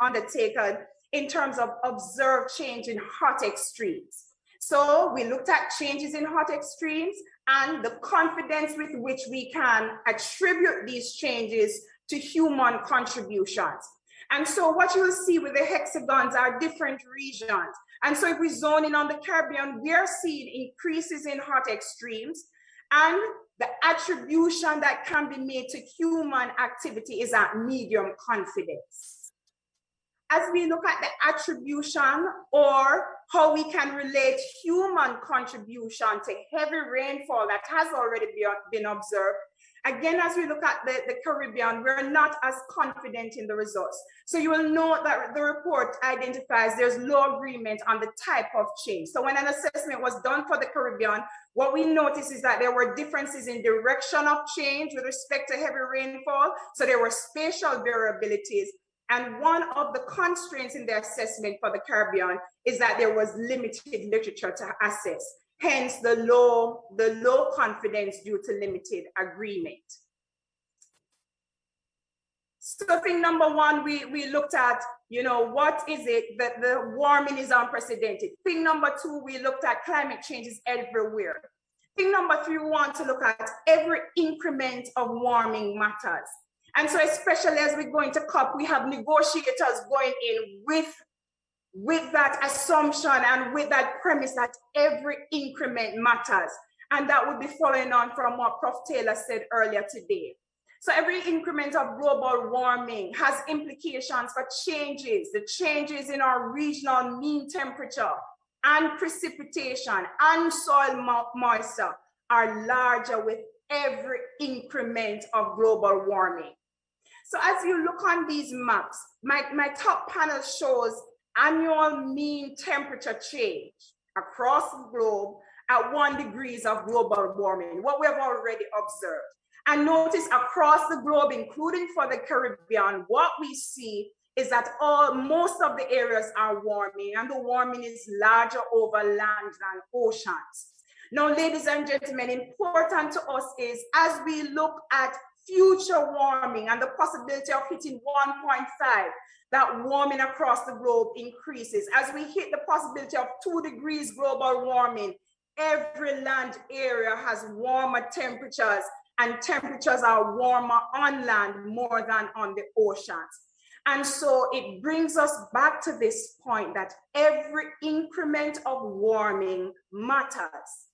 undertaken in terms of observed change in hot extremes. So we looked at changes in hot extremes and the confidence with which we can attribute these changes to human contributions. And so what you will see with the hexagons are different regions. And so if we zone in on the Caribbean, we are seeing increases in hot extremes, and the attribution that can be made to human activity is at medium confidence. As we look at the attribution or how we can relate human contribution to heavy rainfall that has already been observed, again, as we look at the Caribbean, we're not as confident in the results. So you will note that the report identifies there's low agreement on the type of change. So when an assessment was done for the Caribbean, what we noticed is that there were differences in direction of change with respect to heavy rainfall. So there were spatial variabilities. And one of the constraints in the assessment for the Caribbean is that there was limited literature to assess. Hence the low confidence due to limited agreement. So thing number one, we looked at, what is it that the warming is unprecedented. Thing number two, we looked at climate change is everywhere. Thing number three, we want to look at every increment of warming matters. And so especially as we go into COP, we have negotiators going in with that assumption and with that premise that every increment matters. And that would be following on from what Prof. Taylor said earlier today. So every increment of global warming has implications for changes, the changes in our regional mean temperature and precipitation and soil moisture are larger with every increment of global warming. So as you look on these maps, my top panel shows annual mean temperature change across the globe at 1 degree of global warming, what we have already observed. And notice across the globe, including for the Caribbean, what we see is that most of the areas are warming, and the warming is larger over land than oceans. Now, ladies and gentlemen, important to us is as we look at future warming and the possibility of hitting 1.5, that warming across the globe increases. As we hit the possibility of 2 degrees global warming, every land area has warmer temperatures, and temperatures are warmer on land more than on the oceans. And so it brings us back to this point that every increment of warming matters.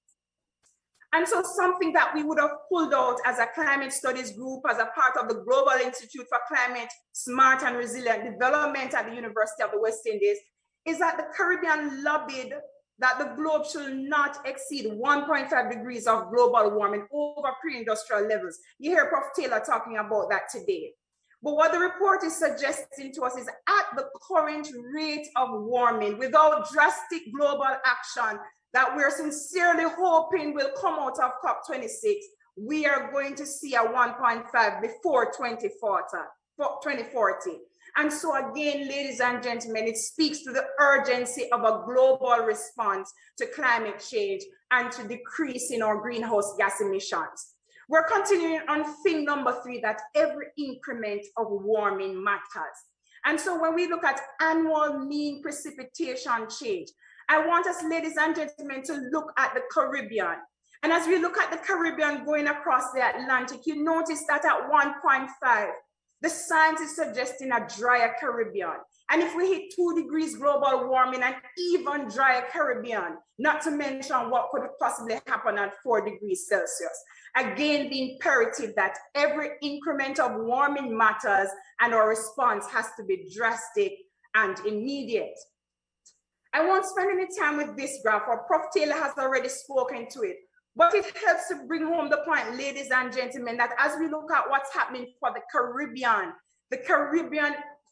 And so something that we would have pulled out as a climate studies group, as a part of the Global Institute for Climate Smart and Resilient Development at the University of the West Indies, is that the Caribbean lobbied that the globe should not exceed 1.5 degrees of global warming over pre-industrial levels. You hear Prof. Taylor talking about that today. But what the report is suggesting to us is at the current rate of warming, without drastic global action that we're sincerely hoping will come out of COP26, we are going to see a 1.5 before 2040. And so again, ladies and gentlemen, it speaks to the urgency of a global response to climate change and to decreasing our greenhouse gas emissions. We're continuing on thing number 3, that every increment of warming matters. And so when we look at annual mean precipitation change, I want us, ladies and gentlemen, to look at the Caribbean. And as we look at the Caribbean going across the Atlantic, you notice that at 1.5, the science is suggesting a drier Caribbean. And if we hit 2 degrees global warming, and even drier Caribbean, not to mention what could possibly happen at 4 degrees Celsius. Again, the imperative that every increment of warming matters and our response has to be drastic and immediate. I won't spend any time with this graph, or Prof. Taylor has already spoken to it. But it helps to bring home the point, ladies and gentlemen, that as we look at what's happening for the Caribbean,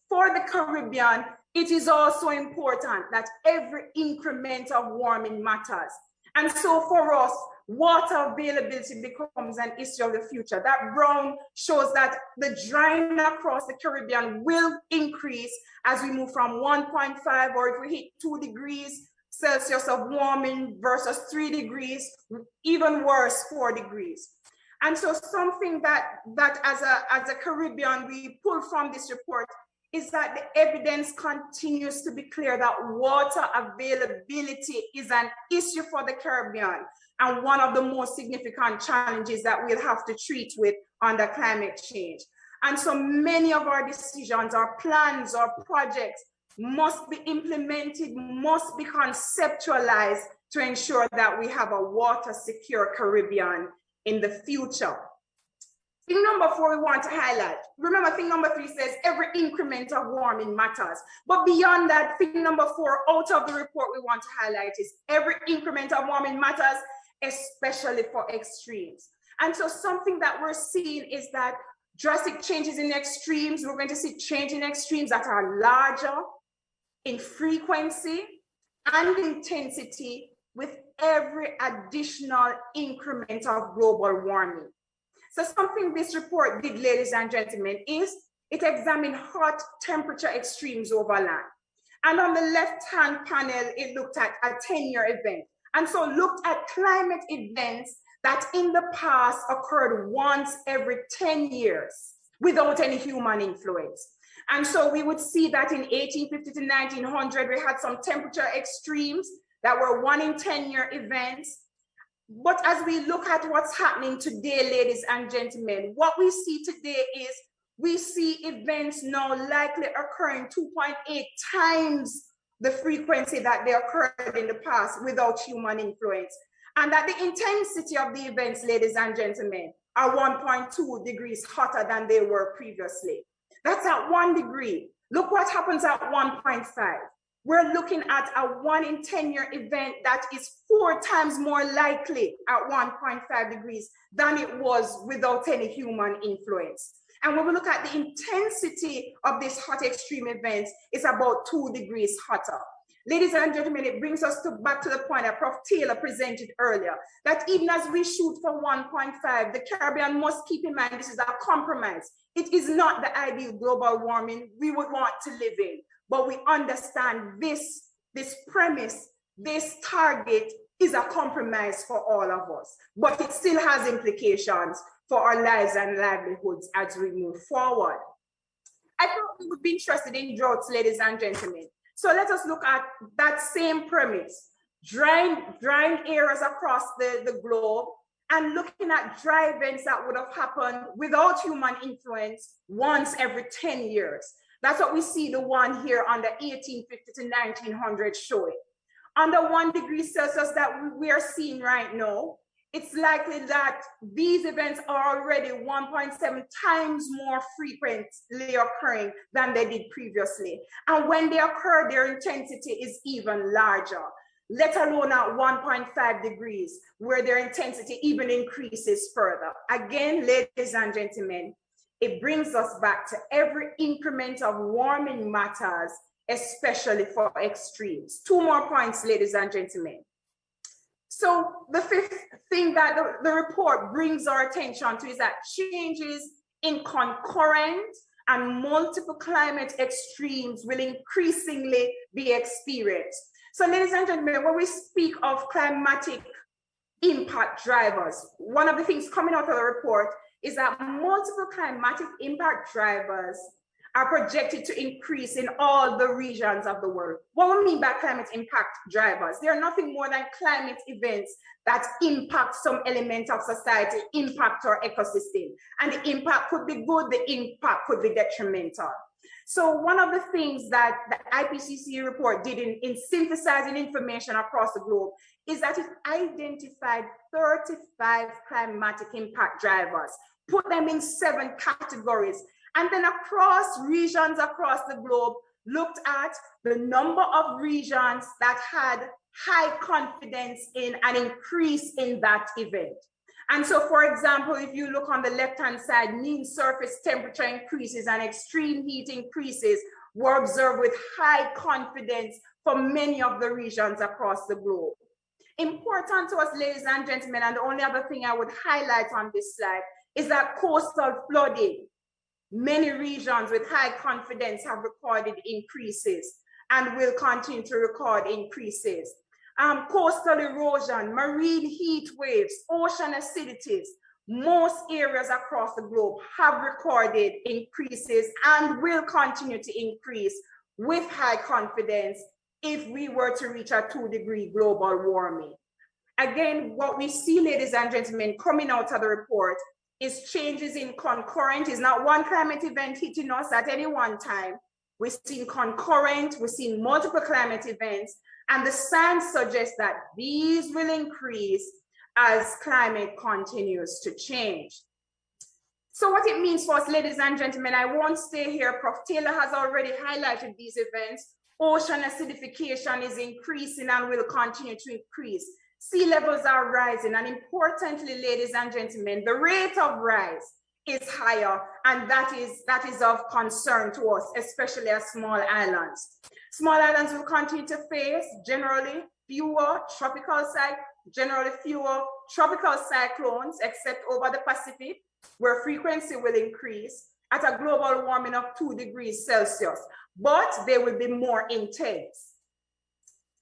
for the Caribbean, it is also important that every increment of warming matters. And so for us, water availability becomes an issue of the future. That brown shows that the drying across the Caribbean will increase as we move from 1.5, or if we hit 2 degrees Celsius of warming versus 3 degrees, even worse, 4 degrees. And so something that as a Caribbean we pull from this report is that the evidence continues to be clear that water availability is an issue for the Caribbean and one of the most significant challenges that we'll have to treat with under climate change. And so many of our decisions, our plans, our projects must be implemented, must be conceptualized to ensure that we have a water secure Caribbean in the future. Thing number 4 we want to highlight. Remember, thing number 3 says every increment of warming matters. But beyond that, thing number 4 out of the report we want to highlight is every increment of warming matters, especially for extremes. And so something that we're seeing is that drastic changes in extremes, we're going to see change in extremes that are larger in frequency and intensity with every additional increment of global warming. So something this report did, ladies and gentlemen, is it examined hot temperature extremes over land. And on the left-hand panel, it looked at a 10-year event. And so looked at climate events that in the past occurred once every 10 years without any human influence. And so we would see that in 1850 to 1900, we had some temperature extremes that were 1 in 10-year events. But as we look at what's happening today, ladies and gentlemen, what we see today is we see events now likely occurring 2.8 times the frequency that they occurred in the past without human influence. And that the intensity of the events, ladies and gentlemen, are 1.2 degrees hotter than they were previously. That's at 1 degree. Look what happens at 1.5. We're looking at a 1 in 10-year event that is 4 times more likely at 1.5 degrees than it was without any human influence. And when we look at the intensity of these hot extreme events, it's about 2 degrees hotter. Ladies and gentlemen, it brings us back to the point that Prof. Taylor presented earlier, that even as we shoot for 1.5, the Caribbean must keep in mind this is a compromise. It is not the ideal global warming we would want to live in. But we understand this premise, this target is a compromise for all of us, but it still has implications for our lives and livelihoods as we move forward. I thought we would be interested in droughts, ladies and gentlemen. So let us look at that same premise, drying areas across the globe and looking at dry events that would have happened without human influence once every 10 years. That's what we see the one here under 1850 to 1900 showing. Under 1 degree Celsius that we are seeing right now, it's likely that these events are already 1.7 times more frequently occurring than they did previously. And when they occur, their intensity is even larger, let alone at 1.5 degrees, where their intensity even increases further. Again, ladies and gentlemen, it brings us back to every increment of warming matters, especially for extremes. 2 more points, ladies and gentlemen. So the 5th thing that the report brings our attention to is that changes in concurrent and multiple climate extremes will increasingly be experienced. So ladies and gentlemen, when we speak of climatic impact drivers, one of the things coming out of the report is that multiple climatic impact drivers are projected to increase in all the regions of the world. What we mean by climate impact drivers, they are nothing more than climate events that impact some element of society, impact our ecosystem. And the impact could be good, the impact could be detrimental. So one of the things that the Ipcc report did in synthesizing information across the globe is that it identified 35 climatic impact drivers, put them in 7 categories, and then across regions across the globe, looked at the number of regions that had high confidence in an increase in that event. And so, for example, if you look on the left-hand side, mean surface temperature increases and extreme heat increases were observed with high confidence for many of the regions across the globe. Important to us, ladies and gentlemen, and the only other thing I would highlight on this slide is that coastal flooding, many regions with high confidence have recorded increases and will continue to record increases. Coastal erosion, marine heat waves, ocean acidities, most areas across the globe have recorded increases and will continue to increase with high confidence if we were to reach a 2-degree global warming. Again, what we see, ladies and gentlemen, coming out of the report is changes in concurrent. It's not one climate event hitting us at any one time. We've seen concurrent, we've seen multiple climate events, and the science suggests that these will increase as climate continues to change. So what it means for us, ladies and gentlemen, I won't stay here. Prof. Taylor has already highlighted these events. Ocean acidification is increasing and will continue to increase. Sea levels are rising, and importantly, ladies and gentlemen, the rate of rise is higher, and that is of concern to us, especially as small islands. Small islands will continue to face generally fewer tropical cyclones, except over the Pacific, where frequency will increase at a global warming of 2 degrees Celsius, but they will be more intense.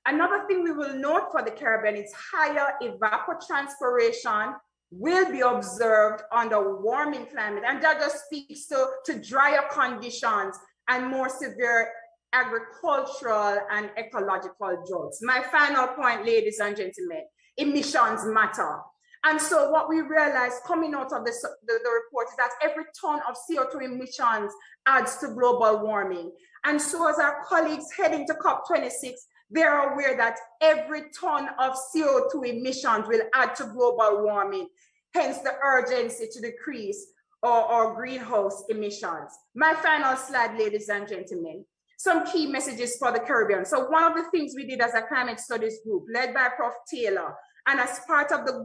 Another thing we will note for the Caribbean is higher evapotranspiration will be observed under warming climate, and that just speaks to drier conditions and more severe agricultural and ecological droughts. My final point, ladies and gentlemen, emissions matter. And so what we realize coming out of the report is that every ton of CO2 emissions adds to global warming. And so as our colleagues heading to COP26, they're aware that every ton of CO2 emissions will add to global warming, hence the urgency to decrease our greenhouse emissions. My final slide, ladies and gentlemen, some key messages for the Caribbean. So one of the things we did as a climate studies group led by Prof. Taylor, and as part of the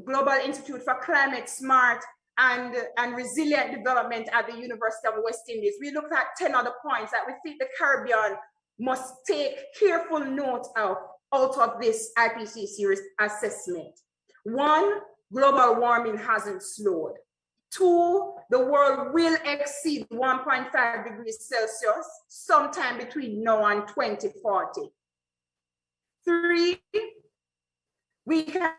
Global Institute for Climate Smart and Resilient Development at the University of West Indies, we looked at 10 other points that we think the Caribbean must take careful note of out of this IPCC assessment. 1, global warming hasn't slowed. 2, the world will exceed 1.5 degrees Celsius sometime between now and 2040. 3, we can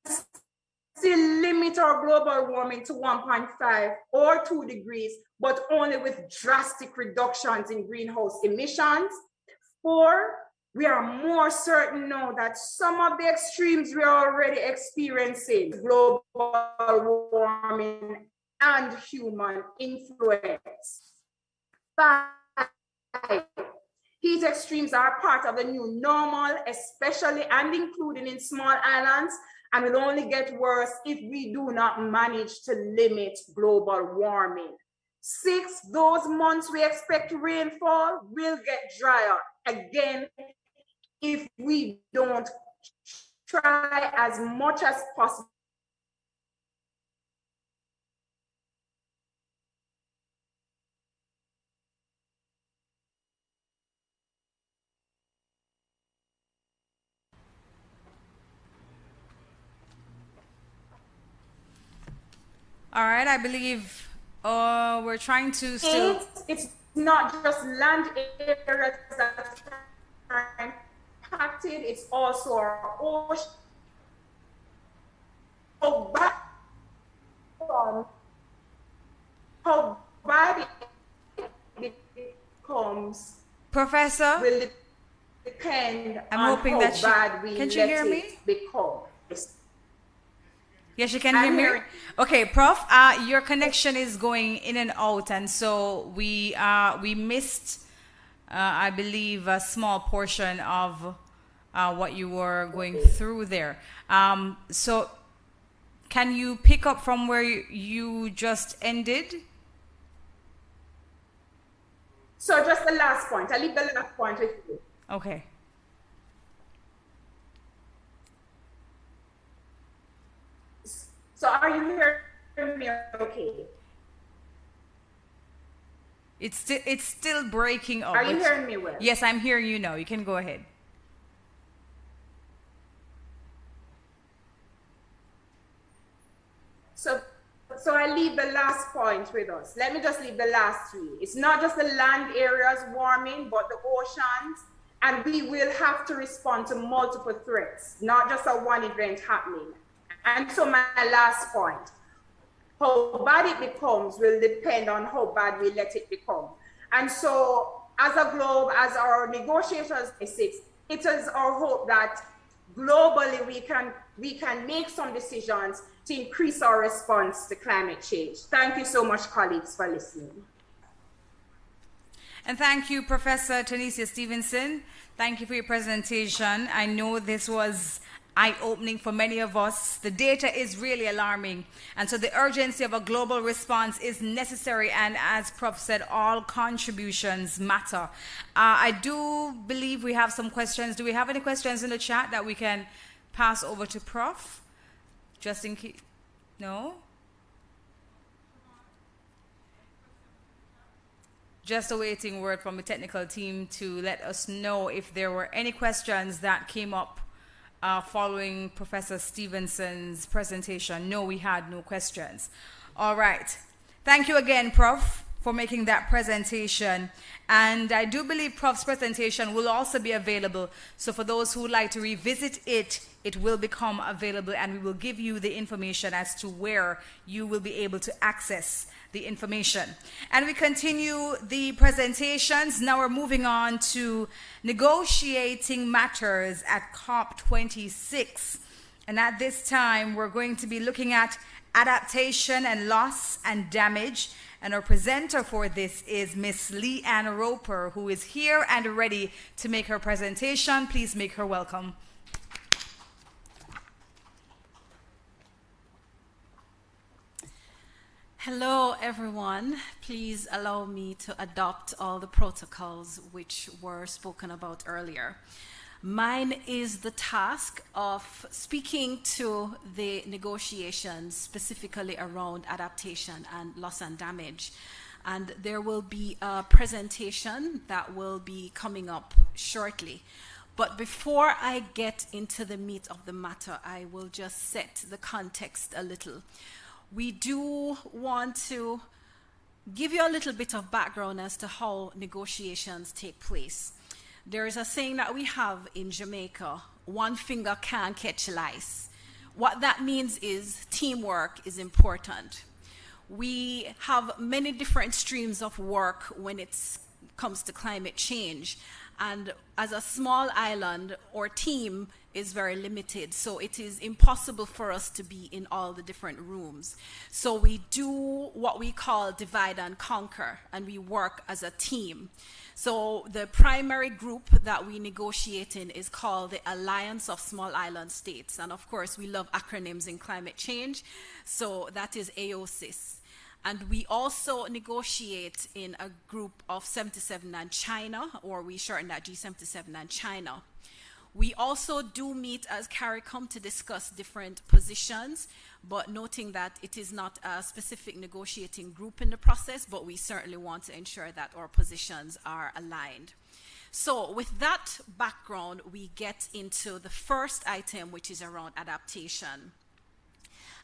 still limit our global warming to 1.5 or 2 degrees, but only with drastic reductions in greenhouse emissions. 4, we are more certain now that some of the extremes we are already experiencing, global warming and human influence. 5, heat extremes are part of the new normal, especially and including in small islands, and will only get worse if we do not manage to limit global warming. 6, those months we expect rainfall will get drier again if we don't try as much as possible All right, I believe we're trying to still... It's not just land areas that are impacted, it's also our ocean. How bad it becomes, Professor, will depend I'm on hoping how that bad we can let you hear it me? become. Yes, you can I'm hear me. hearing. Okay, Prof, your connection is going in and out, and so we missed, I believe, a small portion of what you were going through there. So, can you pick up from where you just ended? So just the last point. I'll leave the last point with you. Okay. So are you hearing me okay? It's still breaking up. Are you hearing me well? Yes, I'm hearing you now. You can go ahead. So I leave the last point with us. Let me just leave the last three. It's not just the land areas warming, but the oceans. And we will have to respond to multiple threats, not just a one event happening. And so my last point, how bad it becomes will depend on how bad we let it become. And so as a globe, as our negotiators, it is our hope that globally we can make some decisions to increase our response to climate change. Thank you so much, colleagues, for listening. And thank you, Professor Tanisha Stevenson. Thank you for your presentation. I know this was eye-opening for many of us. The data is really alarming. And so the urgency of a global response is necessary. And as Prof said, all contributions matter. I do believe we have some questions. Do we have any questions in the chat that we can pass over to Prof? Just in case. No? Just awaiting word from the technical team to let us know if there were any questions that came up following Professor Stevenson's presentation. No, we had no questions. All right. Thank you again, Prof, for making that presentation. And I do believe Prof's presentation will also be available. So for those who would like to revisit it, it will become available, and we will give you the information as to where you will be able to access the information. And we continue the presentations. Now we're moving on to negotiating matters at COP26. And at this time, we're going to be looking at adaptation and loss and damage. And our presenter for this is Miss Lee Ann Roper, who is here and ready to make her presentation. Please make her welcome. Hello, everyone. Please allow me to adopt all the protocols which were spoken about earlier. Mine is the task of speaking to the negotiations specifically around adaptation and loss and damage. And there will be a presentation that will be coming up shortly. But before I get into the meat of the matter, I will just set the context a little. We do want to give you a little bit of background as to how negotiations take place. There is a saying that we have in Jamaica, one finger can't catch lice. What that means is teamwork is important. We have many different streams of work when it comes to climate change. And as a small island, our team is very limited, so it is impossible for us to be in all the different rooms. So we do what we call divide and conquer, and we work as a team. So the primary group that we negotiate in is called the Alliance of Small Island States. And of course, we love acronyms in climate change, so that is AOSIS. And we also negotiate in a group of 77 and China, or we shorten that G77 and China. We also do meet as CARICOM to discuss different positions, but noting that it is not a specific negotiating group in the process, but we certainly want to ensure that our positions are aligned. So with that background, we get into the first item, which is around adaptation.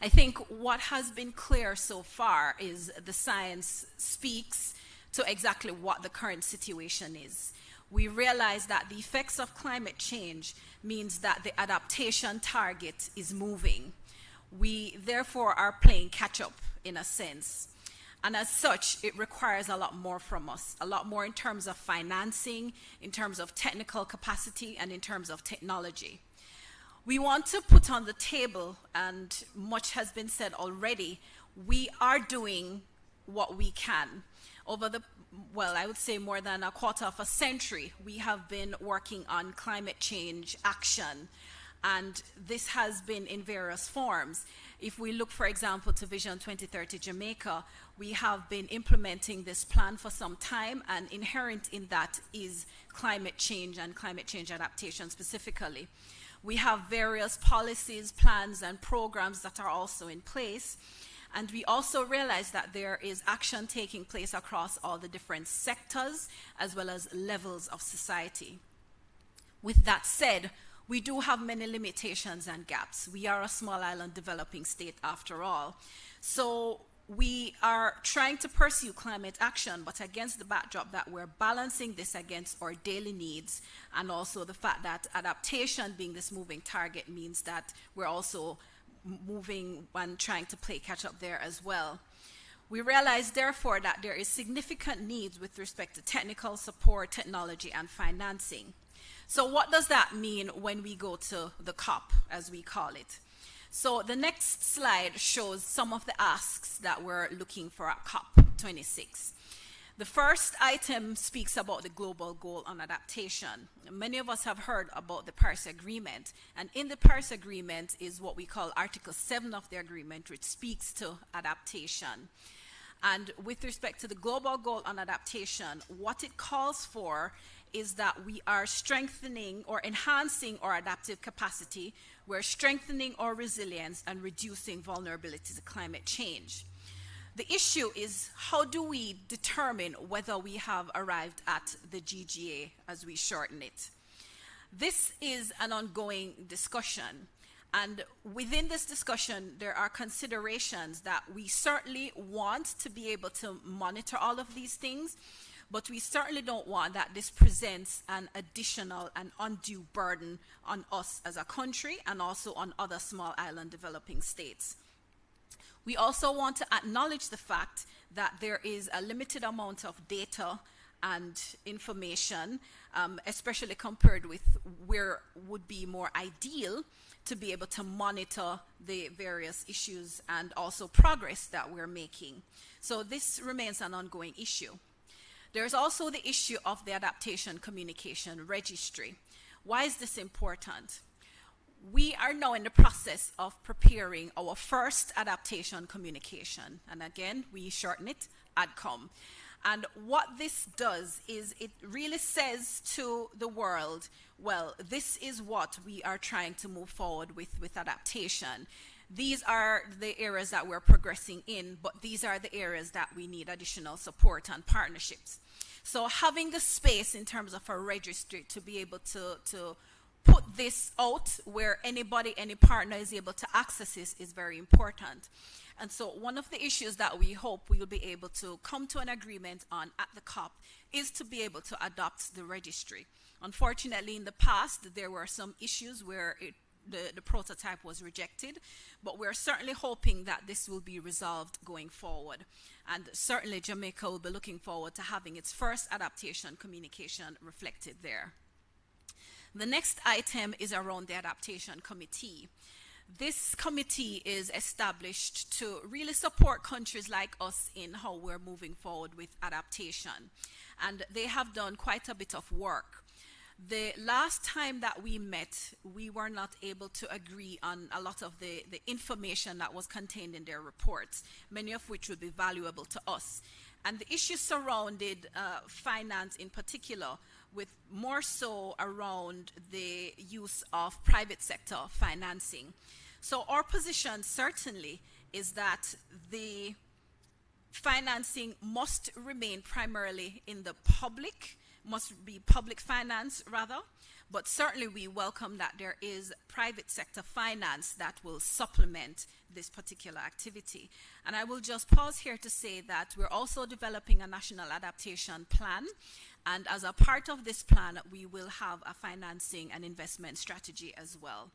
I think what has been clear so far is the science speaks to exactly what the current situation is. We realize that the effects of climate change means that the adaptation target is moving. We therefore are playing catch up in a sense. And as such, it requires a lot more from us, a lot more in terms of financing, in terms of technical capacity, and in terms of technology. We want to put on the table, and much has been said already, we are doing what we can. Over the, well, I would say more than a quarter of a century, we have been working on climate change action, and this has been in various forms. If we look, for example, to Vision 2030 Jamaica, we have been implementing this plan for some time, and inherent in that is climate change and climate change adaptation specifically. We have various policies, plans, and programs that are also in place. And we also realize that there is action taking place across all the different sectors as well as levels of society. With that said, we do have many limitations and gaps. We are a small island developing state after all. So we are trying to pursue climate action, but against the backdrop that we're balancing this against our daily needs, and also the fact that adaptation being this moving target means that we're also moving and trying to play catch up there as well. We realize, therefore, that there is significant needs with respect to technical support, technology, and financing. So what does that mean when we go to the COP, as we call it? So the next slide shows some of the asks that we're looking for at COP26. The first item speaks about the global goal on adaptation. Many of us have heard about the Paris Agreement, and in the Paris Agreement is what we call Article 7 of the agreement, which speaks to adaptation. And with respect to the global goal on adaptation, what it calls for is that we are strengthening or enhancing our adaptive capacity, we're strengthening our resilience and reducing vulnerability to climate change. The issue is, how do we determine whether we have arrived at the GGA, as we shorten it? This is an ongoing discussion. And within this discussion, there are considerations that we certainly want to be able to monitor all of these things, but we certainly don't want that this presents an additional and undue burden on us as a country and also on other small island developing states. We also want to acknowledge the fact that there is a limited amount of data and information, especially compared with where would be more ideal to be able to monitor the various issues and also progress that we're making. So this remains an ongoing issue. There's also the issue of the Adaptation Communication Registry. Why is this important? We are now in the process of preparing our first adaptation communication. And again, we shorten it, ADCOM. And what this does is it really says to the world, well, this is what we are trying to move forward with adaptation. These are the areas that we're progressing in, but these are the areas that we need additional support and partnerships. So having the space in terms of a registry to be able to put this out where anybody, any partner is able to access this is very important. And so one of the issues that we hope we'll be able to come to an agreement on at the COP is to be able to adopt the registry. Unfortunately, in the past, there were some issues where the prototype was rejected, but we're certainly hoping that this will be resolved going forward. And certainly Jamaica will be looking forward to having its first adaptation communication reflected there. The next item is around the Adaptation Committee. This committee is established to really support countries like us in how we're moving forward with adaptation. And they have done quite a bit of work. The last time that we met, we were not able to agree on a lot of the information that was contained in their reports, many of which would be valuable to us. And the issues surrounded finance in particular, with more so around the use of private sector financing. So our position certainly is that the financing must remain primarily in the public, must be public finance rather, but certainly we welcome that there is private sector finance that will supplement this particular activity. And I will just pause here to say that we're also developing a national adaptation plan, and as a part of this plan we will have a financing and investment strategy as well.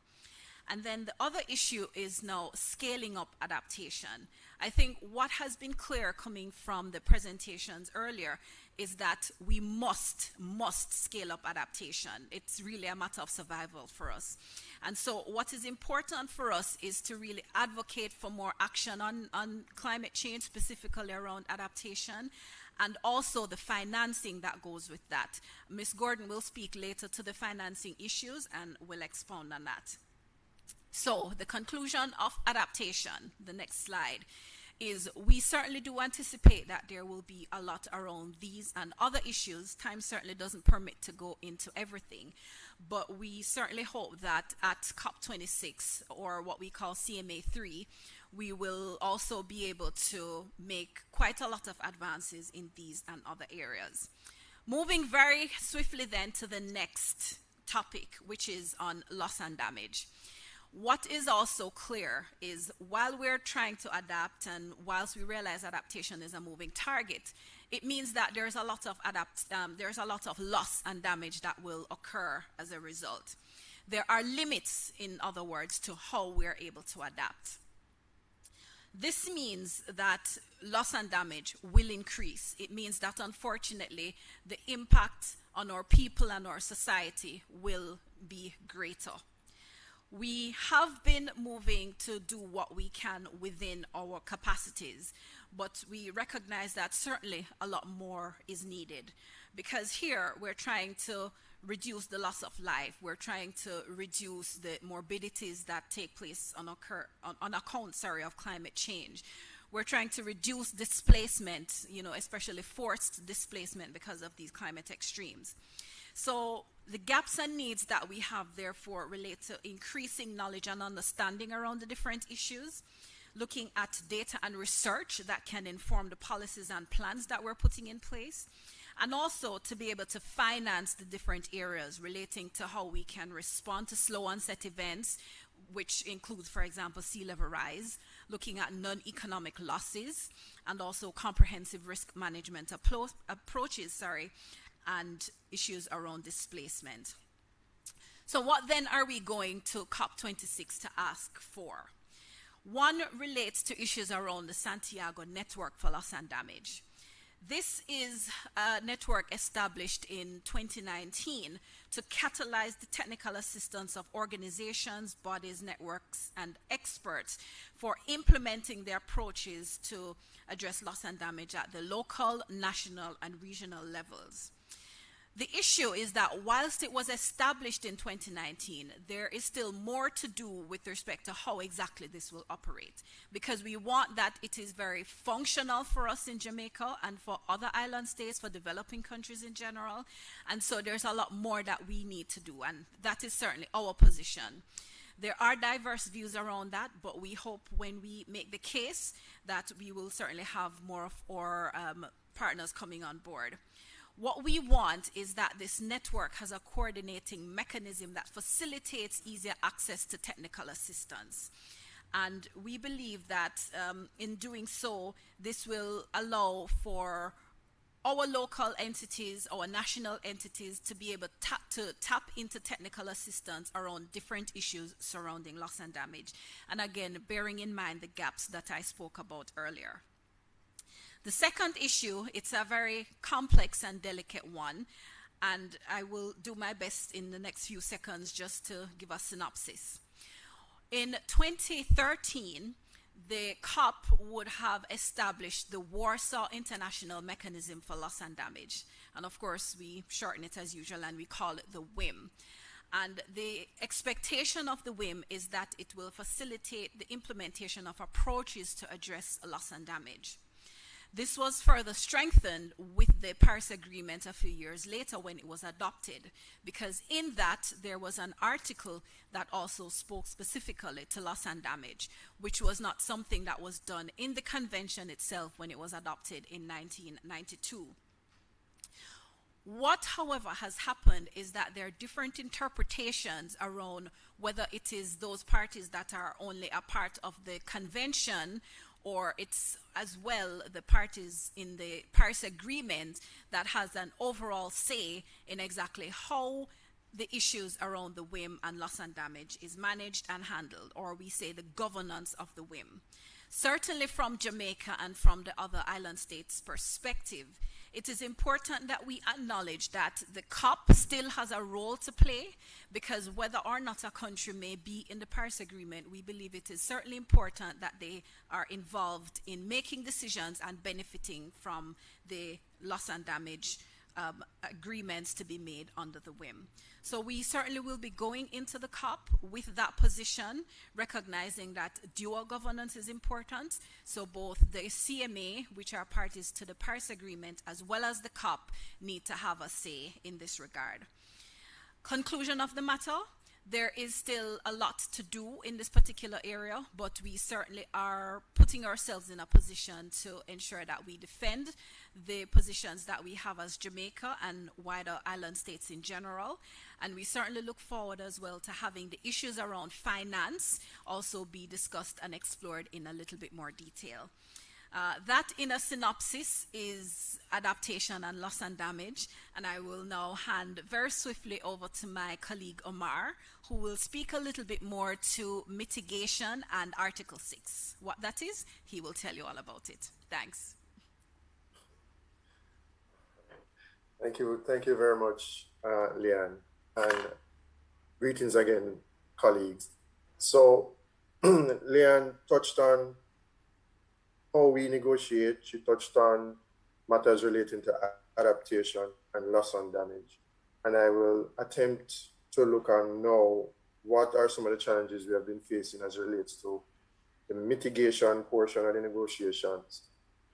And then the other issue is now scaling up adaptation. I think what has been clear coming from the presentations earlier is that we must scale up adaptation. It's really a matter of survival for us. And so what is important for us is to really advocate for more action on climate change, specifically around adaptation, and also the financing that goes with that. Ms. Gordon will speak later to the financing issues and will expound on that. So the conclusion of adaptation, the next slide, is we certainly do anticipate that there will be a lot around these and other issues. Time certainly doesn't permit to go into everything, but we certainly hope that at COP26, or what we call CMA3, we will also be able to make quite a lot of advances in these and other areas. Moving very swiftly then to the next topic, which is on loss and damage. What is also clear is while we're trying to adapt, and whilst we realize adaptation is a moving target, it means that there's a lot of loss and damage that will occur as a result. There are limits, in other words, to how we're able to adapt. This means that loss and damage will increase. It means that, unfortunately, the impact on our people and our society will be greater. We have been moving to do what we can within our capacities, but we recognize that certainly a lot more is needed, because here we're trying to reduce the loss of life. We're trying to reduce the morbidities that take place on account of climate change. We're trying to reduce displacement, especially forced displacement because of these climate extremes. So the gaps and needs that we have, therefore, relate to increasing knowledge and understanding around the different issues, looking at data and research that can inform the policies and plans that we're putting in place, and also to be able to finance the different areas relating to how we can respond to slow onset events, which includes, for example, sea level rise, looking at non-economic losses, and also comprehensive risk management approaches, and issues around displacement. So what then are we going to COP26 to ask for? One relates to issues around the Santiago Network for Loss and Damage. This is a network established in 2019 to catalyze the technical assistance of organizations, bodies, networks, and experts for implementing their approaches to address loss and damage at the local, national, and regional levels. The issue is that whilst it was established in 2019, there is still more to do with respect to how exactly this will operate, because we want that it is very functional for us in Jamaica and for other island states, for developing countries in general. And so there's a lot more that we need to do, and that is certainly our position. There are diverse views around that, but we hope when we make the case that we will certainly have more of our partners coming on board. What we want is that this network has a coordinating mechanism that facilitates easier access to technical assistance. And we believe that in doing so, this will allow for our local entities, our national entities, to be able to tap into technical assistance around different issues surrounding loss and damage. And again, bearing in mind the gaps that I spoke about earlier. The second issue, it's a very complex and delicate one, and I will do my best in the next few seconds just to give a synopsis. In 2013, the COP would have established the Warsaw International Mechanism for Loss and Damage. And of course, we shorten it as usual and we call it the WIM. And the expectation of the WIM is that it will facilitate the implementation of approaches to address loss and damage. This was further strengthened with the Paris Agreement a few years later when it was adopted, because in that there was an article that also spoke specifically to loss and damage, which was not something that was done in the convention itself when it was adopted in 1992. What, however, has happened is that there are different interpretations around whether it is those parties that are only a part of the convention, or it's as well the parties in the Paris Agreement that has an overall say in exactly how the issues around the WIM and loss and damage is managed and handled, or we say the governance of the WIM. Certainly from Jamaica and from the other island states' perspective, it is important that we acknowledge that the COP still has a role to play, because whether or not a country may be in the Paris Agreement, we believe it is certainly important that they are involved in making decisions and benefiting from the loss and damage agreements to be made under the WIM. So we certainly will be going into the COP with that position, recognizing that dual governance is important. So both the CMA, which are parties to the Paris Agreement, as well as the COP, need to have a say in this regard. Conclusion of the matter, there is still a lot to do in this particular area, but we certainly are putting ourselves in a position to ensure that we defend the positions that we have as Jamaica and wider island states in general. And we certainly look forward as well to having the issues around finance also be discussed and explored in a little bit more detail. That, in a synopsis, is adaptation and loss and damage. And I will now hand very swiftly over to my colleague Omar, who will speak a little bit more to mitigation and Article 6. What that is, he will tell you all about it. Thanks. Thank you very much, Leanne, and greetings again, colleagues. So Leanne touched on how we negotiate. She touched on matters relating to adaptation and loss and damage. And I will attempt to look and know what are some of the challenges we have been facing as it relates to the mitigation portion of the negotiations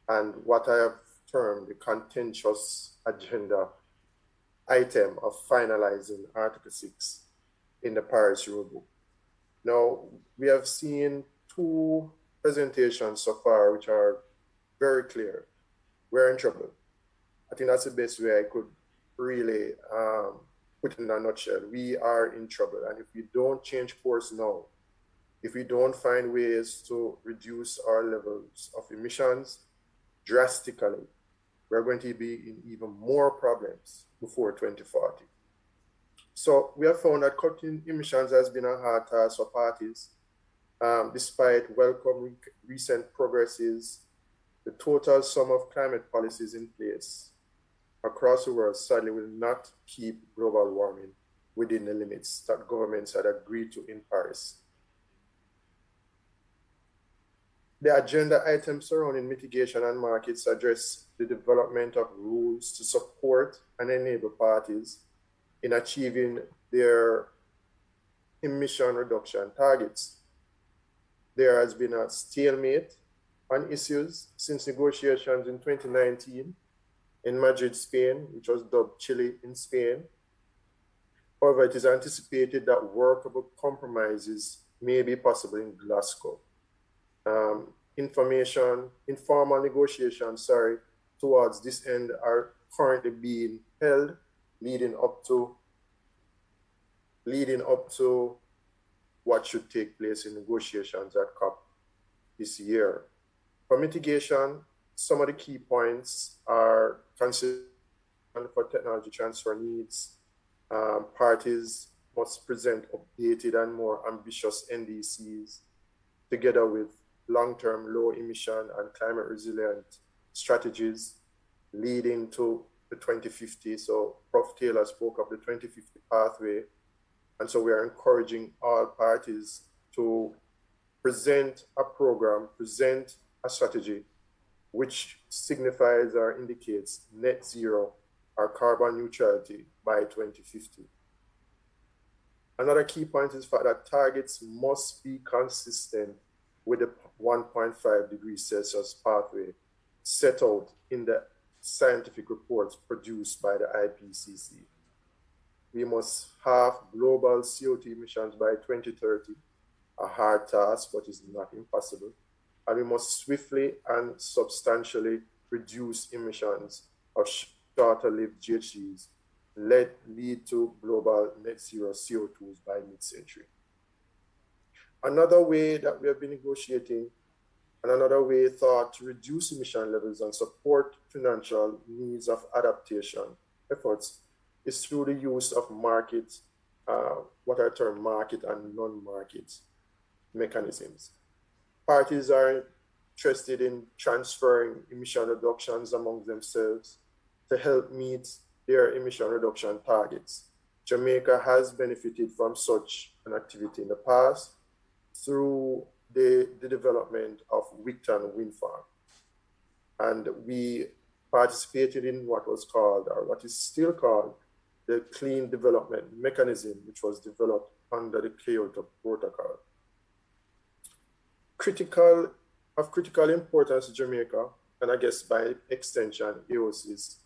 and what I have termed the contentious agenda item of finalizing Article 6 in the Paris Rulebook. Now, we have seen two presentations so far which are very clear. We're in trouble. I think that's the best way I could really put it in a nutshell. We are in trouble. And if we don't change course now, if we don't find ways to reduce our levels of emissions drastically, we're going to be in even more problems before 2040. So we have found that cutting emissions has been a hard task for parties. Despite welcome recent progresses, the total sum of climate policies in place across the world sadly will not keep global warming within the limits that governments had agreed to in Paris. The agenda items surrounding mitigation and markets address the development of rules to support and enable parties in achieving their emission reduction targets. There has been a stalemate on issues since negotiations in 2019 in Madrid, Spain, which was dubbed Chile in Spain. However, it is anticipated that workable compromises may be possible in Glasgow. Informal negotiations, towards this end are currently being held, leading up to what should take place in negotiations at COP this year. For mitigation, some of the key points are consideration for technology transfer needs. Parties must present updated and more ambitious NDCs together with long-term low emission and climate resilient strategies leading to the 2050. So Prof. Taylor spoke of the 2050 pathway. And so we are encouraging all parties to present a program, present a strategy which signifies or indicates net zero or carbon neutrality by 2050. Another key point is the fact that targets must be consistent with the 1.5 degrees Celsius pathway set out in the scientific reports produced by the Ipcc. We must have global CO2 emissions by 2030, a hard task, but is not impossible. And we must swiftly and substantially reduce emissions of shorter-lived GHGs, lead to global net zero CO2s by mid-century. Another way that we have been negotiating and another way thought to reduce emission levels and support financial needs of adaptation efforts is through the use of markets, what I term market and non-market mechanisms. Parties are interested in transferring emission reductions among themselves to help meet their emission reduction targets. Jamaica has benefited from such an activity in the past through the development of Wigton Wind Farm. And we participated in what was called, or what is still called, the Clean Development Mechanism, which was developed under the Kyoto Protocol. Of critical importance to Jamaica, and I guess by extension, EOS, is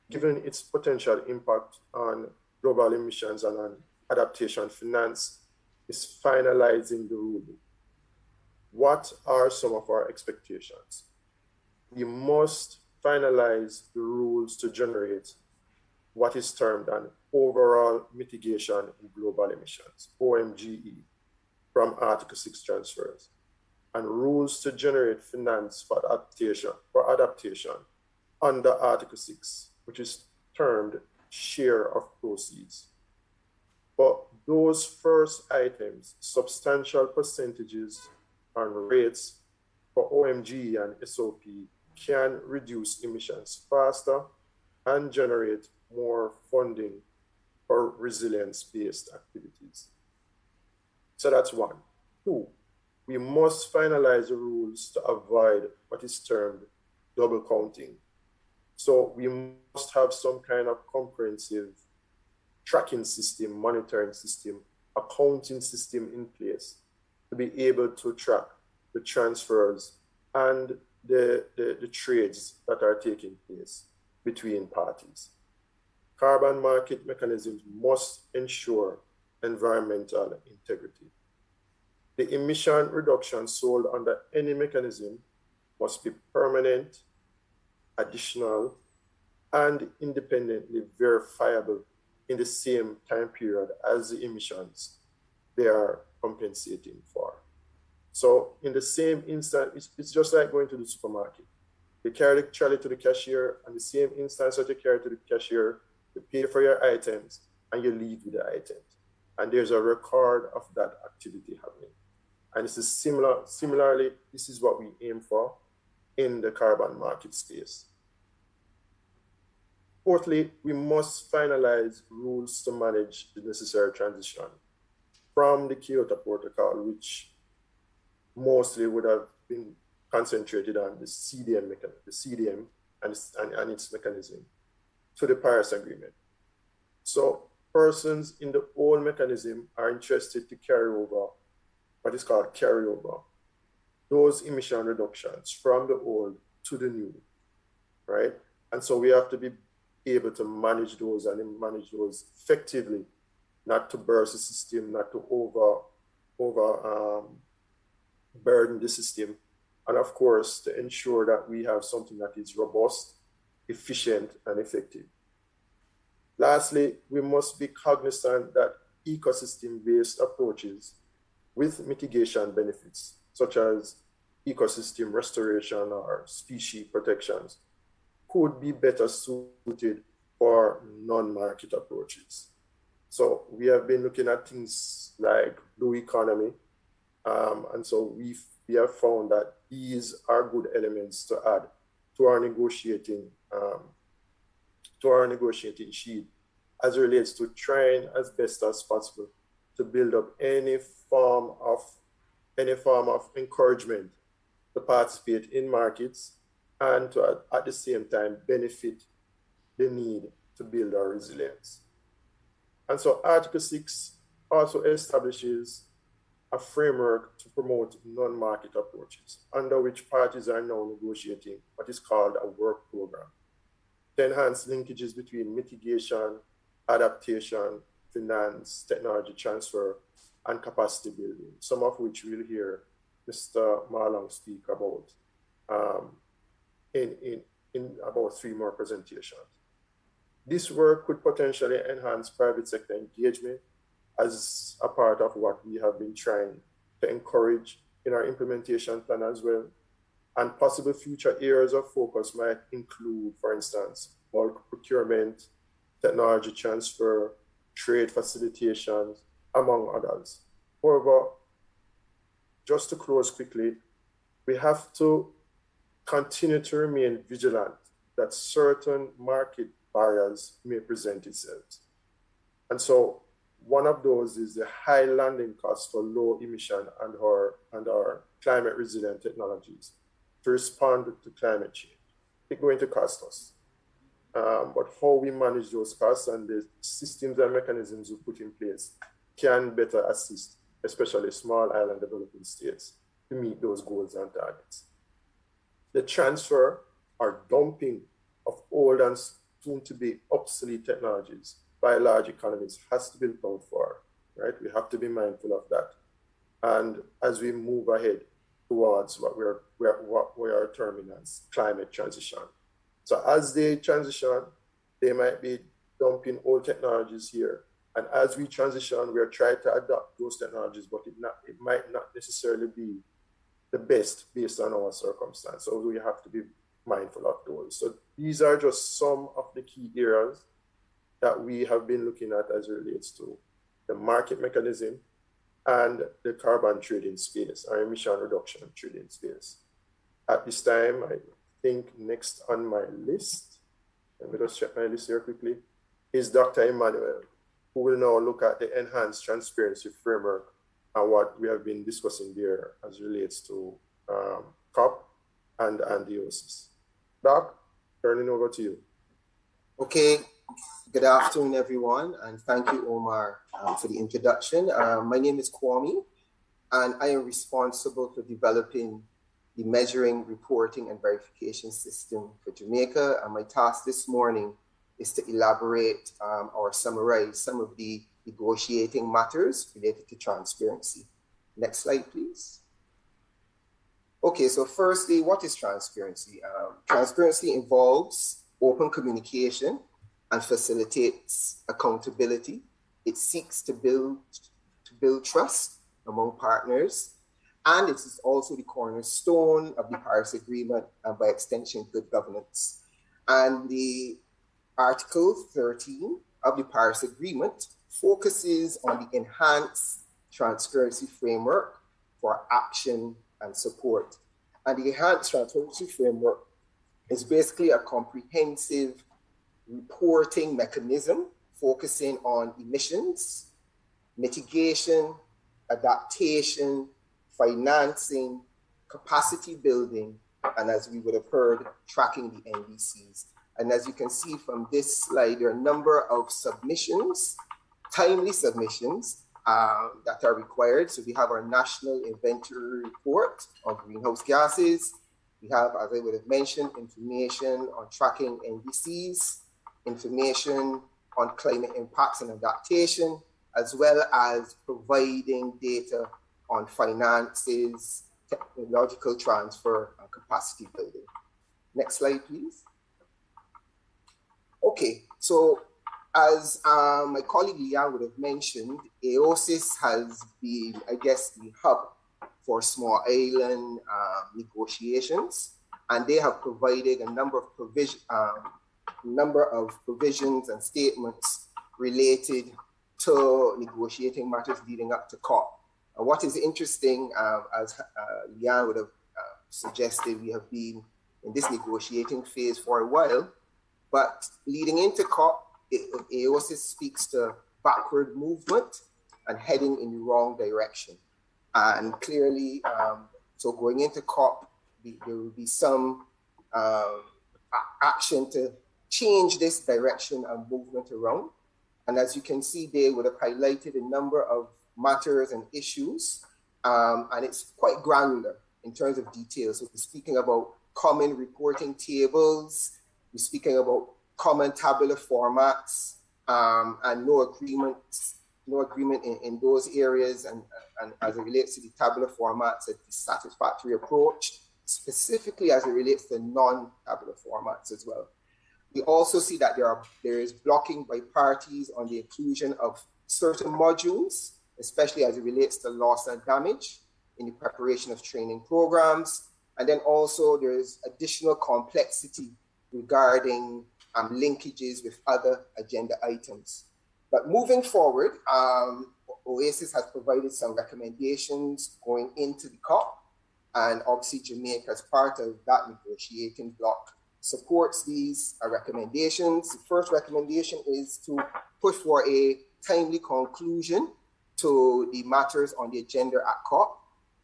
given its potential impact on global emissions and on adaptation finance, is finalizing the rulebook. What are some of our expectations? We must finalize the rules to generate what is termed an overall mitigation in global emissions, OMGE, from Article 6 transfers, and rules to generate finance for adaptation under Article 6, which is termed share of proceeds. But those first items, substantial percentages and rates for OMGE and SOP, can reduce emissions faster and generate more funding for resilience-based activities. So that's one. Two, we must finalize the rules to avoid what is termed double counting. So we must have some kind of comprehensive tracking system, monitoring system, accounting system in place to be able to track the transfers and the trades that are taking place between parties. Carbon market mechanisms must ensure environmental integrity. The emission reduction sold under any mechanism must be permanent, additional, and independently verifiable in the same time period as the emissions they are compensating for. So in the same instance, it's just like going to the supermarket. You carry the trolley to the cashier, and the same instance that you carry to the cashier, you pay for your items, and you leave with the items. And there's a record of that activity happening. And this is similarly, this is what we aim for in the carbon market space. Fourthly, we must finalize rules to manage the necessary transition from the Kyoto Protocol, which mostly would have been concentrated on the CDM and its mechanism, to the Paris Agreement. So persons in the old mechanism are interested to carry over what is called carryover, those emission reductions from the old to the new, right? And so we have to be able to manage those and manage those effectively, not to burst the system, not to burden the system, and of course to ensure that we have something that is robust, efficient, and effective. Lastly, we must be cognizant that ecosystem-based approaches with mitigation benefits, such as ecosystem restoration or species protections, could be better suited for non-market approaches. So we have been looking at things like blue economy, and so we have found that these are good elements to add to our negotiating sheet as it relates to trying as best as possible to build up any form of encouragement to participate in markets and to at the same time benefit the need to build our resilience. And so Article 6 also establishes a framework to promote non-market approaches, under which parties are now negotiating what is called a work program to enhance linkages between mitigation, adaptation, finance, technology transfer, and capacity building, some of which we'll hear Mr. Marlong speak about in about 3 more presentations. This work could potentially enhance private sector engagement as a part of what we have been trying to encourage in our implementation plan as well. And possible future areas of focus might include, for instance, bulk procurement, technology transfer, trade facilitations, among others. However, just to close quickly, we have to continue to remain vigilant that certain market barriers may present itself. And so one of those is the high landing costs for low emission and our climate resilient technologies to respond to climate change. it's going to cost us. But how we manage those costs and the systems and mechanisms we put in place can better assist, especially small island developing states, to meet those goals and targets. The transfer or dumping of old and soon to be obsolete technologies by large economies has to be accounted for, right? We have to be mindful of that. And as we move ahead towards what we are terming as climate transition. So as they transition, they might be dumping old technologies here. And as we transition, we are trying to adopt those technologies, but it might not necessarily be the best based on our circumstance. So we have to be mindful of those. So these are just some of the key areas that we have been looking at as it relates to the market mechanism and the carbon trading space, or emission reduction trading space. At this time, I think next on my list, let me just check my list here quickly, is Dr. Emmanuel, who will now look at the enhanced transparency framework and what we have been discussing there as relates to COP and the OSIS. Doc, turning over to you. Okay, good afternoon, everyone, and thank you, Omar, for the introduction. My name is Kwame, and I am responsible for developing the measuring, reporting, and verification system for Jamaica. And my task this morning is to elaborate or summarize some of the negotiating matters related to transparency. Next slide, please. Okay, so firstly, what is transparency? Transparency involves open communication and facilitates accountability. It seeks to build trust among partners, and it is also the cornerstone of the Paris Agreement and by extension, good governance. And the Article 13 of the Paris Agreement focuses on the enhanced transparency framework for action and support. And the enhanced transparency framework is basically a comprehensive reporting mechanism focusing on emissions, mitigation, adaptation, financing, capacity building, and as we would have heard, tracking the NDCs. And as you can see from this slide, there are a number of submissions, timely submissions that are required. So we have our national inventory report on greenhouse gases. We have, as I would have mentioned, information on tracking NDCs, information on climate impacts and adaptation, as well as providing data on finances, technological transfer, and capacity building. Next slide, please. Okay, so as my colleague Leanne would have mentioned, AOSIS has been, I guess, the hub for small island negotiations, and they have provided a number of provisions and statements related to negotiating matters leading up to COP. And what is interesting, as Leanne would have suggested, we have been in this negotiating phase for a while, but leading into COP, AOSIS speaks to backward movement and heading in the wrong direction. And clearly, so going into COP, there will be some action to change this direction and movement around. And as you can see, they would have highlighted a number of matters and issues, and it's quite granular in terms of details. So we're speaking about common reporting tables, we're speaking about common tabular formats, and no agreement in those areas, and as it relates to the tabular formats, a satisfactory approach, specifically as it relates to non-tabular formats as well. We also see that there is blocking by parties on the inclusion of certain modules, especially as it relates to loss and damage in the preparation of training programs. And then also there is additional complexity regarding linkages with other agenda items. But moving forward, OASIS has provided some recommendations going into the COP, and obviously Jamaica, as part of that negotiating bloc, supports these recommendations. The first recommendation is to push for a timely conclusion to the matters on the agenda at COP.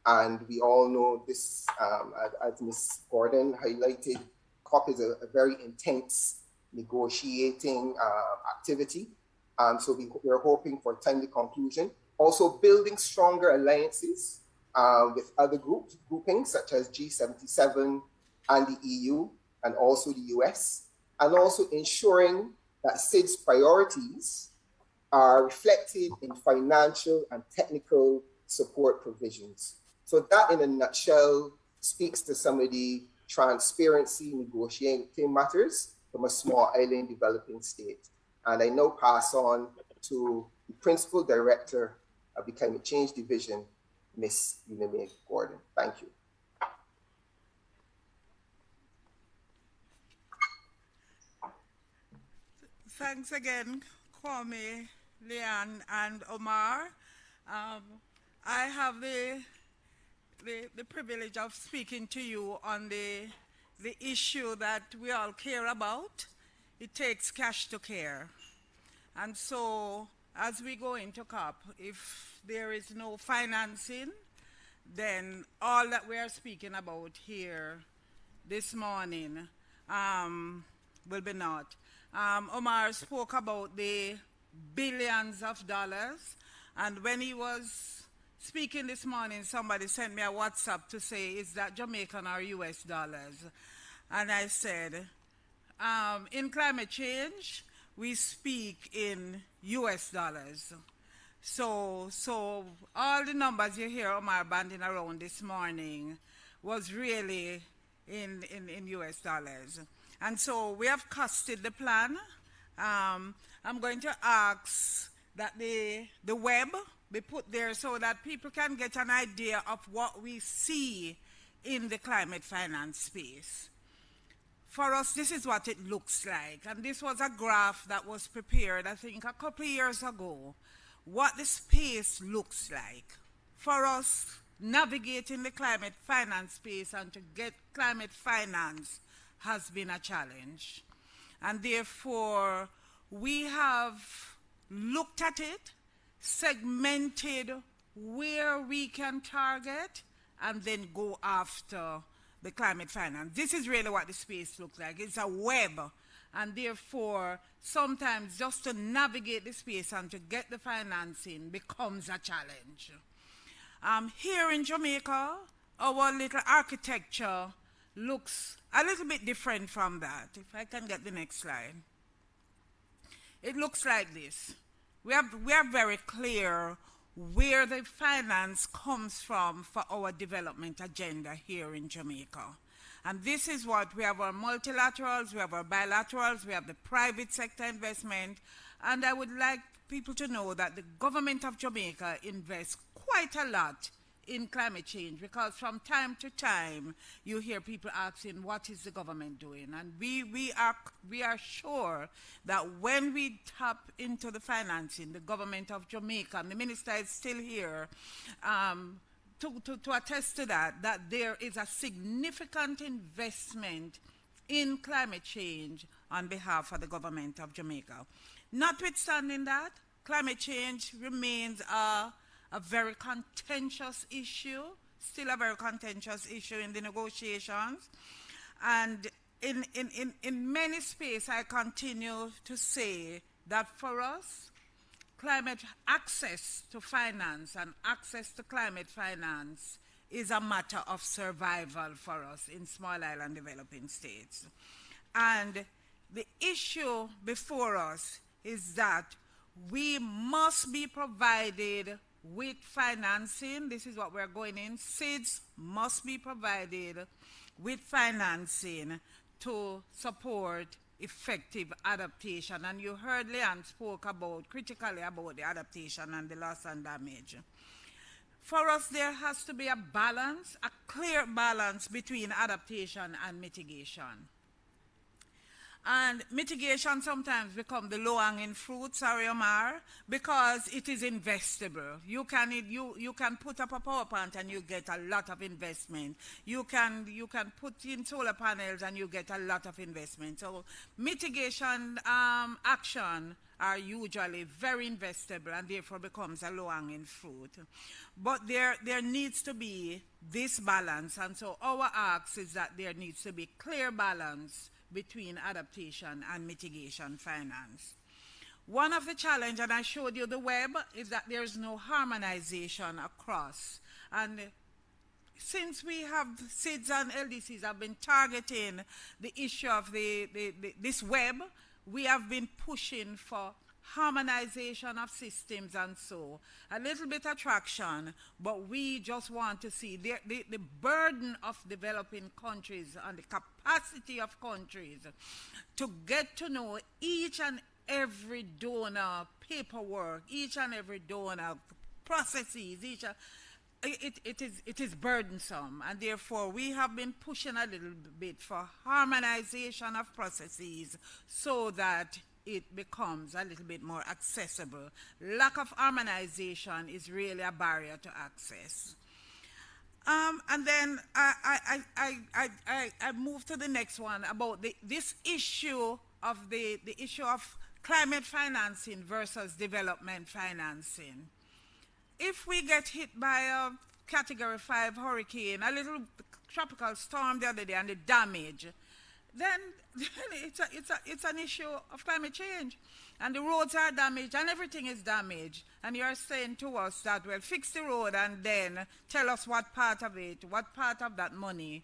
And we all know this, as Ms. Gordon highlighted, COP is a very intense negotiating activity. So we're hoping for timely conclusion. Also building stronger alliances with other groupings such as G77 and the EU and also the US, and also ensuring that SID's priorities are reflected in financial and technical support provisions. So that in a nutshell speaks to some of the transparency negotiating matters from a small island developing state. And I now pass on to the Principal Director of the Climate Change Division, Ms. Uname Gordon. Thank you. Thanks again, Kwame, Leanne, and Omar. I have the privilege of speaking to you on the issue that we all care about. It takes cash to care. And so as we go into COP, if there is no financing, then all that we are speaking about here this morning will be naught. Omar spoke about the billions of dollars, and when he was speaking this morning, somebody sent me a WhatsApp to say, is that Jamaican or US dollars? And I said, in climate change, we speak in US dollars. So all the numbers you hear Omar banding around this morning was really in US dollars. And so we have costed the plan. I'm going to ask that the web be put there so that people can get an idea of what we see in the climate finance space. For us, this is what it looks like. And this was a graph that was prepared, I think, a couple of years ago, what the space looks like. For us, navigating the climate finance space and to get climate finance has been a challenge. And therefore, we have looked at it, segmented where we can target, and then go after the climate finance. This is really what the space looks like. It's a web. And therefore, sometimes just to navigate the space and to get the financing becomes a challenge. Here in Jamaica, our little architecture looks a little bit different from that. If I can get the next slide. It looks like this. We are very clear where the finance comes from for our development agenda here in Jamaica. And this is what we have: our multilaterals, we have our bilaterals, we have the private sector investment. And I would like people to know that the government of Jamaica invests quite a lot in climate change, because from time to time you hear people asking, what is the government doing? And we are sure that when we tap into the financing, the government of Jamaica, and the minister is still here to attest to that there is a significant investment in climate change on behalf of the government of Jamaica. Notwithstanding that, climate change remains a very contentious issue, still a very contentious issue in the negotiations. And in many spaces, I continue to say that for us, climate access to finance and access to climate finance is a matter of survival for us in small island developing states. And the issue before us is that we must be provided with financing. This is what we're going in. SIDS must be provided with financing to support effective adaptation. And you heard Leanne spoke critically about the adaptation and the loss and damage. For us, there has to be a balance, a clear balance between adaptation and mitigation. And mitigation sometimes becomes the low-hanging fruit, sorry Omar, because it is investable. You can put up a power plant and you get a lot of investment. You can put in solar panels and you get a lot of investment. So mitigation action are usually very investable and therefore becomes a low-hanging fruit. But there needs to be this balance, and so our ask is that there needs to be clear balance between adaptation and mitigation finance. One of the challenges, and I showed you the web, is that there is no harmonization across. And since we have SIDS and LDCs have been targeting the issue of this web, we have been pushing for harmonization of systems, and so a little bit of traction, but we just want to see the burden of developing countries and the capacity of countries to get to know each and every donor paperwork, each and every donor processes, it is burdensome, and therefore we have been pushing a little bit for harmonization of processes so that it becomes a little bit more accessible. Lack of harmonization is really a barrier to access. And then I move to the next one about this issue of the issue of climate financing versus development financing. If we get hit by a Category 5 hurricane, a little tropical storm the other day, and the damage, then it's an issue of climate change. And the roads are damaged and everything is damaged. And you're saying to us that, well, fix the road and then tell us what part of it, what part of that money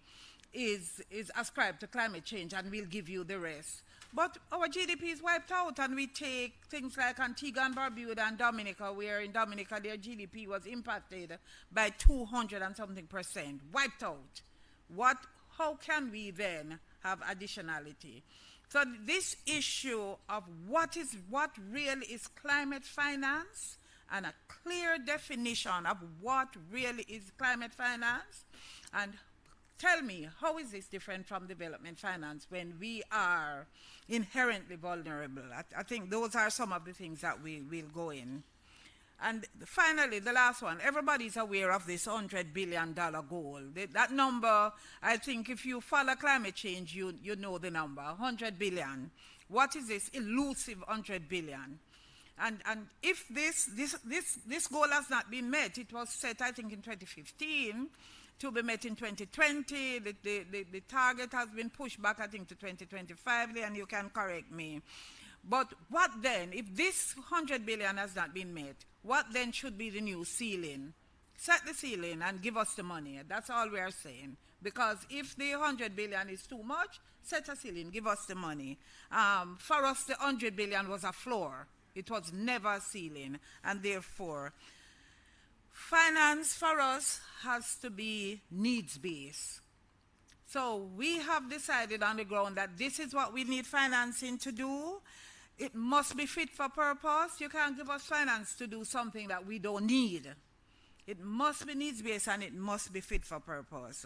is ascribed to climate change, and we'll give you the rest. But our GDP is wiped out, and we take things like Antigua and Barbuda and Dominica, where in Dominica their GDP was impacted by 200 and something%, wiped out. How can we then have additionality? So this issue of what really is climate finance, and a clear definition of what really is climate finance, and tell me, how is this different from development finance when we are inherently vulnerable? I think those are some of the things that we will go in. And finally, the last one, everybody's aware of this $100 billion goal. That number, I think if you follow climate change, you know the number, 100 billion. What is this elusive 100 billion? And if this goal has not been met, it was set, I think, in 2015, to be met in 2020. The target has been pushed back, I think, to 2025, and you can correct me. But what then, if this 100 billion has not been met, what then should be the new ceiling? Set the ceiling and give us the money. That's all we are saying. Because if the 100 billion is too much, set a ceiling, give us the money. For us, the 100 billion was a floor. It was never a ceiling. And therefore, finance for us has to be needs-based. So we have decided on the ground that this is what we need financing to do. It must be fit for purpose. You can't give us finance to do something that we don't need. It must be needs-based and it must be fit for purpose.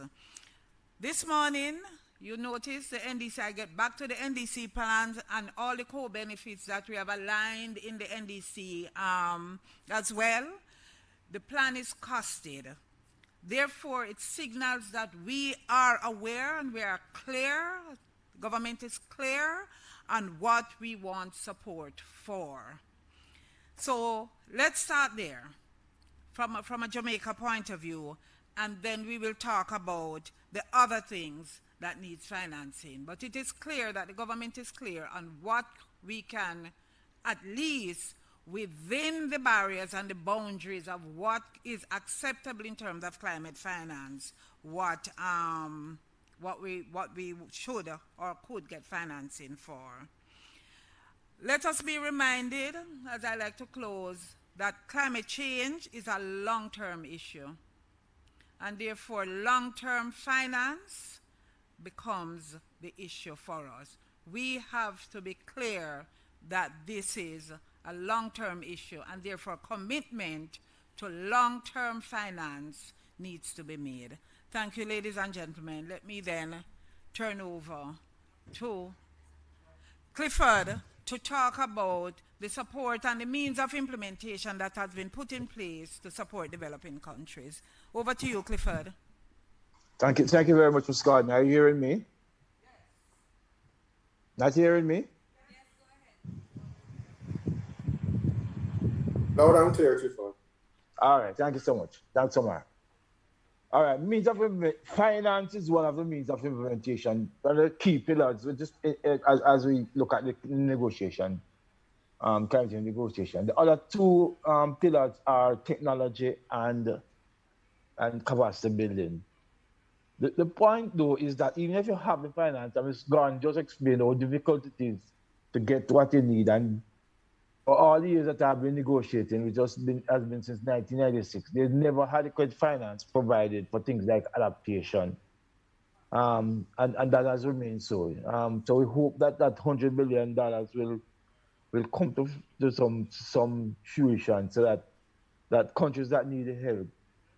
This morning, you notice the NDC, I get back to the NDC plans and all the co-benefits that we have aligned in the NDC as well. The plan is costed. Therefore, it signals that we are aware and we are clear, the government is clear on what we want support for. So let's start there from a Jamaica point of view, and then we will talk about the other things that needs financing. But it is clear that the government is clear on what we can, at least within the barriers and the boundaries of what is acceptable in terms of climate finance, what we should or could get financing for. Let us be reminded, as I like to close, that climate change is a long-term issue, and therefore long-term finance becomes the issue for us. We have to be clear that this is a long-term issue, and therefore commitment to long-term finance needs to be made. Thank you, ladies and gentlemen. Let me then turn over to Clifford to talk about the support and the means of implementation that has been put in place to support developing countries. Over to you, Clifford. Thank you very much, Ms. Gardner. Are you hearing me? Yes. Not hearing me? Yes, go ahead. Loud and clear, Clifford. All right, thank you so much. Thanks so much. All right, finance is one of the means of implementation. One of the key pillars, as we look at the negotiation, climate change negotiation. The other two pillars are technology and capacity building. The point, though, is that even if you have the finance, Ms. Gordon just explained how difficult it is to get what you need. And for all the years that I've been negotiating, which has been since 1996, they've never had adequate finance provided for things like adaptation. And that has remained so. So we hope that that $100 billion will come to some fruition so that countries that need help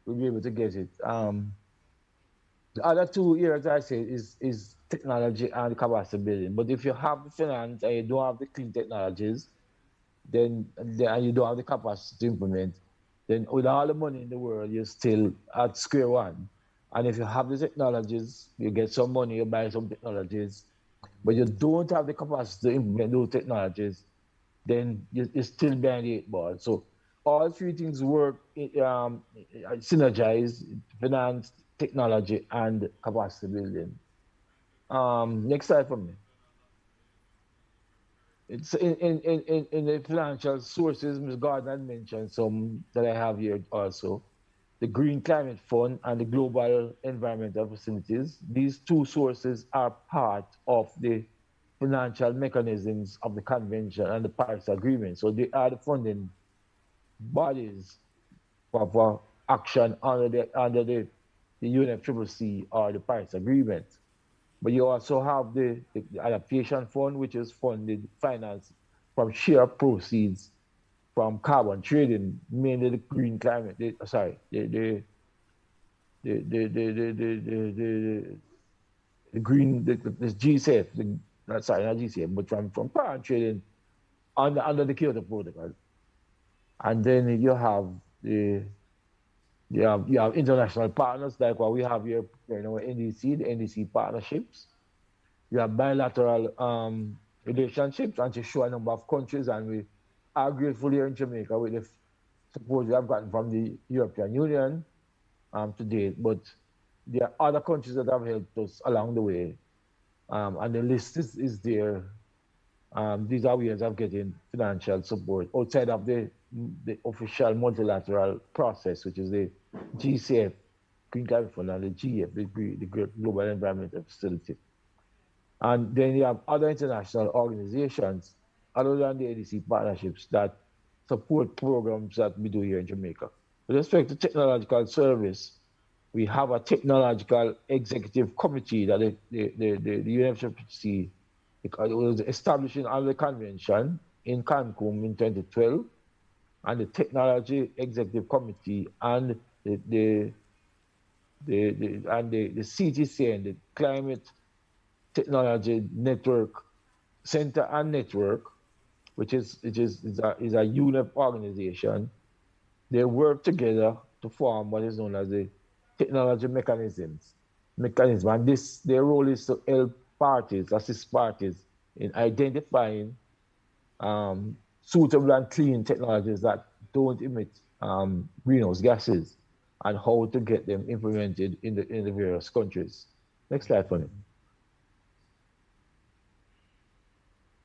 will be able to get it. The other two areas I say is technology and capacity building. But if you have the finance and you don't have the clean technologies, and you don't have the capacity to implement, then with all the money in the world, you're still at square one. And if you have the technologies, you get some money, you buy some technologies, but you don't have the capacity to implement those technologies, then you're still behind the 8 ball. So all three things work, synergize: finance, technology, and capacity building. Next slide for me. It's in the financial sources, Ms. Gordon had mentioned some that I have here also. The Green Climate Fund and the Global Environmental Facilities. These two sources are part of the financial mechanisms of the Convention and the Paris Agreement. So they are the funding bodies for action under the UNFCCC or the Paris Agreement. But you also have the Adaptation Fund, which is financed from share proceeds from carbon trading, mainly the green climate. The GCF, not GCF, but from carbon trading under the Kyoto Protocol. And then you have you have international partners like what we have here, NDC, the NDC partnerships. You have bilateral relationships, and to show a number of countries, and we are grateful here in Jamaica with the support we have gotten from the European Union to date. But there are other countries that have helped us along the way, and the list is there. These are ways of getting financial support outside of the official multilateral process, which is the GCF, Green Climate Fund, and the GF, the Global Environmental Facility. And then you have other international organizations, other than the NDC partnerships, that support programs that we do here in Jamaica. With respect to technological service, we have a technological executive committee that the UNFCCC was established under the convention in Cancun in 2012, and the technology executive committee and the CTC and the Climate Technology Network Center and Network, which is a UNEP organization. They work together to form what is known as the technology mechanism. And their role is to help parties, assist parties in identifying suitable and clean technologies that don't emit greenhouse gases, and how to get them implemented in the various countries. Next slide for me.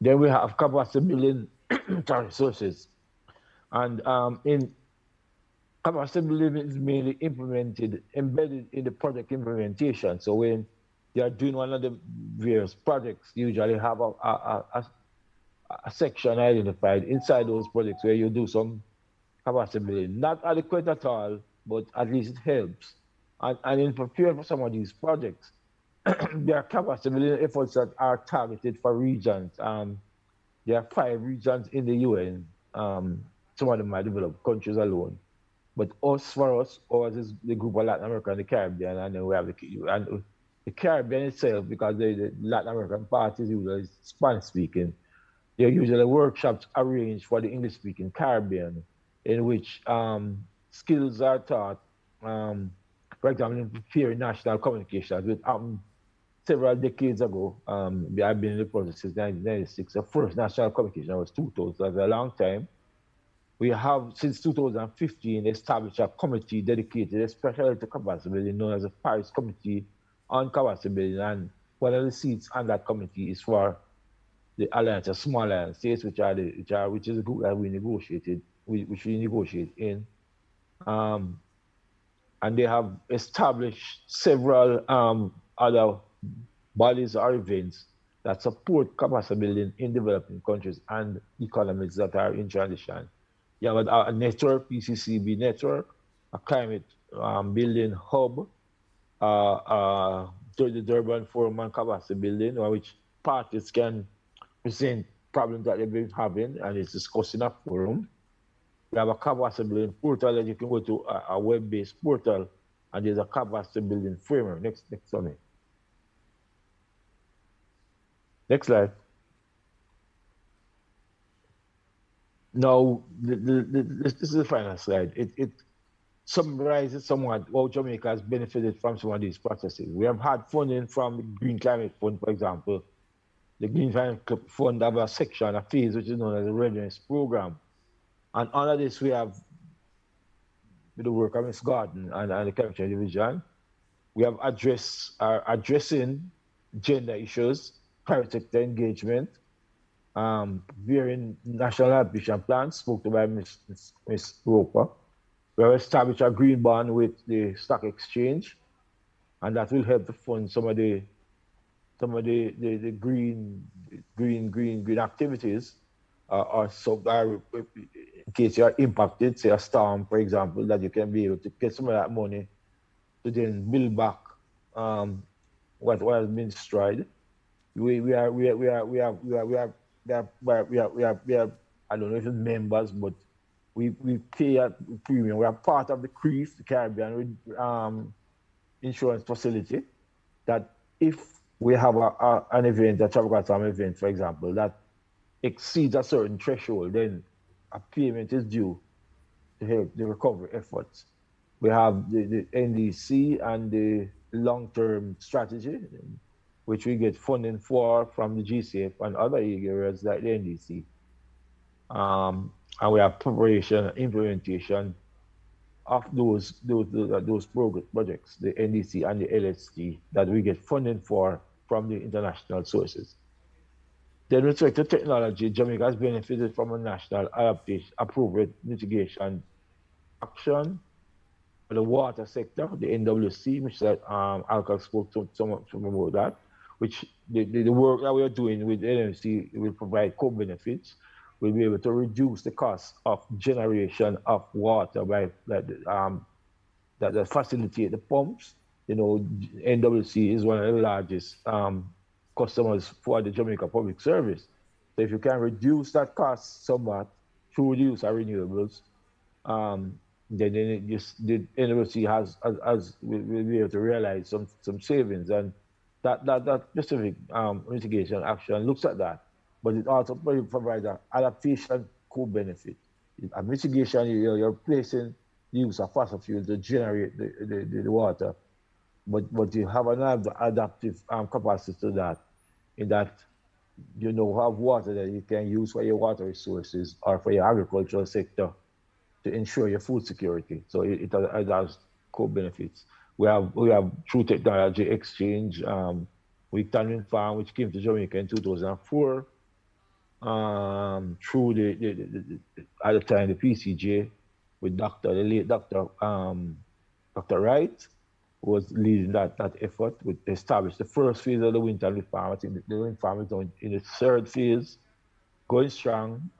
Then we have capacity building resources. And in capacity building is mainly embedded in the project implementation. So when they are doing one of the various projects, you usually have a section identified inside those projects where you do some capacity building. Not adequate at all, but at least it helps. And in preparing for some of these projects, there are capacity building efforts that are targeted for regions. There are 5 regions in the UN. Some of them are developed countries alone. But ours is the group of Latin America and the Caribbean, and then we have the Caribbean itself, because the Latin American part is usually Spanish-speaking. There are usually workshops arranged for the English-speaking Caribbean, in which skills are taught. For example, in preparing national communications, which happened several decades ago. I've been in the process since 1996. The first national communication was 2000, so that's a long time. We have, since 2015, established a committee dedicated especially to capacity building, known as the Paris Committee on Capacity Building. And one of the seats on that committee is for the alliance, a small alliance states, which is a group that we negotiate in. And they have established several other bodies or events that support capacity building in developing countries and economies that are in transition. You have a network, PCCB network, a climate building hub, the Durban Forum on Capacity Building, which parties can present problems that they've been having, and it's discussed in a forum. We have a capacity building portal that you can go to, a web-based portal, and there's a capacity building framework. Next slide. Next slide. Now, this is the final slide. It summarizes somewhat how Jamaica has benefited from some of these processes. We have had funding from the Green Climate Fund, for example. The Green Climate Fund have a section, a phase, which is known as the Readiness Program. And under this, we have with the work of Ms. Gordon and the Climate Change Division, we have addressing gender issues, private sector engagement, varying national ambition plans, spoke to by Ms. Roper. We have established a green bond with the stock exchange, and that will help to fund some of the green activities, in case you are impacted, say a storm, for example, that you can be able to get some of that money to then build back what has been destroyed. We have I don't know if it's members, but we pay a premium. We are part of the CREEF, the Caribbean Insurance Facility, that if we have an event, a travel event, for example, that exceeds a certain threshold, then a payment is due to help the recovery efforts. We have the NDC and the long-term strategy, which we get funding for from the GCF and other areas like the NDC. And we have preparation and implementation of those projects, the NDC and the LST, that we get funding for from the international sources. Then with respect to technology, Jamaica has benefited from a national adaptation, appropriate mitigation action for the water sector, the NWC, which Alka spoke to some about that, which the work that we are doing with NWC will provide co-benefits. We'll be able to reduce the cost of generation of water by that facilitate the pumps. You know, NWC is one of the largest customers for the Jamaica Public Service. So if you can reduce that cost somewhat through the use of renewables, then the NWC will be able to realize some savings, and that specific mitigation action looks at that. But it also provides an adaptation co-benefit. A mitigation, you're placing the use of fossil fuels to generate the water, but you have another adaptive capacity to that, in that you have water that you can use for your water resources or for your agricultural sector to ensure your food security. So it has co-benefits. We have True Technology Exchange with Tannin Farm, which came to Jamaica in 2004. Through at the time the PCJ with the late Dr. Wright, who was leading that effort, to establish the first phase of the wind farm. I think the wind farm is in its third phase, going strong.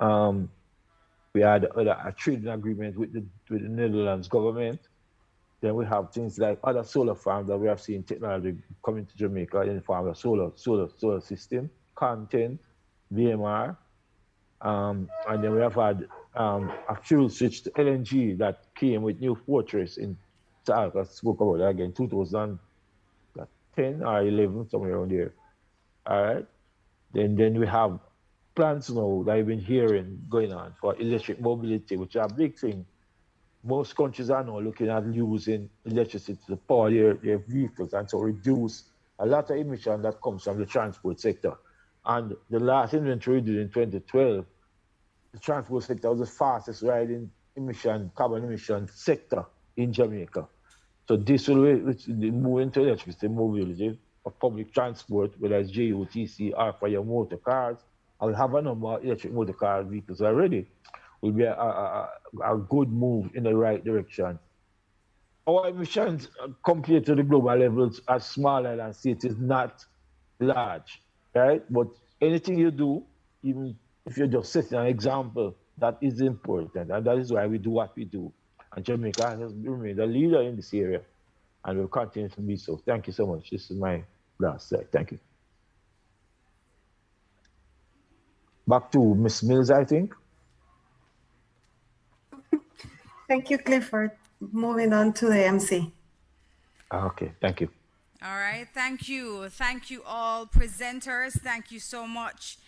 We had a trading agreement with the Netherlands government. Then we have things like other solar farms that we have seen technology coming to Jamaica in the form of solar system, content, VMR, and then we have had a fuel switch to LNG that came with New Fortress in Alka spoke about that again, 2010 or 11, somewhere around there. All right. Then we have plans now that I've been hearing going on for electric mobility, which are a big thing. Most countries are now looking at using electricity to power their vehicles, and so reduce a lot of emission that comes from the transport sector. And the last inventory we did in 2012 the transport sector was the fastest rising carbon emission sector in Jamaica. So this will move into electricity mobility of public transport, whether it's JOTC or for your motor cars. I'll have a number of electric motor car vehicles already. Will be a good move in the right direction. Our emissions compared to the global levels are smaller than say it is not large, right? But anything you do, even if you're just setting an example, that is important. And that is why we do what we do. And Jamaica has remained a leader in this area and will continue to be so. Thank you so much. This is my last slide. Thank you. Back to Ms. Mills, I think. Thank you, Clifford. Moving on to the MC. Okay, thank you. All right, thank you. Thank you all presenters. Thank you so much.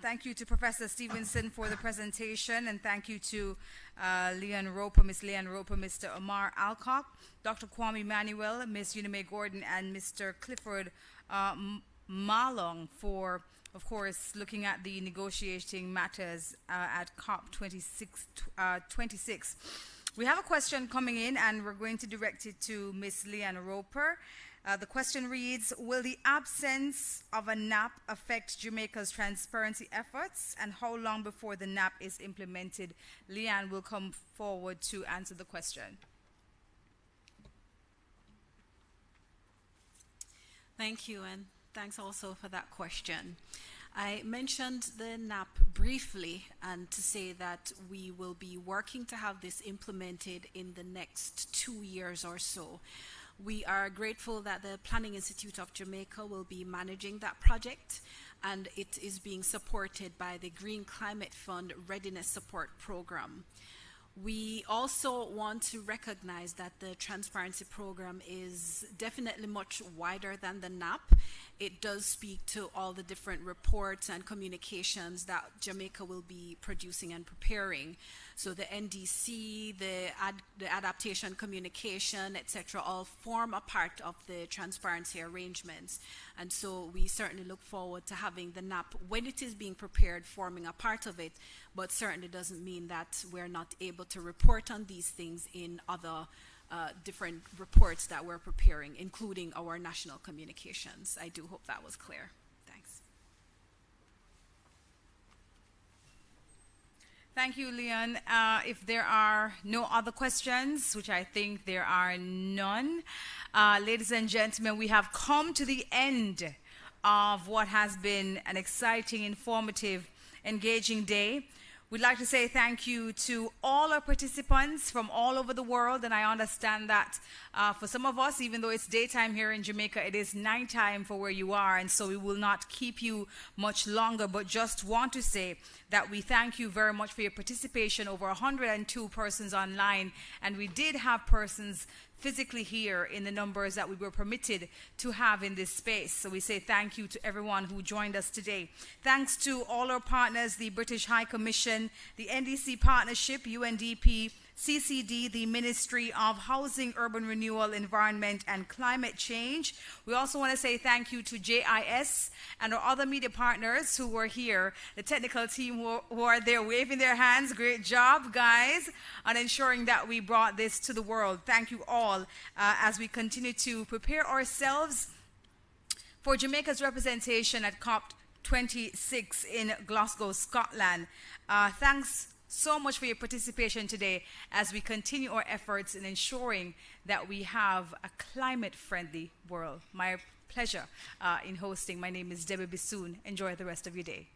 Thank you to Professor Stevenson for the presentation, and thank you to Leanne Roper, Ms. Leanne Roper, Mr. Omar Alcock, Dr. Kwame Manuel, Ms. Unime Gordon, and Mr. Clifford Malong for, of course, looking at the negotiating matters at COP 26. We have a question coming in, and we're going to direct it to Ms. Leanne Roper. The question reads, will the absence of a NAP affect Jamaica's transparency efforts, and how long before the NAP is implemented? Leanne will come forward to answer the question. Thank you, and thanks also for that question. I mentioned the NAP briefly, and to say that we will be working to have this implemented in the next 2 years or so. We are grateful that the Planning Institute of Jamaica will be managing that project, and it is being supported by the Green Climate Fund Readiness Support Program. We also want to recognize that the transparency program is definitely much wider than the NAP. It does speak to all the different reports and communications that Jamaica will be producing and preparing. So the NDC, the adaptation communication, etc., all form a part of the transparency arrangements. And so we certainly look forward to having the NAP, when it is being prepared, forming a part of it, but certainly doesn't mean that we're not able to report on these things in other different reports that we're preparing, including our national communications. I do hope that was clear. Thanks. Thank you, Leon. If there are no other questions, which I think there are none, ladies and gentlemen, we have come to the end of what has been an exciting, informative, engaging day. We'd like to say thank you to all our participants from all over the world, and I understand that for some of us, even though it's daytime here in Jamaica, it is nighttime for where you are, and so we will not keep you much longer, but just want to say that we thank you very much for your participation. Over 102 persons online, and we did have persons physically here in the numbers that we were permitted to have in this space. So we say thank you to everyone who joined us today. Thanks to all our partners, the British High Commission, the NDC Partnership, UNDP, CCD, the Ministry of Housing, Urban Renewal, Environment and Climate Change. We also want to say thank you to JIS and our other media partners who were here, the technical team who are there waving their hands. Great job, guys, on ensuring that we brought this to the world. Thank you all as we continue to prepare ourselves for Jamaica's representation at COP 26 in Glasgow, Scotland. Thanks so much for your participation today as we continue our efforts in ensuring that we have a climate-friendly world. My pleasure in hosting. My name is Debbie Bissoon. Enjoy the rest of your day.